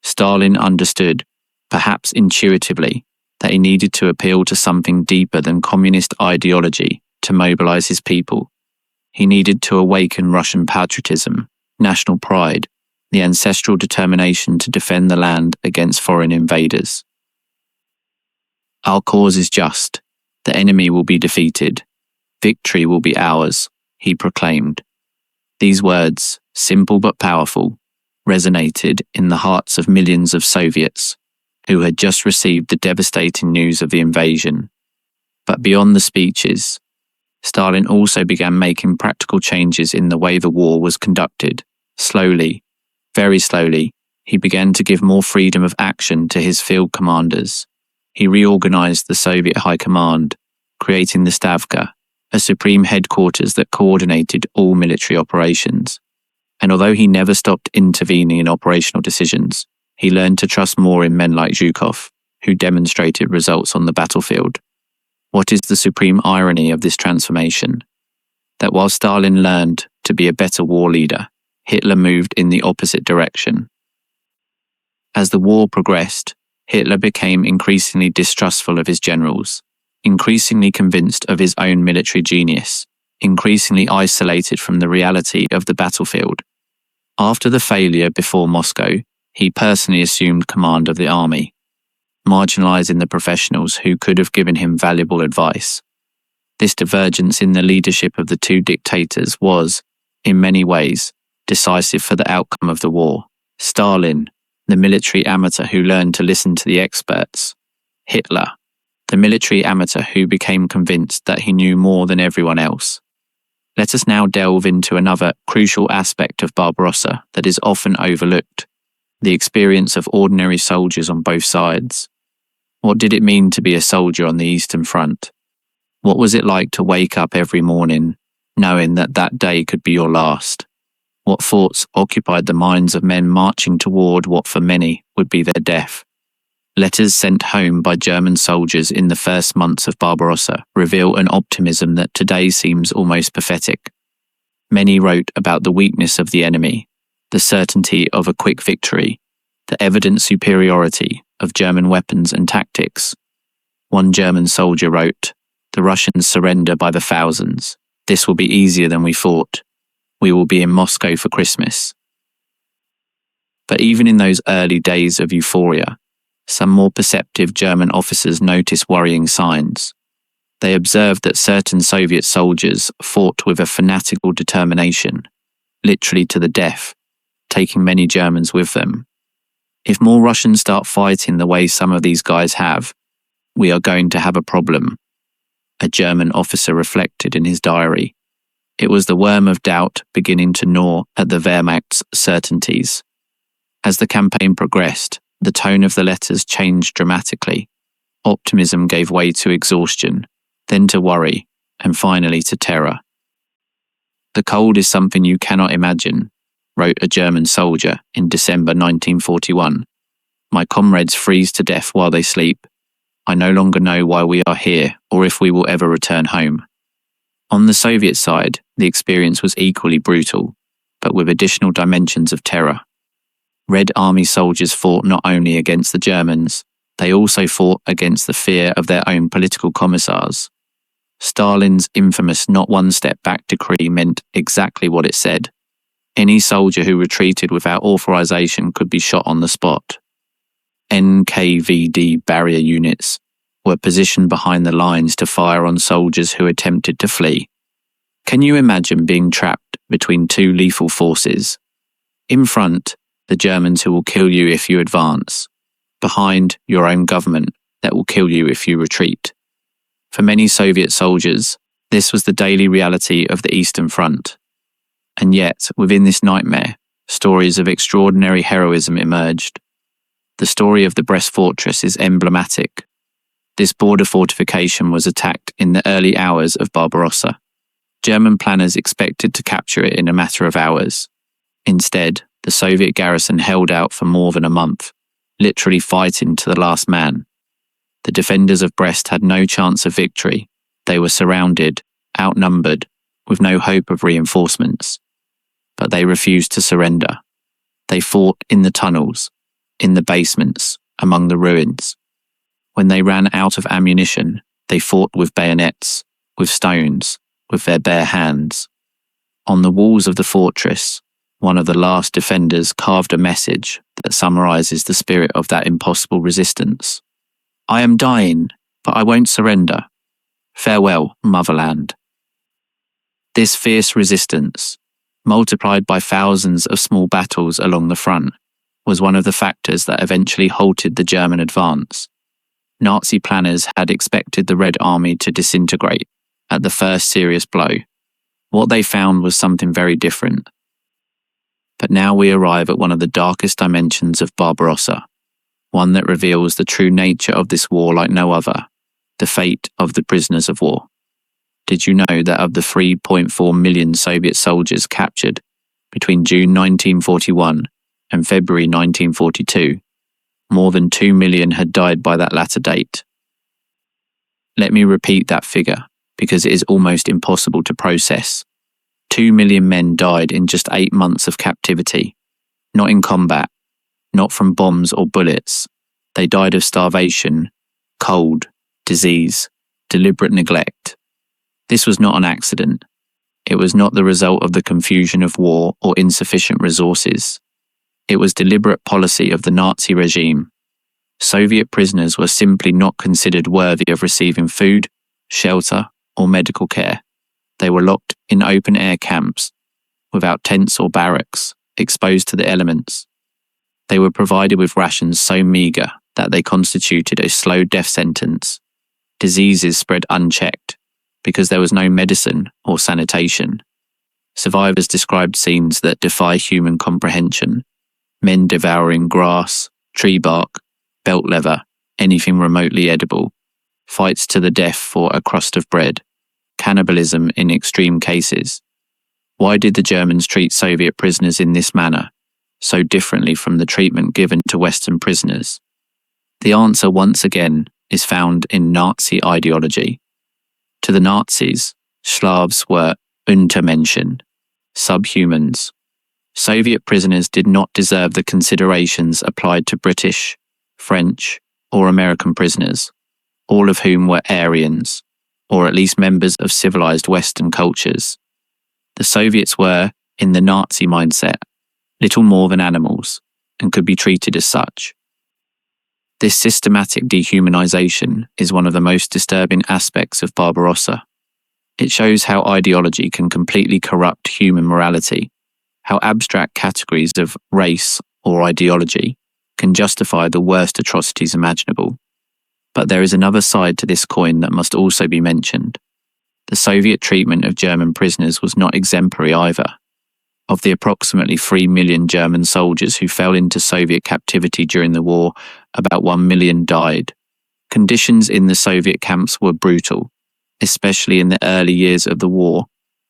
Stalin understood, perhaps intuitively, that he needed to appeal to something deeper than communist ideology to mobilize his people. He needed to awaken Russian patriotism, national pride, the ancestral determination to defend the land against foreign invaders. "Our cause is just. The enemy will be defeated. Victory will be ours," he proclaimed. These words, simple but powerful, resonated in the hearts of millions of Soviets who had just received the devastating news of the invasion. But beyond the speeches, Stalin also began making practical changes in the way the war was conducted. Slowly, very slowly, he began to give more freedom of action to his field commanders. He reorganized the Soviet High Command, creating the Stavka, a supreme headquarters that coordinated all military operations. And although he never stopped intervening in operational decisions, He learned to trust more in men like Zhukov, who demonstrated results on the battlefield. What is the supreme irony of this transformation? That while Stalin learned to be a better war leader, Hitler moved in the opposite direction. As the war progressed, Hitler became increasingly distrustful of his generals, increasingly convinced of his own military genius, increasingly isolated from the reality of the battlefield. After the failure before Moscow, he personally assumed command of the army, marginalizing the professionals who could have given him valuable advice. This divergence in the leadership of the two dictators was, in many ways, decisive for the outcome of the war. Stalin, the military amateur who learned to listen to the experts. Hitler, the military amateur who became convinced that he knew more than everyone else. Let us now delve into another crucial aspect of Barbarossa that is often overlooked: the experience of ordinary soldiers on both sides. What did it mean to be a soldier on the Eastern Front? What was it like to wake up every morning knowing that that day could be your last? What thoughts occupied the minds of men marching toward what for many would be their death? Letters sent home by German soldiers in the first months of Barbarossa reveal an optimism that today seems almost pathetic. Many wrote about the weakness of the enemy, the certainty of a quick victory, the evident superiority of German weapons and tactics. One German soldier wrote, "The Russians surrender by the thousands. This will be easier than we thought. We will be in Moscow for Christmas." But even in those early days of euphoria, some more perceptive German officers noticed worrying signs. They observed that certain Soviet soldiers fought with a fanatical determination, literally to the death, taking many Germans with them. If more Russians start fighting the way some of these guys have, we are going to have a problem, a German officer reflected in his diary. It was the worm of doubt beginning to gnaw at the Wehrmacht's certainties. As the campaign progressed, the tone of the letters changed dramatically. Optimism gave way to exhaustion, then to worry, and finally to terror. "The cold is something you cannot imagine," wrote a German soldier in December 1941. "My comrades freeze to death while they sleep. I no longer know why we are here or if we will ever return home." On the Soviet side, the experience was equally brutal, but with additional dimensions of terror. Red Army soldiers fought not only against the Germans, they also fought against the fear of their own political commissars. Stalin's infamous "not one step back" decree meant exactly what it said. Any soldier who retreated without authorization could be shot on the spot. NKVD barrier units were positioned behind the lines to fire on soldiers who attempted to flee. Can you imagine being trapped between two lethal forces? In front, the Germans who will kill you if you advance. Behind, your own government that will kill you if you retreat. For many Soviet soldiers, this was the daily reality of the Eastern Front. And yet, within this nightmare, stories of extraordinary heroism emerged. The story of the Brest Fortress is emblematic. This border fortification was attacked in the early hours of Barbarossa. German planners expected to capture it in a matter of hours. Instead, the Soviet garrison held out for more than a month, literally fighting to the last man. The defenders of Brest had no chance of victory. They were surrounded, outnumbered, with no hope of reinforcements. But they refused to surrender. They fought in the tunnels, in the basements, among the ruins. When they ran out of ammunition, they fought with bayonets, with stones, with their bare hands. On the walls of the fortress, one of the last defenders carved a message that summarizes the spirit of that impossible resistance. "I am dying, but I won't surrender. Farewell, motherland." This fierce resistance, multiplied by thousands of small battles along the front, was one of the factors that eventually halted the German advance. Nazi planners had expected the Red Army to disintegrate at the first serious blow. What they found was something very different. But now we arrive at one of the darkest dimensions of Barbarossa, one that reveals the true nature of this war like no other, the fate of the prisoners of war. Did you know that of the 3.4 million Soviet soldiers captured between June 1941 and February 1942, More than 2 million had died by that latter date. Let me repeat that figure, because it is almost impossible to process. 2 million men died in just 8 months of captivity. Not in combat, not from bombs or bullets. They died of starvation, cold, disease, deliberate neglect. This was not an accident. It was not the result of the confusion of war or insufficient resources. It was deliberate policy of the Nazi regime. Soviet prisoners were simply not considered worthy of receiving food, shelter, or medical care. They were locked in open-air camps, without tents or barracks, exposed to the elements. They were provided with rations so meagre that they constituted a slow death sentence. Diseases spread unchecked, because there was no medicine or sanitation. Survivors described scenes that defy human comprehension. Men devouring grass, tree bark, belt leather, anything remotely edible. Fights to the death for a crust of bread. Cannibalism in extreme cases. Why did the Germans treat Soviet prisoners in this manner, so differently from the treatment given to Western prisoners? The answer, once again, is found in Nazi ideology. To the Nazis, Slavs were Untermenschen, subhumans. Soviet prisoners did not deserve the considerations applied to British, French, or American prisoners, all of whom were Aryans, or at least members of civilized Western cultures. The Soviets were, in the Nazi mindset, little more than animals, and could be treated as such. This systematic dehumanization is one of the most disturbing aspects of Barbarossa. It shows how ideology can completely corrupt human morality, how abstract categories of race or ideology can justify the worst atrocities imaginable. But there is another side to this coin that must also be mentioned. The Soviet treatment of German prisoners was not exemplary either. Of the approximately 3 million German soldiers who fell into Soviet captivity during the war, about 1 million died. Conditions in the Soviet camps were brutal, especially in the early years of the war,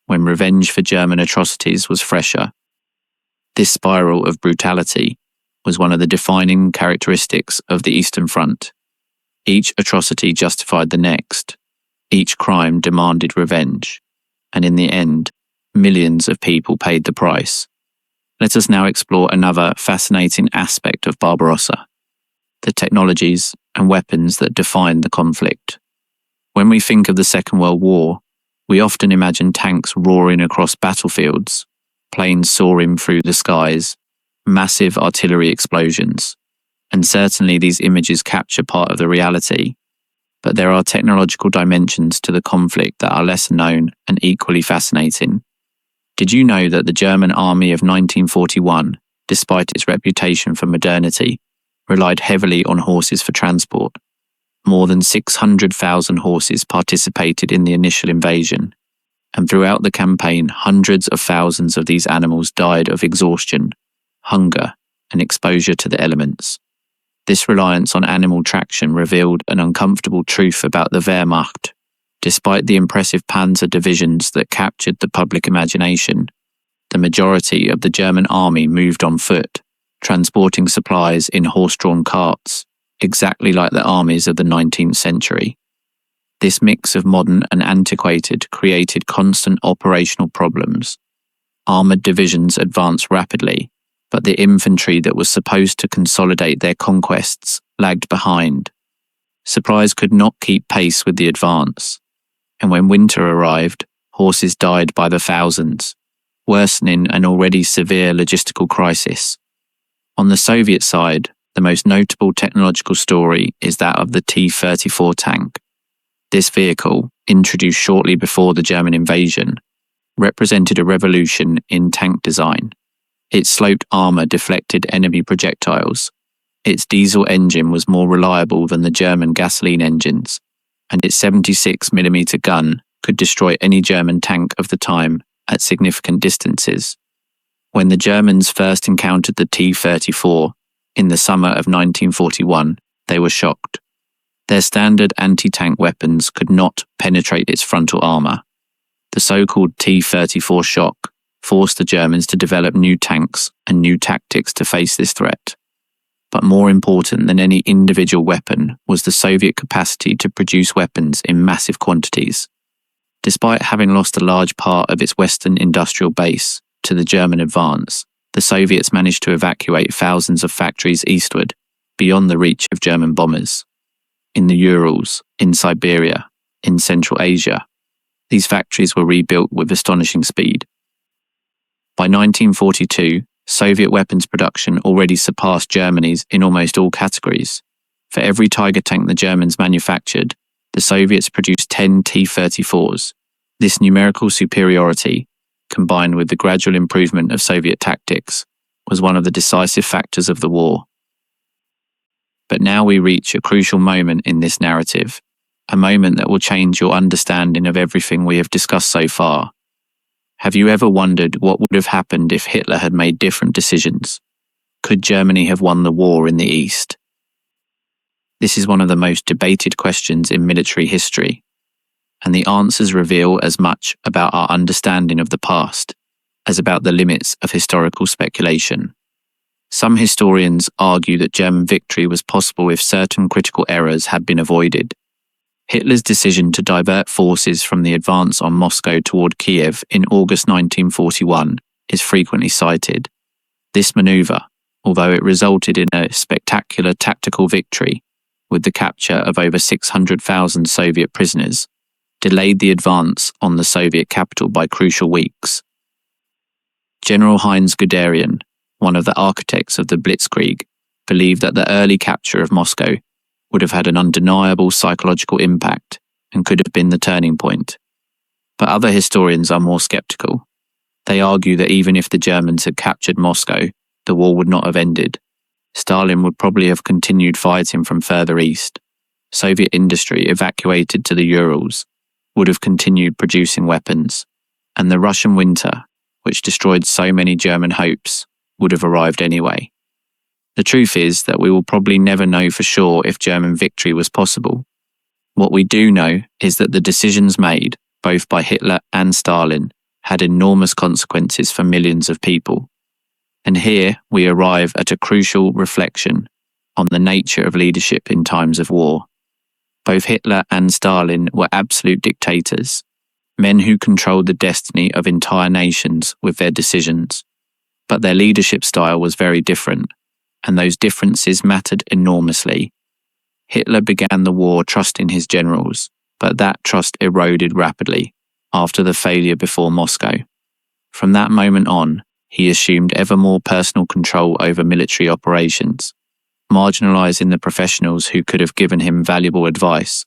when revenge for German atrocities was fresher. This spiral of brutality was one of the defining characteristics of the Eastern Front. Each atrocity justified the next. Each crime demanded revenge. And in the end, millions of people paid the price. Let us now explore another fascinating aspect of Barbarossa: the technologies and weapons that defined the conflict. When we think of the Second World War, we often imagine tanks roaring across battlefields, planes soaring through the skies, massive artillery explosions. And certainly these images capture part of the reality. But there are technological dimensions to the conflict that are lesser known and equally fascinating. Did you know that the German army of 1941, despite its reputation for modernity, relied heavily on horses for transport? More than 600,000 horses participated in the initial invasion, and throughout the campaign, hundreds of thousands of these animals died of exhaustion, hunger, and exposure to the elements. This reliance on animal traction revealed an uncomfortable truth about the Wehrmacht. Despite the impressive panzer divisions that captured the public imagination, the majority of the German army moved on foot, transporting supplies in horse-drawn carts, exactly like the armies of the 19th century. This mix of modern and antiquated created constant operational problems. Armoured divisions advanced rapidly, but the infantry that was supposed to consolidate their conquests lagged behind. Supplies could not keep pace with the advance, and when winter arrived, horses died by the thousands, worsening an already severe logistical crisis. On the Soviet side, the most notable technological story is that of the T-34 tank. This vehicle, introduced shortly before the German invasion, represented a revolution in tank design. Its sloped armour deflected enemy projectiles. Its diesel engine was more reliable than the German gasoline engines, and its 76mm gun could destroy any German tank of the time at significant distances. When the Germans first encountered the T-34 in the summer of 1941, they were shocked. Their standard anti-tank weapons could not penetrate its frontal armour. The so-called T-34 shock forced the Germans to develop new tanks and new tactics to face this threat. But more important than any individual weapon was the Soviet capacity to produce weapons in massive quantities. Despite having lost a large part of its Western industrial base to the German advance, the Soviets managed to evacuate thousands of factories eastward, beyond the reach of German bombers. In the Urals, in Siberia, in Central Asia, these factories were rebuilt with astonishing speed. By 1942, Soviet weapons production already surpassed Germany's in almost all categories. For every Tiger tank the Germans manufactured, the Soviets produced 10 T-34s. This numerical superiority, combined with the gradual improvement of Soviet tactics, was one of the decisive factors of the war. But now we reach a crucial moment in this narrative, a moment that will change your understanding of everything we have discussed so far. Have you ever wondered what would have happened if Hitler had made different decisions? Could Germany have won the war in the East? This is one of the most debated questions in military history, and the answers reveal as much about our understanding of the past as about the limits of historical speculation. Some historians argue that German victory was possible if certain critical errors had been avoided. Hitler's decision to divert forces from the advance on Moscow toward Kiev in August 1941 is frequently cited. This maneuver, although it resulted in a spectacular tactical victory with the capture of over 600,000 Soviet prisoners, delayed the advance on the Soviet capital by crucial weeks. General Heinz Guderian, one of the architects of the Blitzkrieg, believed that the early capture of Moscow would have had an undeniable psychological impact and could have been the turning point. But other historians are more skeptical. They argue that even if the Germans had captured Moscow, the war would not have ended. Stalin would probably have continued fighting from further east. Soviet industry evacuated to the Urals would have continued producing weapons, and the Russian winter, which destroyed so many German hopes, would have arrived anyway. The truth is that we will probably never know for sure if German victory was possible. What we do know is that the decisions made, both by Hitler and Stalin, had enormous consequences for millions of people. And here we arrive at a crucial reflection on the nature of leadership in times of war. Both Hitler and Stalin were absolute dictators, men who controlled the destiny of entire nations with their decisions. But their leadership style was very different, and those differences mattered enormously. Hitler began the war trusting his generals, but that trust eroded rapidly after the failure before Moscow. From that moment on, he assumed ever more personal control over military operations, marginalizing the professionals who could have given him valuable advice.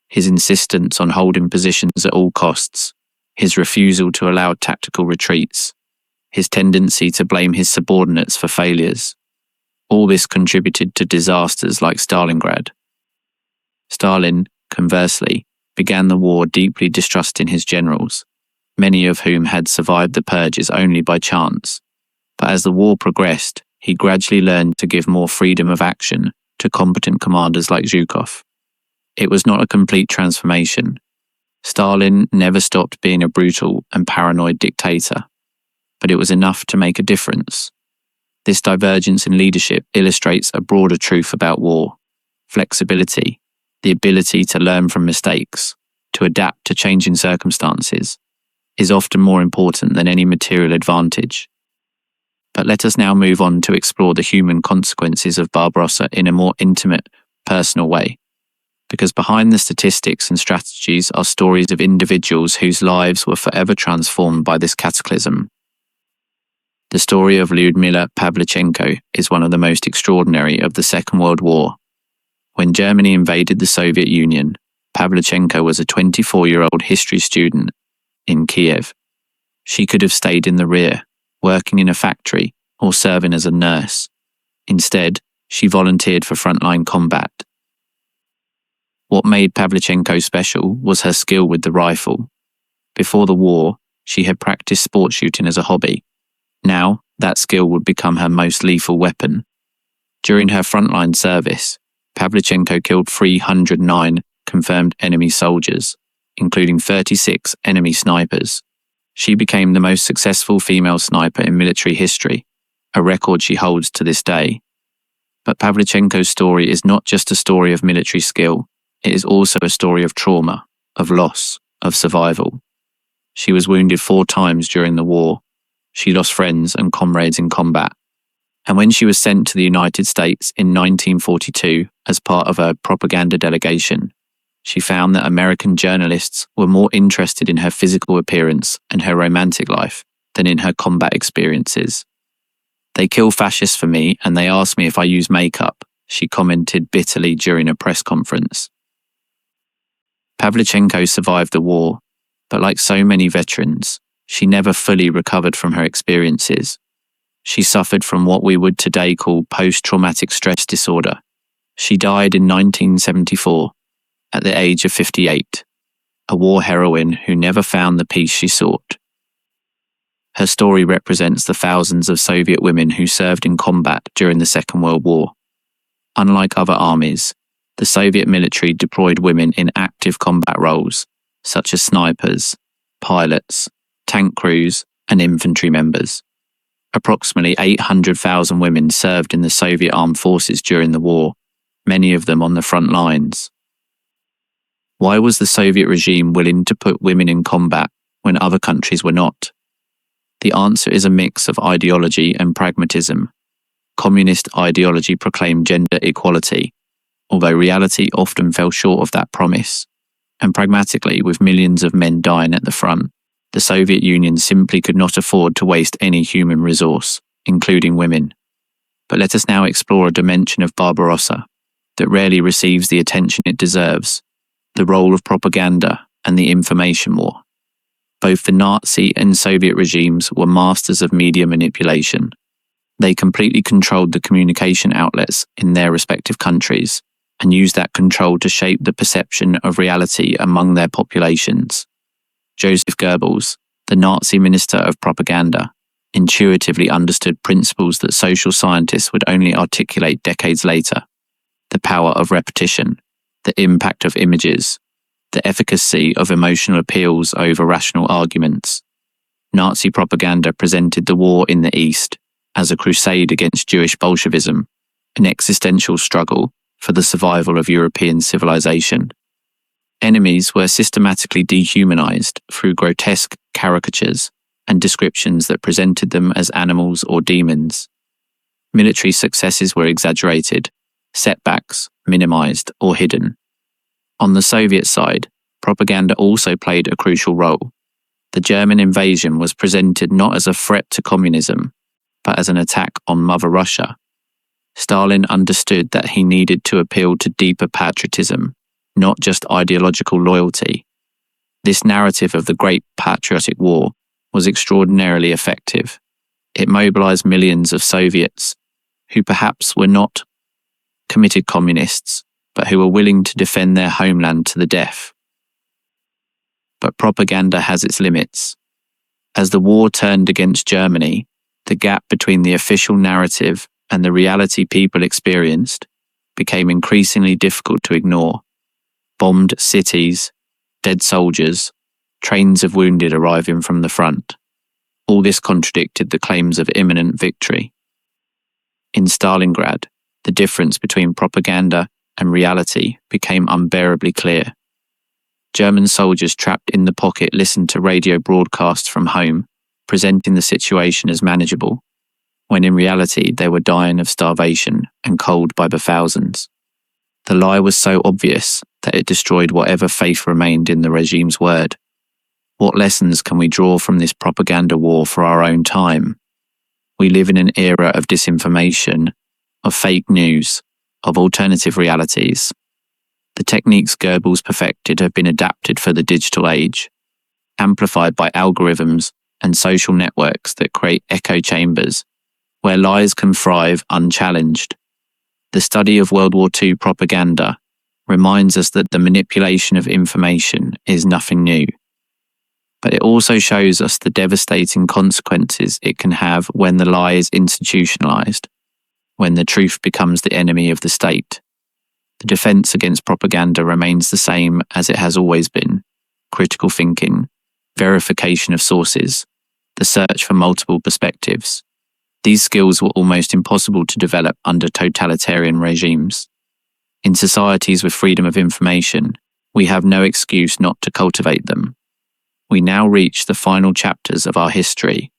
His insistence on holding positions at all costs, his refusal to allow tactical retreats, his tendency to blame his subordinates for failures. All this contributed to disasters like Stalingrad. Stalin, conversely, began the war deeply distrusting his generals, many of whom had survived the purges only by chance. But as the war progressed, he gradually learned to give more freedom of action to competent commanders like Zhukov. It was not a complete transformation. Stalin never stopped being a brutal and paranoid dictator, but it was enough to make a difference. This divergence in leadership illustrates a broader truth about war. Flexibility, the ability to learn from mistakes, to adapt to changing circumstances, is often more important than any material advantage. But let us now move on to explore the human consequences of Barbarossa in a more intimate, personal way. Because behind the statistics and strategies are stories of individuals whose lives were forever transformed by this cataclysm. The story of Lyudmila Pavlichenko is one of the most extraordinary of the Second World War. When Germany invaded the Soviet Union, Pavlichenko was a 24-year-old history student in Kiev. She could have stayed in the rear, working in a factory or serving as a nurse. Instead, she volunteered for frontline combat. What made Pavlichenko special was her skill with the rifle. Before the war, she had practiced sport shooting as a hobby. Now, that skill would become her most lethal weapon. During her frontline service, Pavlichenko killed 309 confirmed enemy soldiers, including 36 enemy snipers. She became the most successful female sniper in military history, a record she holds to this day. But Pavlichenko's story is not just a story of military skill, it is also a story of trauma, of loss, of survival. She was wounded 4 times during the war. She lost friends and comrades in combat. And when she was sent to the United States in 1942 as part of a propaganda delegation, she found that American journalists were more interested in her physical appearance and her romantic life than in her combat experiences. "They kill fascists for me and they ask me if I use makeup," she commented bitterly during a press conference. Pavlichenko survived the war, but like so many veterans, she never fully recovered from her experiences. She suffered from what we would today call post-traumatic stress disorder. She died in 1974, at the age of 58, a war heroine who never found the peace she sought. Her story represents the thousands of Soviet women who served in combat during the Second World War. Unlike other armies, the Soviet military deployed women in active combat roles, such as snipers, pilots, tank crews, and infantry members. Approximately 800,000 women served in the Soviet armed forces during the war, many of them on the front lines. Why was the Soviet regime willing to put women in combat when other countries were not? The answer is a mix of ideology and pragmatism. Communist ideology proclaimed gender equality, although reality often fell short of that promise. And pragmatically, with millions of men dying at the front, the Soviet Union simply could not afford to waste any human resource, including women. But let us now explore a dimension of Barbarossa that rarely receives the attention it deserves: the role of propaganda and the information war. Both the Nazi and Soviet regimes were masters of media manipulation. They completely controlled the communication outlets in their respective countries and used that control to shape the perception of reality among their populations. Joseph Goebbels, the Nazi minister of propaganda, intuitively understood principles that social scientists would only articulate decades later: the power of repetition, the impact of images, the efficacy of emotional appeals over rational arguments. Nazi propaganda presented the war in the East as a crusade against Jewish Bolshevism, an existential struggle for the survival of European civilization. Enemies were systematically dehumanized through grotesque caricatures and descriptions that presented them as animals or demons. Military successes were exaggerated, setbacks minimized or hidden. On the Soviet side, propaganda also played a crucial role. The German invasion was presented not as a threat to communism, but as an attack on Mother Russia. Stalin understood that he needed to appeal to deeper patriotism, not just ideological loyalty. This narrative of the Great Patriotic War was extraordinarily effective. It mobilized millions of Soviets who perhaps were not committed communists, but who were willing to defend their homeland to the death. But propaganda has its limits. As the war turned against Germany, the gap between the official narrative and the reality people experienced became increasingly difficult to ignore. Bombed cities, dead soldiers, trains of wounded arriving from the front. All this contradicted the claims of imminent victory. In Stalingrad, the difference between propaganda and reality became unbearably clear. German soldiers trapped in the pocket listened to radio broadcasts from home, presenting the situation as manageable, when in reality they were dying of starvation and cold by the thousands. The lie was so obvious that it destroyed whatever faith remained in the regime's word. What lessons can we draw from this propaganda war for our own time? We live in an era of disinformation, of fake news, of alternative realities. The techniques Goebbels perfected have been adapted for the digital age, amplified by algorithms and social networks that create echo chambers where lies can thrive unchallenged. The study of World War II propaganda reminds us that the manipulation of information is nothing new. But it also shows us the devastating consequences it can have when the lie is institutionalized, when the truth becomes the enemy of the state. The defense against propaganda remains the same as it has always been: critical thinking, verification of sources, the search for multiple perspectives. These skills were almost impossible to develop under totalitarian regimes. In societies with freedom of information, we have no excuse not to cultivate them. We now reach the final chapters of our history,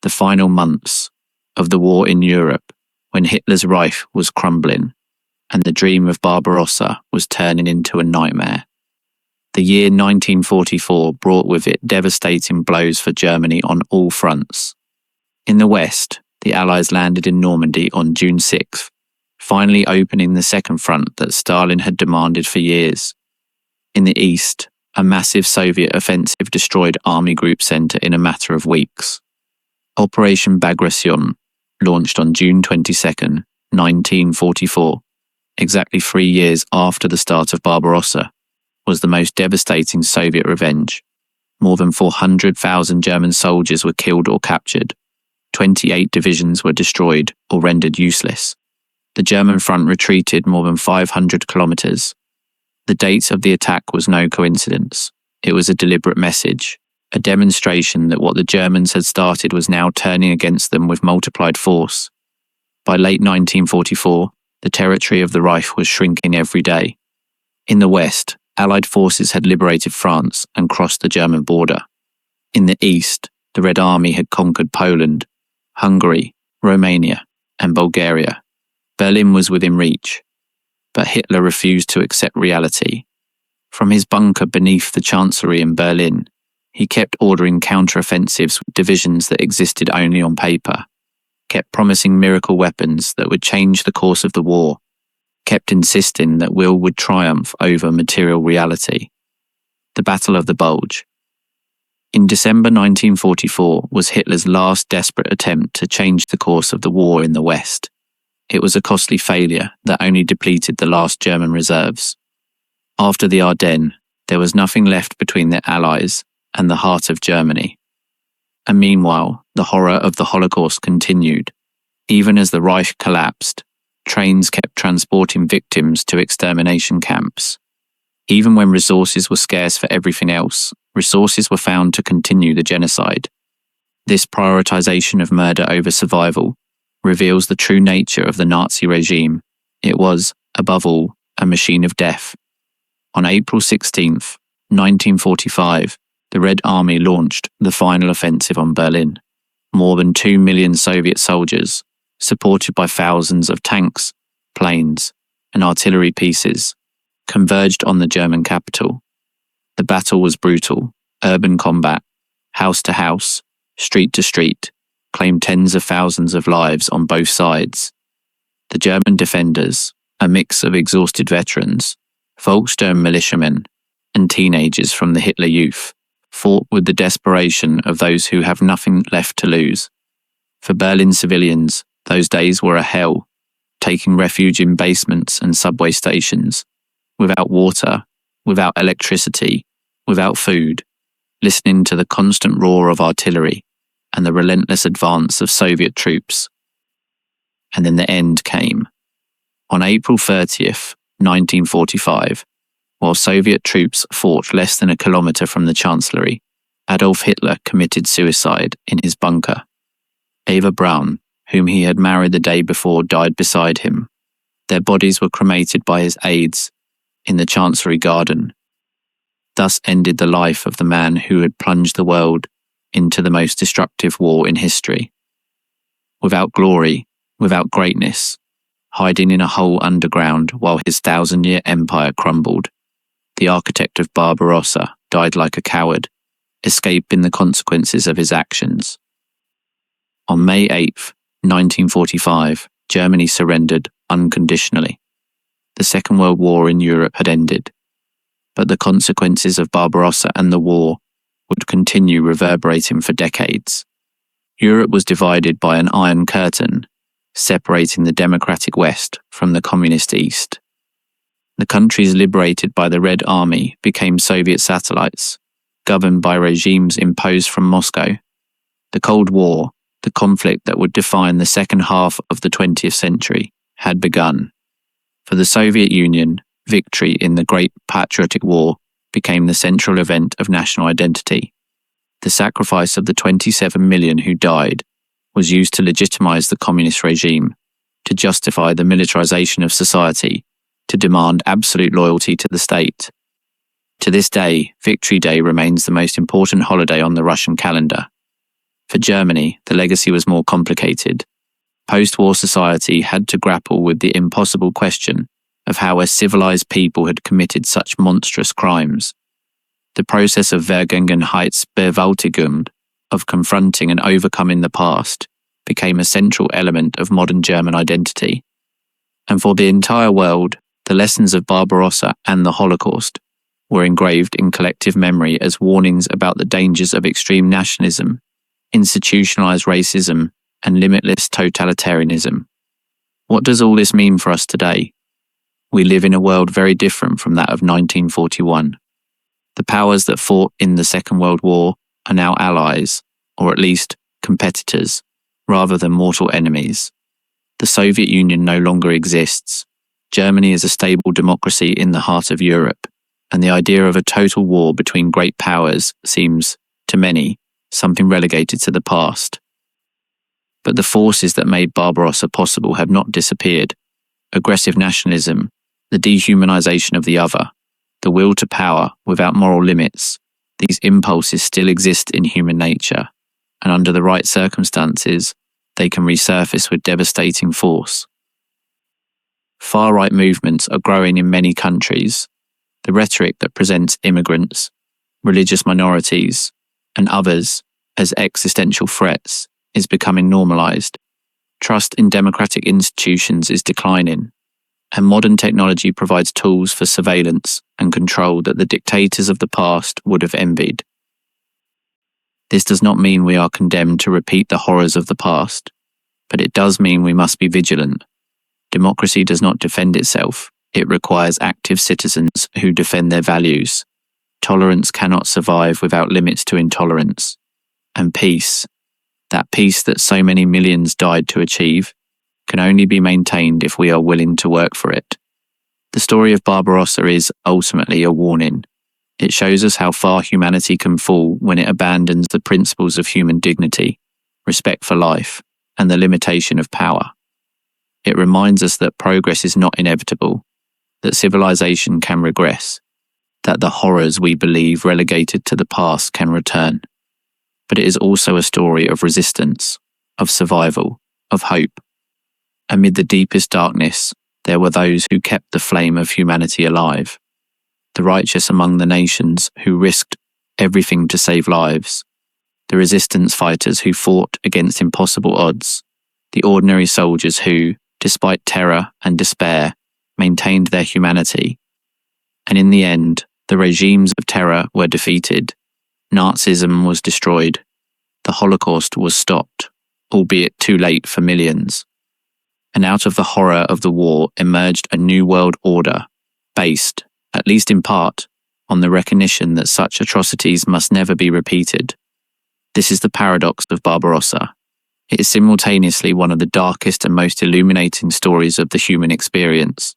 the final months of the war in Europe, when Hitler's Reich was crumbling and the dream of Barbarossa was turning into a nightmare. The year 1944 brought with it devastating blows for Germany on all fronts. In the West, the Allies landed in Normandy on June 6th, finally opening the second front that Stalin had demanded for years. In the East, a massive Soviet offensive destroyed Army Group Center in a matter of weeks. Operation Bagration, launched on June 22, 1944, exactly 3 years after the start of Barbarossa, was the most devastating Soviet revenge. More than 400,000 German soldiers were killed or captured. 28 divisions were destroyed or rendered useless. The German front retreated more than 500 kilometers. The date of the attack was no coincidence. It was a deliberate message, a demonstration that what the Germans had started was now turning against them with multiplied force. By late 1944, the territory of the Reich was shrinking every day. In the West, Allied forces had liberated France and crossed the German border. In the East, the Red Army had conquered Poland, Hungary, Romania, and Bulgaria. Berlin was within reach, but Hitler refused to accept reality. From his bunker beneath the Chancellery in Berlin, he kept ordering counter-offensives with divisions that existed only on paper, kept promising miracle weapons that would change the course of the war, kept insisting that will would triumph over material reality. The Battle of the Bulge. In December 1944 was Hitler's last desperate attempt to change the course of the war in the West. It was a costly failure that only depleted the last German reserves. After the Ardennes, there was nothing left between the Allies and the heart of Germany. And meanwhile, the horror of the Holocaust continued. Even as the Reich collapsed, trains kept transporting victims to extermination camps. Even when resources were scarce for everything else, resources were found to continue the genocide. This prioritization of murder over survival reveals the true nature of the Nazi regime. It was, above all, a machine of death. On April 16, 1945, the Red Army launched the final offensive on Berlin. More than 2 million Soviet soldiers, supported by thousands of tanks, planes, and artillery pieces, converged on the German capital. The battle was brutal. Urban combat, house to house, street to street, claimed tens of thousands of lives on both sides. The German defenders, a mix of exhausted veterans, Volkssturm militiamen, and teenagers from the Hitler Youth, fought with the desperation of those who have nothing left to lose. For Berlin civilians, those days were a hell, taking refuge in basements and subway stations, without water, without electricity, without food, listening to the constant roar of artillery and the relentless advance of Soviet troops. And then the end came. On April 30th, 1945, while Soviet troops fought less than a kilometre from the Chancellery, Adolf Hitler committed suicide in his bunker. Eva Braun, whom he had married the day before, died beside him. Their bodies were cremated by his aides in the Chancellery garden. Thus ended the life of the man who had plunged the world into the most destructive war in history. Without glory, without greatness, hiding in a hole underground while his 1,000-year empire crumbled, the architect of Barbarossa died like a coward, escaping the consequences of his actions. On May 8, 1945, Germany surrendered unconditionally. The Second World War in Europe had ended, but the consequences of Barbarossa and the war would continue reverberating for decades. Europe was divided by an Iron Curtain, separating the democratic West from the communist East. The countries liberated by the Red Army became Soviet satellites, governed by regimes imposed from Moscow. The Cold War, the conflict that would define the second half of the 20th century, had begun. For the Soviet Union, victory in the Great Patriotic War became the central event of national identity. The sacrifice of the 27 million who died was used to legitimize the communist regime, to justify the militarization of society, to demand absolute loyalty to the state. To this day, Victory Day remains the most important holiday on the Russian calendar. For Germany, the legacy was more complicated. Post-war society had to grapple with the impossible question of how a civilized people had committed such monstrous crimes. The process of Vergangenheitsbewältigung, of confronting and overcoming the past, became a central element of modern German identity. And for the entire world, the lessons of Barbarossa and the Holocaust were engraved in collective memory as warnings about the dangers of extreme nationalism, institutionalized racism, and limitless totalitarianism. What does all this mean for us today? We live in a world very different from that of 1941. The powers that fought in the Second World War are now allies, or at least competitors, rather than mortal enemies. The Soviet Union no longer exists. Germany is a stable democracy in the heart of Europe, and the idea of a total war between great powers seems, to many, something relegated to the past. But the forces that made Barbarossa possible have not disappeared. Aggressive nationalism, the dehumanization of the other, the will to power without moral limits, these impulses still exist in human nature, and under the right circumstances, they can resurface with devastating force. Far-right movements are growing in many countries. The rhetoric that presents immigrants, religious minorities, and others as existential threats is becoming normalized. Trust in democratic institutions is declining, and modern technology provides tools for surveillance and control that the dictators of the past would have envied. This does not mean we are condemned to repeat the horrors of the past, but it does mean we must be vigilant. Democracy does not defend itself. It requires active citizens who defend their values. Tolerance cannot survive without limits to intolerance. And peace, that peace that so many millions died to achieve, can only be maintained if we are willing to work for it. The story of Barbarossa is ultimately a warning. It shows us how far humanity can fall when it abandons the principles of human dignity, respect for life, and the limitation of power. It reminds us that progress is not inevitable, that civilization can regress, that the horrors we believe relegated to the past can return. But it is also a story of resistance, of survival, of hope. Amid the deepest darkness, there were those who kept the flame of humanity alive. The righteous among the nations who risked everything to save lives. The resistance fighters who fought against impossible odds. The ordinary soldiers who, despite terror and despair, maintained their humanity. And in the end, the regimes of terror were defeated. Nazism was destroyed. The Holocaust was stopped, albeit too late for millions. And out of the horror of the war emerged a new world order, based, at least in part, on the recognition that such atrocities must never be repeated. This is the paradox of Barbarossa. It is simultaneously one of the darkest and most illuminating stories of the human experience.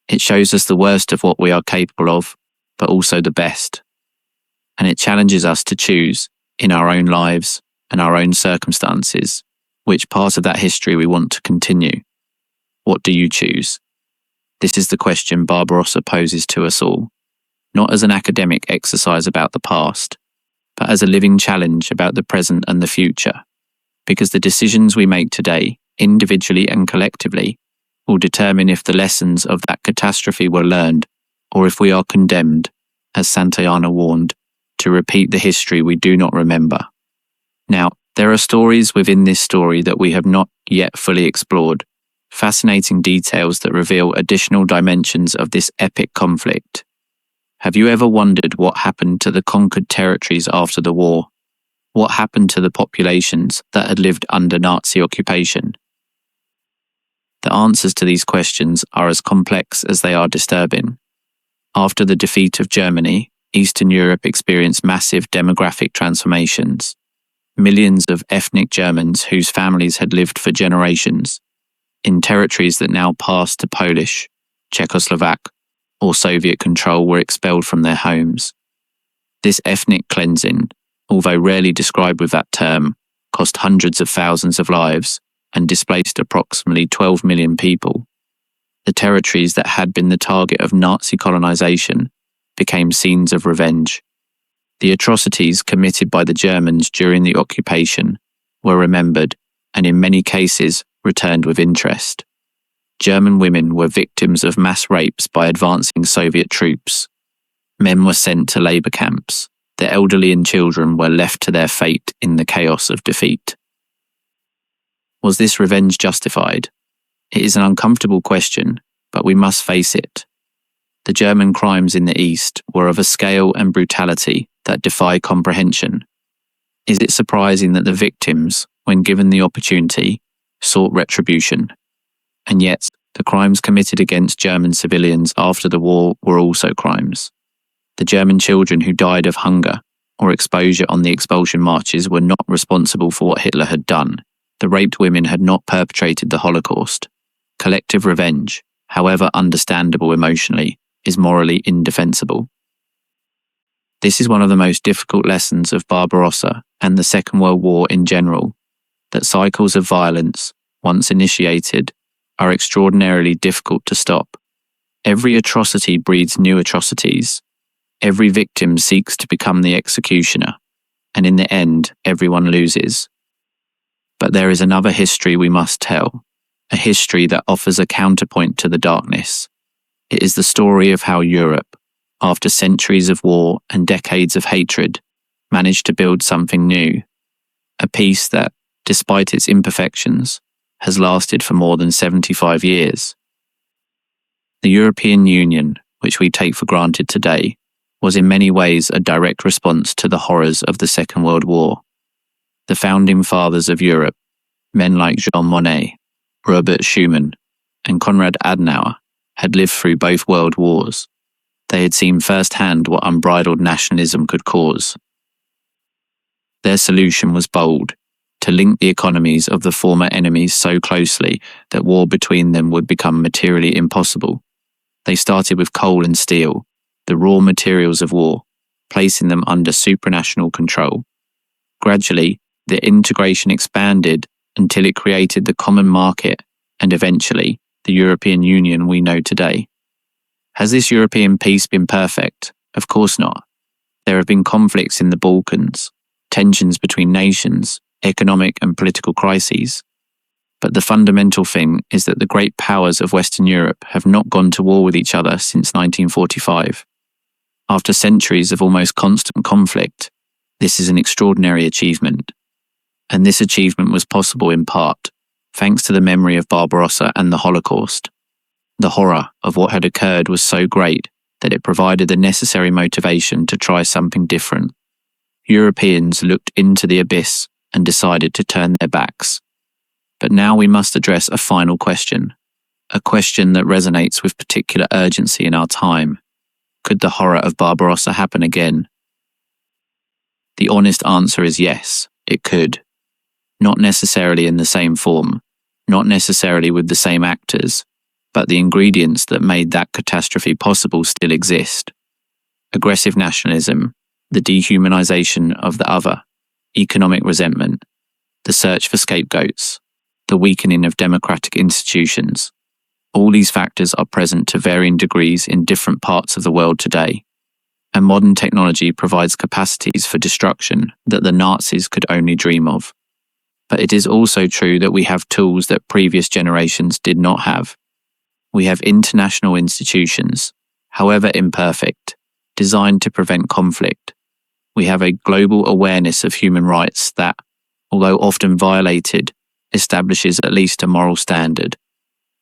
It shows us the worst of what we are capable of, but also the best. And it challenges us to choose, in our own lives and our own circumstances, which part of that history we want to continue. What do you choose? This is the question Barbarossa poses to us all, not as an academic exercise about the past, but as a living challenge about the present and the future. Because the decisions we make today, individually and collectively, will determine if the lessons of that catastrophe were learned, or if we are condemned, as Santayana warned, to repeat the history we do not remember. Now, there are stories within this story that we have not yet fully explored, fascinating details that reveal additional dimensions of this epic conflict. Have you ever wondered what happened to the conquered territories after the war? What happened to the populations that had lived under Nazi occupation? The answers to these questions are as complex as they are disturbing. After the defeat of Germany, Eastern Europe experienced massive demographic transformations. Millions of ethnic Germans whose families had lived for generations in territories that now passed to Polish, Czechoslovak, or Soviet control were expelled from their homes. This ethnic cleansing, although rarely described with that term, cost hundreds of thousands of lives, and displaced approximately 12 million people. The territories that had been the target of Nazi colonization became scenes of revenge. The atrocities committed by the Germans during the occupation were remembered and in many cases returned with interest. German women were victims of mass rapes by advancing Soviet troops. Men were sent to labor camps. The elderly and children were left to their fate in the chaos of defeat. Was this revenge justified? It is an uncomfortable question, but we must face it. The German crimes in the East were of a scale and brutality that defy comprehension. Is it surprising that the victims, when given the opportunity, sought retribution? And yet, the crimes committed against German civilians after the war were also crimes. The German children who died of hunger or exposure on the expulsion marches were not responsible for what Hitler had done. The raped women had not perpetrated the Holocaust. Collective revenge, however understandable emotionally, is morally indefensible. This is one of the most difficult lessons of Barbarossa and the Second World War in general, that cycles of violence, once initiated, are extraordinarily difficult to stop. Every atrocity breeds new atrocities. Every victim seeks to become the executioner, and in the end, everyone loses. But there is another history we must tell, a history that offers a counterpoint to the darkness. It is the story of how Europe, after centuries of war and decades of hatred, managed to build something new, a peace that, despite its imperfections, has lasted for more than 75 years. The European Union, which we take for granted today, was in many ways a direct response to the horrors of the Second World War. The founding fathers of Europe, men like Jean Monnet, Robert Schuman, and Konrad Adenauer, had lived through both world wars. They had seen firsthand what unbridled nationalism could cause. Their solution was bold: to link the economies of the former enemies so closely that war between them would become materially impossible. They started with coal and steel, the raw materials of war, placing them under supranational control. Gradually, the integration expanded until it created the common market and eventually the European Union we know today. Has this European peace been perfect? Of course not. There have been conflicts in the Balkans, tensions between nations, economic and political crises. But the fundamental thing is that the great powers of Western Europe have not gone to war with each other since 1945. After centuries of almost constant conflict, this is an extraordinary achievement. And this achievement was possible in part thanks to the memory of Barbarossa and the Holocaust. The horror of what had occurred was so great that it provided the necessary motivation to try something different. Europeans looked into the abyss and decided to turn their backs. But now we must address a final question, a question that resonates with particular urgency in our time. Could the horror of Barbarossa happen again? The honest answer is yes, it could. Not necessarily in the same form, not necessarily with the same actors, but the ingredients that made that catastrophe possible still exist. Aggressive nationalism, the dehumanization of the other, economic resentment, the search for scapegoats, the weakening of democratic institutions. All these factors are present to varying degrees in different parts of the world today, and modern technology provides capacities for destruction that the Nazis could only dream of. But it is also true that we have tools that previous generations did not have. We have international institutions, however imperfect, designed to prevent conflict. We have a global awareness of human rights that, although often violated, establishes at least a moral standard.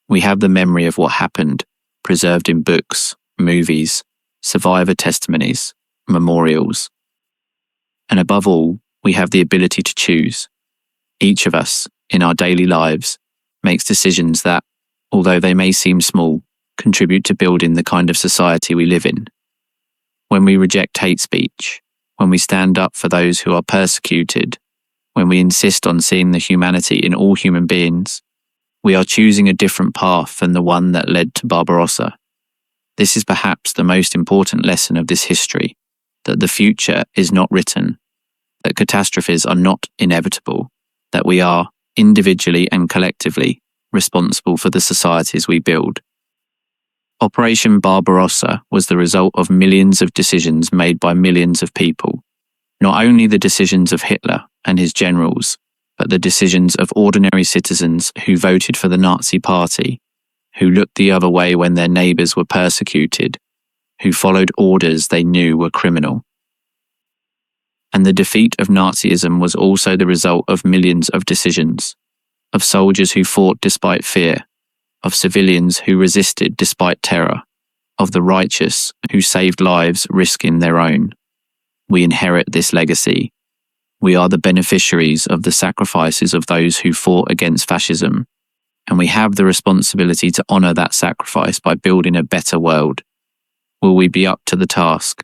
We have the memory of what happened, preserved in books, movies, survivor testimonies, memorials. And above all, we have the ability to choose. Each of us, in our daily lives, makes decisions that, although they may seem small, contribute to building the kind of society we live in. When we reject hate speech, when we stand up for those who are persecuted, when we insist on seeing the humanity in all human beings, we are choosing a different path than the one that led to Barbarossa. This is perhaps the most important lesson of this history, that the future is not written, that catastrophes are not inevitable, that we are, individually and collectively, responsible for the societies we build. Operation Barbarossa was the result of millions of decisions made by millions of people, not only the decisions of Hitler and his generals, but the decisions of ordinary citizens who voted for the Nazi Party, who looked the other way when their neighbours were persecuted, who followed orders they knew were criminal. And the defeat of Nazism was also the result of millions of decisions, of soldiers who fought despite fear, of civilians who resisted despite terror, of the righteous who saved lives risking their own. We inherit this legacy. We are the beneficiaries of the sacrifices of those who fought against fascism, and we have the responsibility to honour that sacrifice by building a better world. Will we be up to the task?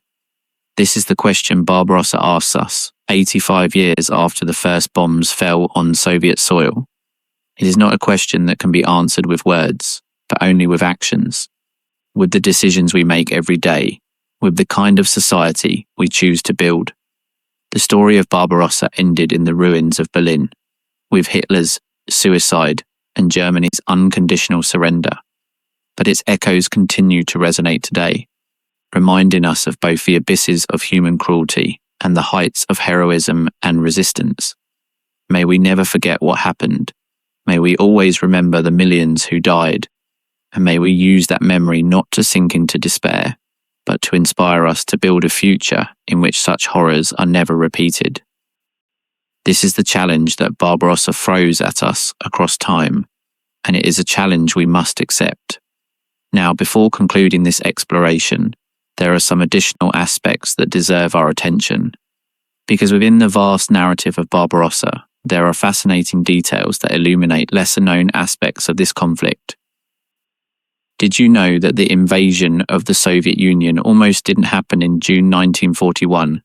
This is the question Barbarossa asks us, 85 years after the first bombs fell on Soviet soil. It is not a question that can be answered with words, but only with actions, with the decisions we make every day, with the kind of society we choose to build. The story of Barbarossa ended in the ruins of Berlin, with Hitler's suicide and Germany's unconditional surrender. But its echoes continue to resonate today, reminding us of both the abysses of human cruelty and the heights of heroism and resistance. May we never forget what happened. May we always remember the millions who died, and may we use that memory not to sink into despair, but to inspire us to build a future in which such horrors are never repeated. This is the challenge that Barbarossa throws at us across time, and it is a challenge we must accept. Now, before concluding this exploration, there are some additional aspects that deserve our attention, because within the vast narrative of Barbarossa, there are fascinating details that illuminate lesser-known aspects of this conflict. Did you know that the invasion of the Soviet Union almost didn't happen in June 1941?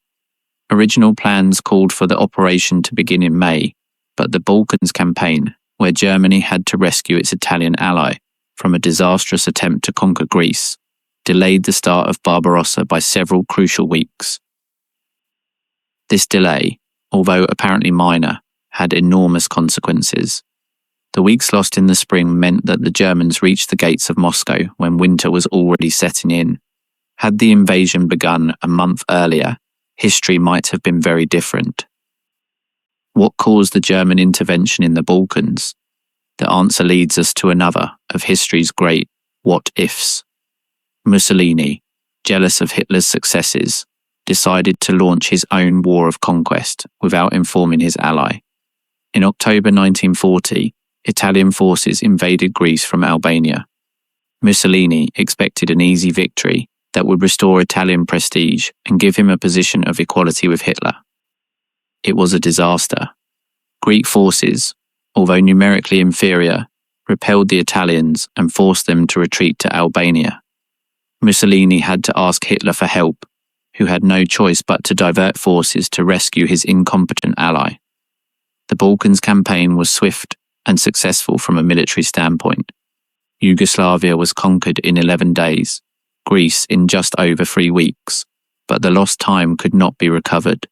Original plans called for the operation to begin in May, but the Balkans campaign, where Germany had to rescue its Italian ally from a disastrous attempt to conquer Greece, delayed the start of Barbarossa by several crucial weeks. This delay, although apparently minor, had enormous consequences. The weeks lost in the spring meant that the Germans reached the gates of Moscow when winter was already setting in. Had the invasion begun a month earlier, history might have been very different. What caused the German intervention in the Balkans? The answer leads us to another of history's great what-ifs. Mussolini, jealous of Hitler's successes, decided to launch his own war of conquest without informing his ally. In October 1940, Italian forces invaded Greece from Albania. Mussolini expected an easy victory that would restore Italian prestige and give him a position of equality with Hitler. It was a disaster. Greek forces, although numerically inferior, repelled the Italians and forced them to retreat to Albania. Mussolini had to ask Hitler for help, who had no choice but to divert forces to rescue his incompetent ally. The Balkans campaign was swift and successful from a military standpoint. Yugoslavia was conquered in 11 days, Greece in just over 3 weeks, but the lost time could not be recovered,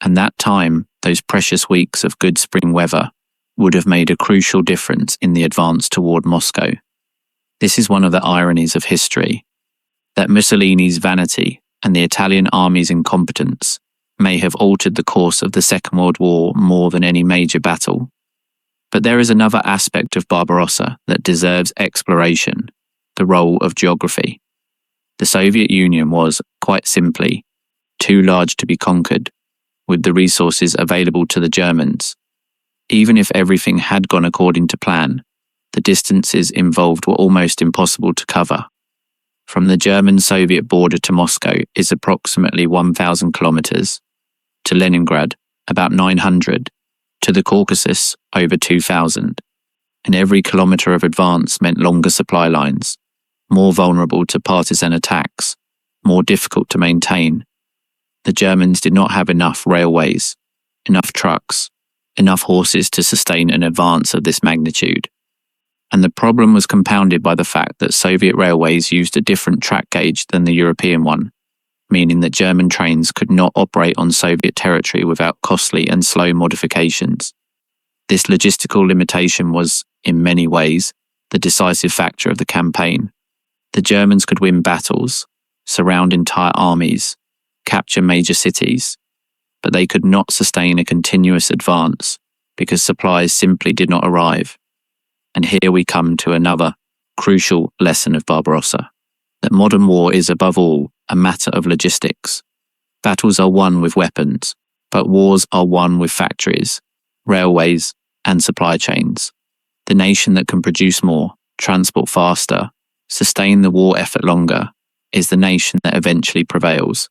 and that time, those precious weeks of good spring weather, would have made a crucial difference in the advance toward Moscow. This is one of the ironies of history, that Mussolini's vanity and the Italian army's incompetence may have altered the course of the Second World War more than any major battle. But there is another aspect of Barbarossa that deserves exploration, the role of geography. The Soviet Union was, quite simply, too large to be conquered, with the resources available to the Germans. Even if everything had gone according to plan, the distances involved were almost impossible to cover. From the German-Soviet border to Moscow is approximately 1,000 kilometers, to Leningrad, about 900, to the Caucasus, over 2,000, and every kilometer of advance meant longer supply lines, more vulnerable to partisan attacks, more difficult to maintain. The Germans did not have enough railways, enough trucks, enough horses to sustain an advance of this magnitude. And the problem was compounded by the fact that Soviet railways used a different track gauge than the European one, meaning that German trains could not operate on Soviet territory without costly and slow modifications. This logistical limitation was, in many ways, the decisive factor of the campaign. The Germans could win battles, surround entire armies, capture major cities, but they could not sustain a continuous advance because supplies simply did not arrive. And here we come to another crucial lesson of Barbarossa, that modern war is above all a matter of logistics. Battles are won with weapons, but wars are won with factories, railways, and supply chains. The nation that can produce more, transport faster, sustain the war effort longer, is the nation that eventually prevails.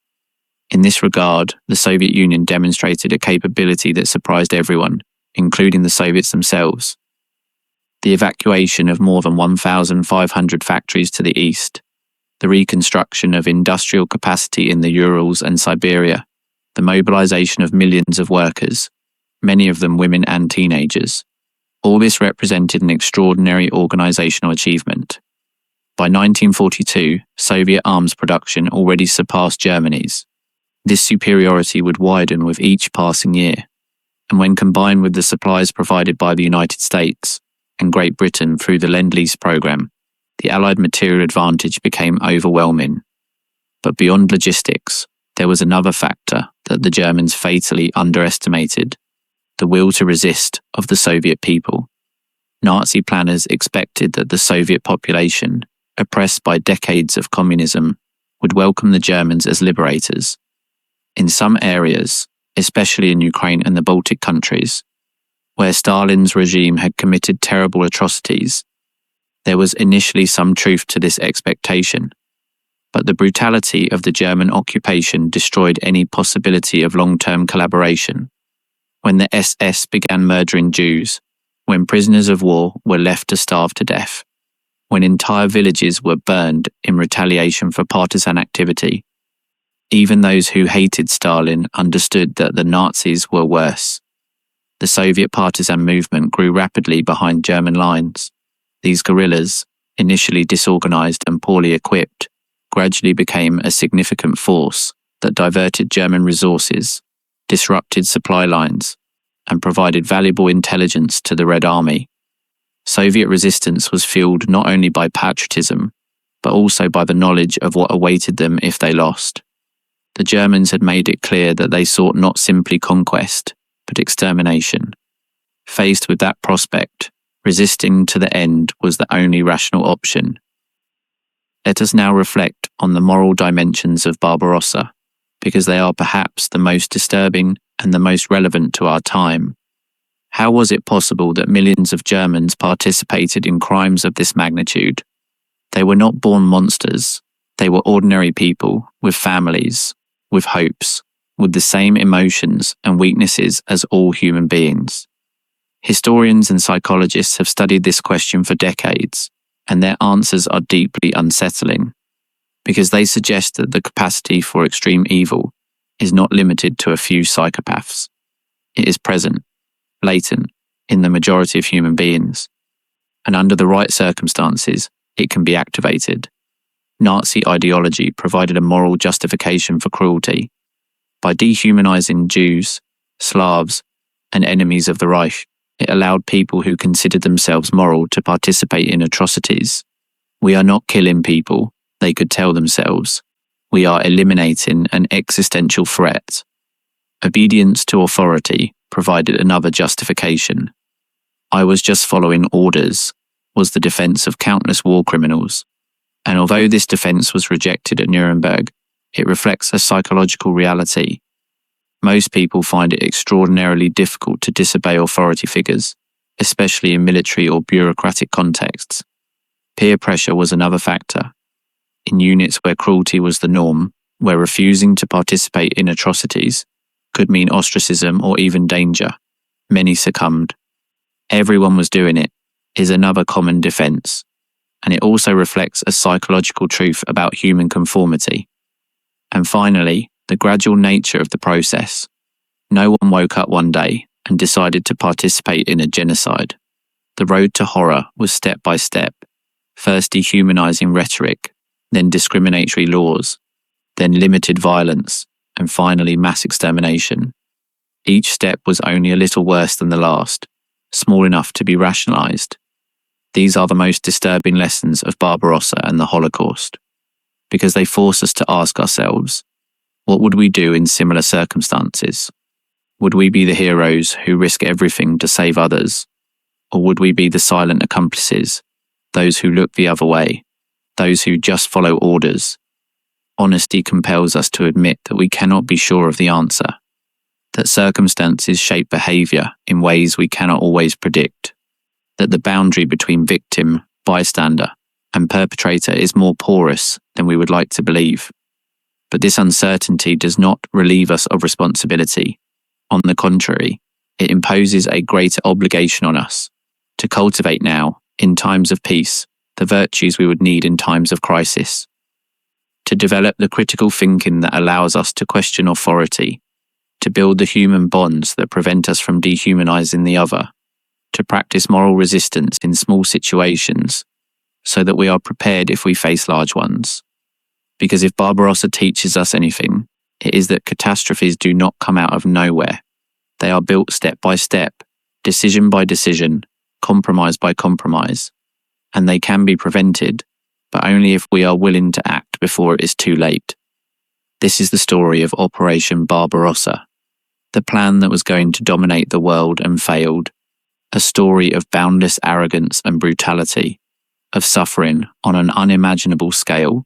In this regard, the Soviet Union demonstrated a capability that surprised everyone, including the Soviets themselves. The evacuation of more than 1,500 factories to the east, the reconstruction of industrial capacity in the Urals and Siberia, the mobilization of millions of workers, many of them women and teenagers. All this represented an extraordinary organizational achievement. By 1942, Soviet arms production already surpassed Germany's. This superiority would widen with each passing year, and when combined with the supplies provided by the United States and Great Britain through the Lend-Lease program, the Allied material advantage became overwhelming. But beyond logistics, there was another factor that the Germans fatally underestimated: the will to resist of the Soviet people. Nazi planners expected that the Soviet population, oppressed by decades of communism, would welcome the Germans as liberators. In some areas, especially in Ukraine and the Baltic countries, where Stalin's regime had committed terrible atrocities, there was initially some truth to this expectation. But the brutality of the German occupation destroyed any possibility of long-term collaboration. When the SS began murdering Jews, when prisoners of war were left to starve to death, when entire villages were burned in retaliation for partisan activity, even those who hated Stalin understood that the Nazis were worse. The Soviet partisan movement grew rapidly behind German lines. These guerrillas, initially disorganized and poorly equipped, gradually became a significant force that diverted German resources, disrupted supply lines, and provided valuable intelligence to the Red Army. Soviet resistance was fueled not only by patriotism, but also by the knowledge of what awaited them if they lost. The Germans had made it clear that they sought not simply conquest, but extermination. Faced with that prospect, resisting to the end was the only rational option. Let us now reflect on the moral dimensions of Barbarossa, because they are perhaps the most disturbing and the most relevant to our time. How was it possible that millions of Germans participated in crimes of this magnitude? They were not born monsters. They were ordinary people with families, with hopes, with the same emotions and weaknesses as all human beings. Historians and psychologists have studied this question for decades, and their answers are deeply unsettling, because they suggest that the capacity for extreme evil is not limited to a few psychopaths. It is present, latent, in the majority of human beings, and under the right circumstances, it can be activated. Nazi ideology provided a moral justification for cruelty. By dehumanizing Jews, Slavs, and enemies of the Reich, it allowed people who considered themselves moral to participate in atrocities. We are not killing people, they could tell themselves. We are eliminating an existential threat. Obedience to authority provided another justification. I was just following orders, was the defense of countless war criminals. And although this defense was rejected at Nuremberg, it reflects a psychological reality. Most people find it extraordinarily difficult to disobey authority figures, especially in military or bureaucratic contexts. Peer pressure was another factor. In units where cruelty was the norm, where refusing to participate in atrocities could mean ostracism or even danger, many succumbed. Everyone was doing it is another common defense, and it also reflects a psychological truth about human conformity. And finally, the gradual nature of the process. No one woke up one day and decided to participate in a genocide. The road to horror was step by step, first dehumanizing rhetoric, then discriminatory laws, then limited violence, and finally mass extermination. Each step was only a little worse than the last, small enough to be rationalized. These are the most disturbing lessons of Barbarossa and the Holocaust, because they force us to ask ourselves, what would we do in similar circumstances? Would we be the heroes who risk everything to save others? Or would we be the silent accomplices, those who look the other way, those who just follow orders? Honesty compels us to admit that we cannot be sure of the answer, that circumstances shape behavior in ways we cannot always predict, that the boundary between victim, bystander, and perpetrator is more porous than we would like to believe. But this uncertainty does not relieve us of responsibility. On the contrary, it imposes a greater obligation on us to cultivate now, in times of peace, the virtues we would need in times of crisis, to develop the critical thinking that allows us to question authority, to build the human bonds that prevent us from dehumanizing the other, to practice moral resistance in small situations so that we are prepared if we face large ones. Because if Barbarossa teaches us anything, it is that catastrophes do not come out of nowhere. They are built step by step, decision by decision, compromise by compromise, and they can be prevented, but only if we are willing to act before it is too late. This is the story of Operation Barbarossa, the plan that was going to dominate the world and failed, a story of boundless arrogance and brutality, of suffering on an unimaginable scale,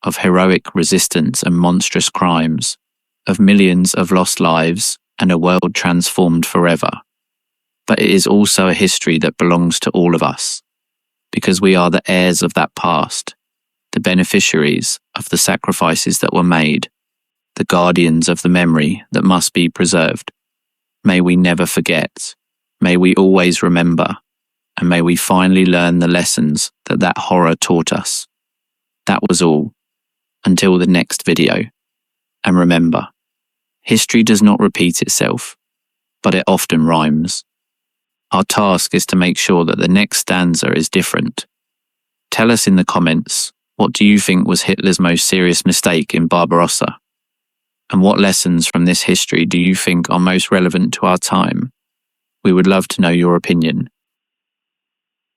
of heroic resistance and monstrous crimes, of millions of lost lives and a world transformed forever. But it is also a history that belongs to all of us, because we are the heirs of that past, the beneficiaries of the sacrifices that were made, the guardians of the memory that must be preserved. May we never forget, may we always remember, and may we finally learn the lessons that that horror taught us. That was all. Until the next video. And remember, history does not repeat itself, but it often rhymes. Our task is to make sure that the next stanza is different. Tell us in the comments, what do you think was Hitler's most serious mistake in Barbarossa? And what lessons from this history do you think are most relevant to our time? We would love to know your opinion.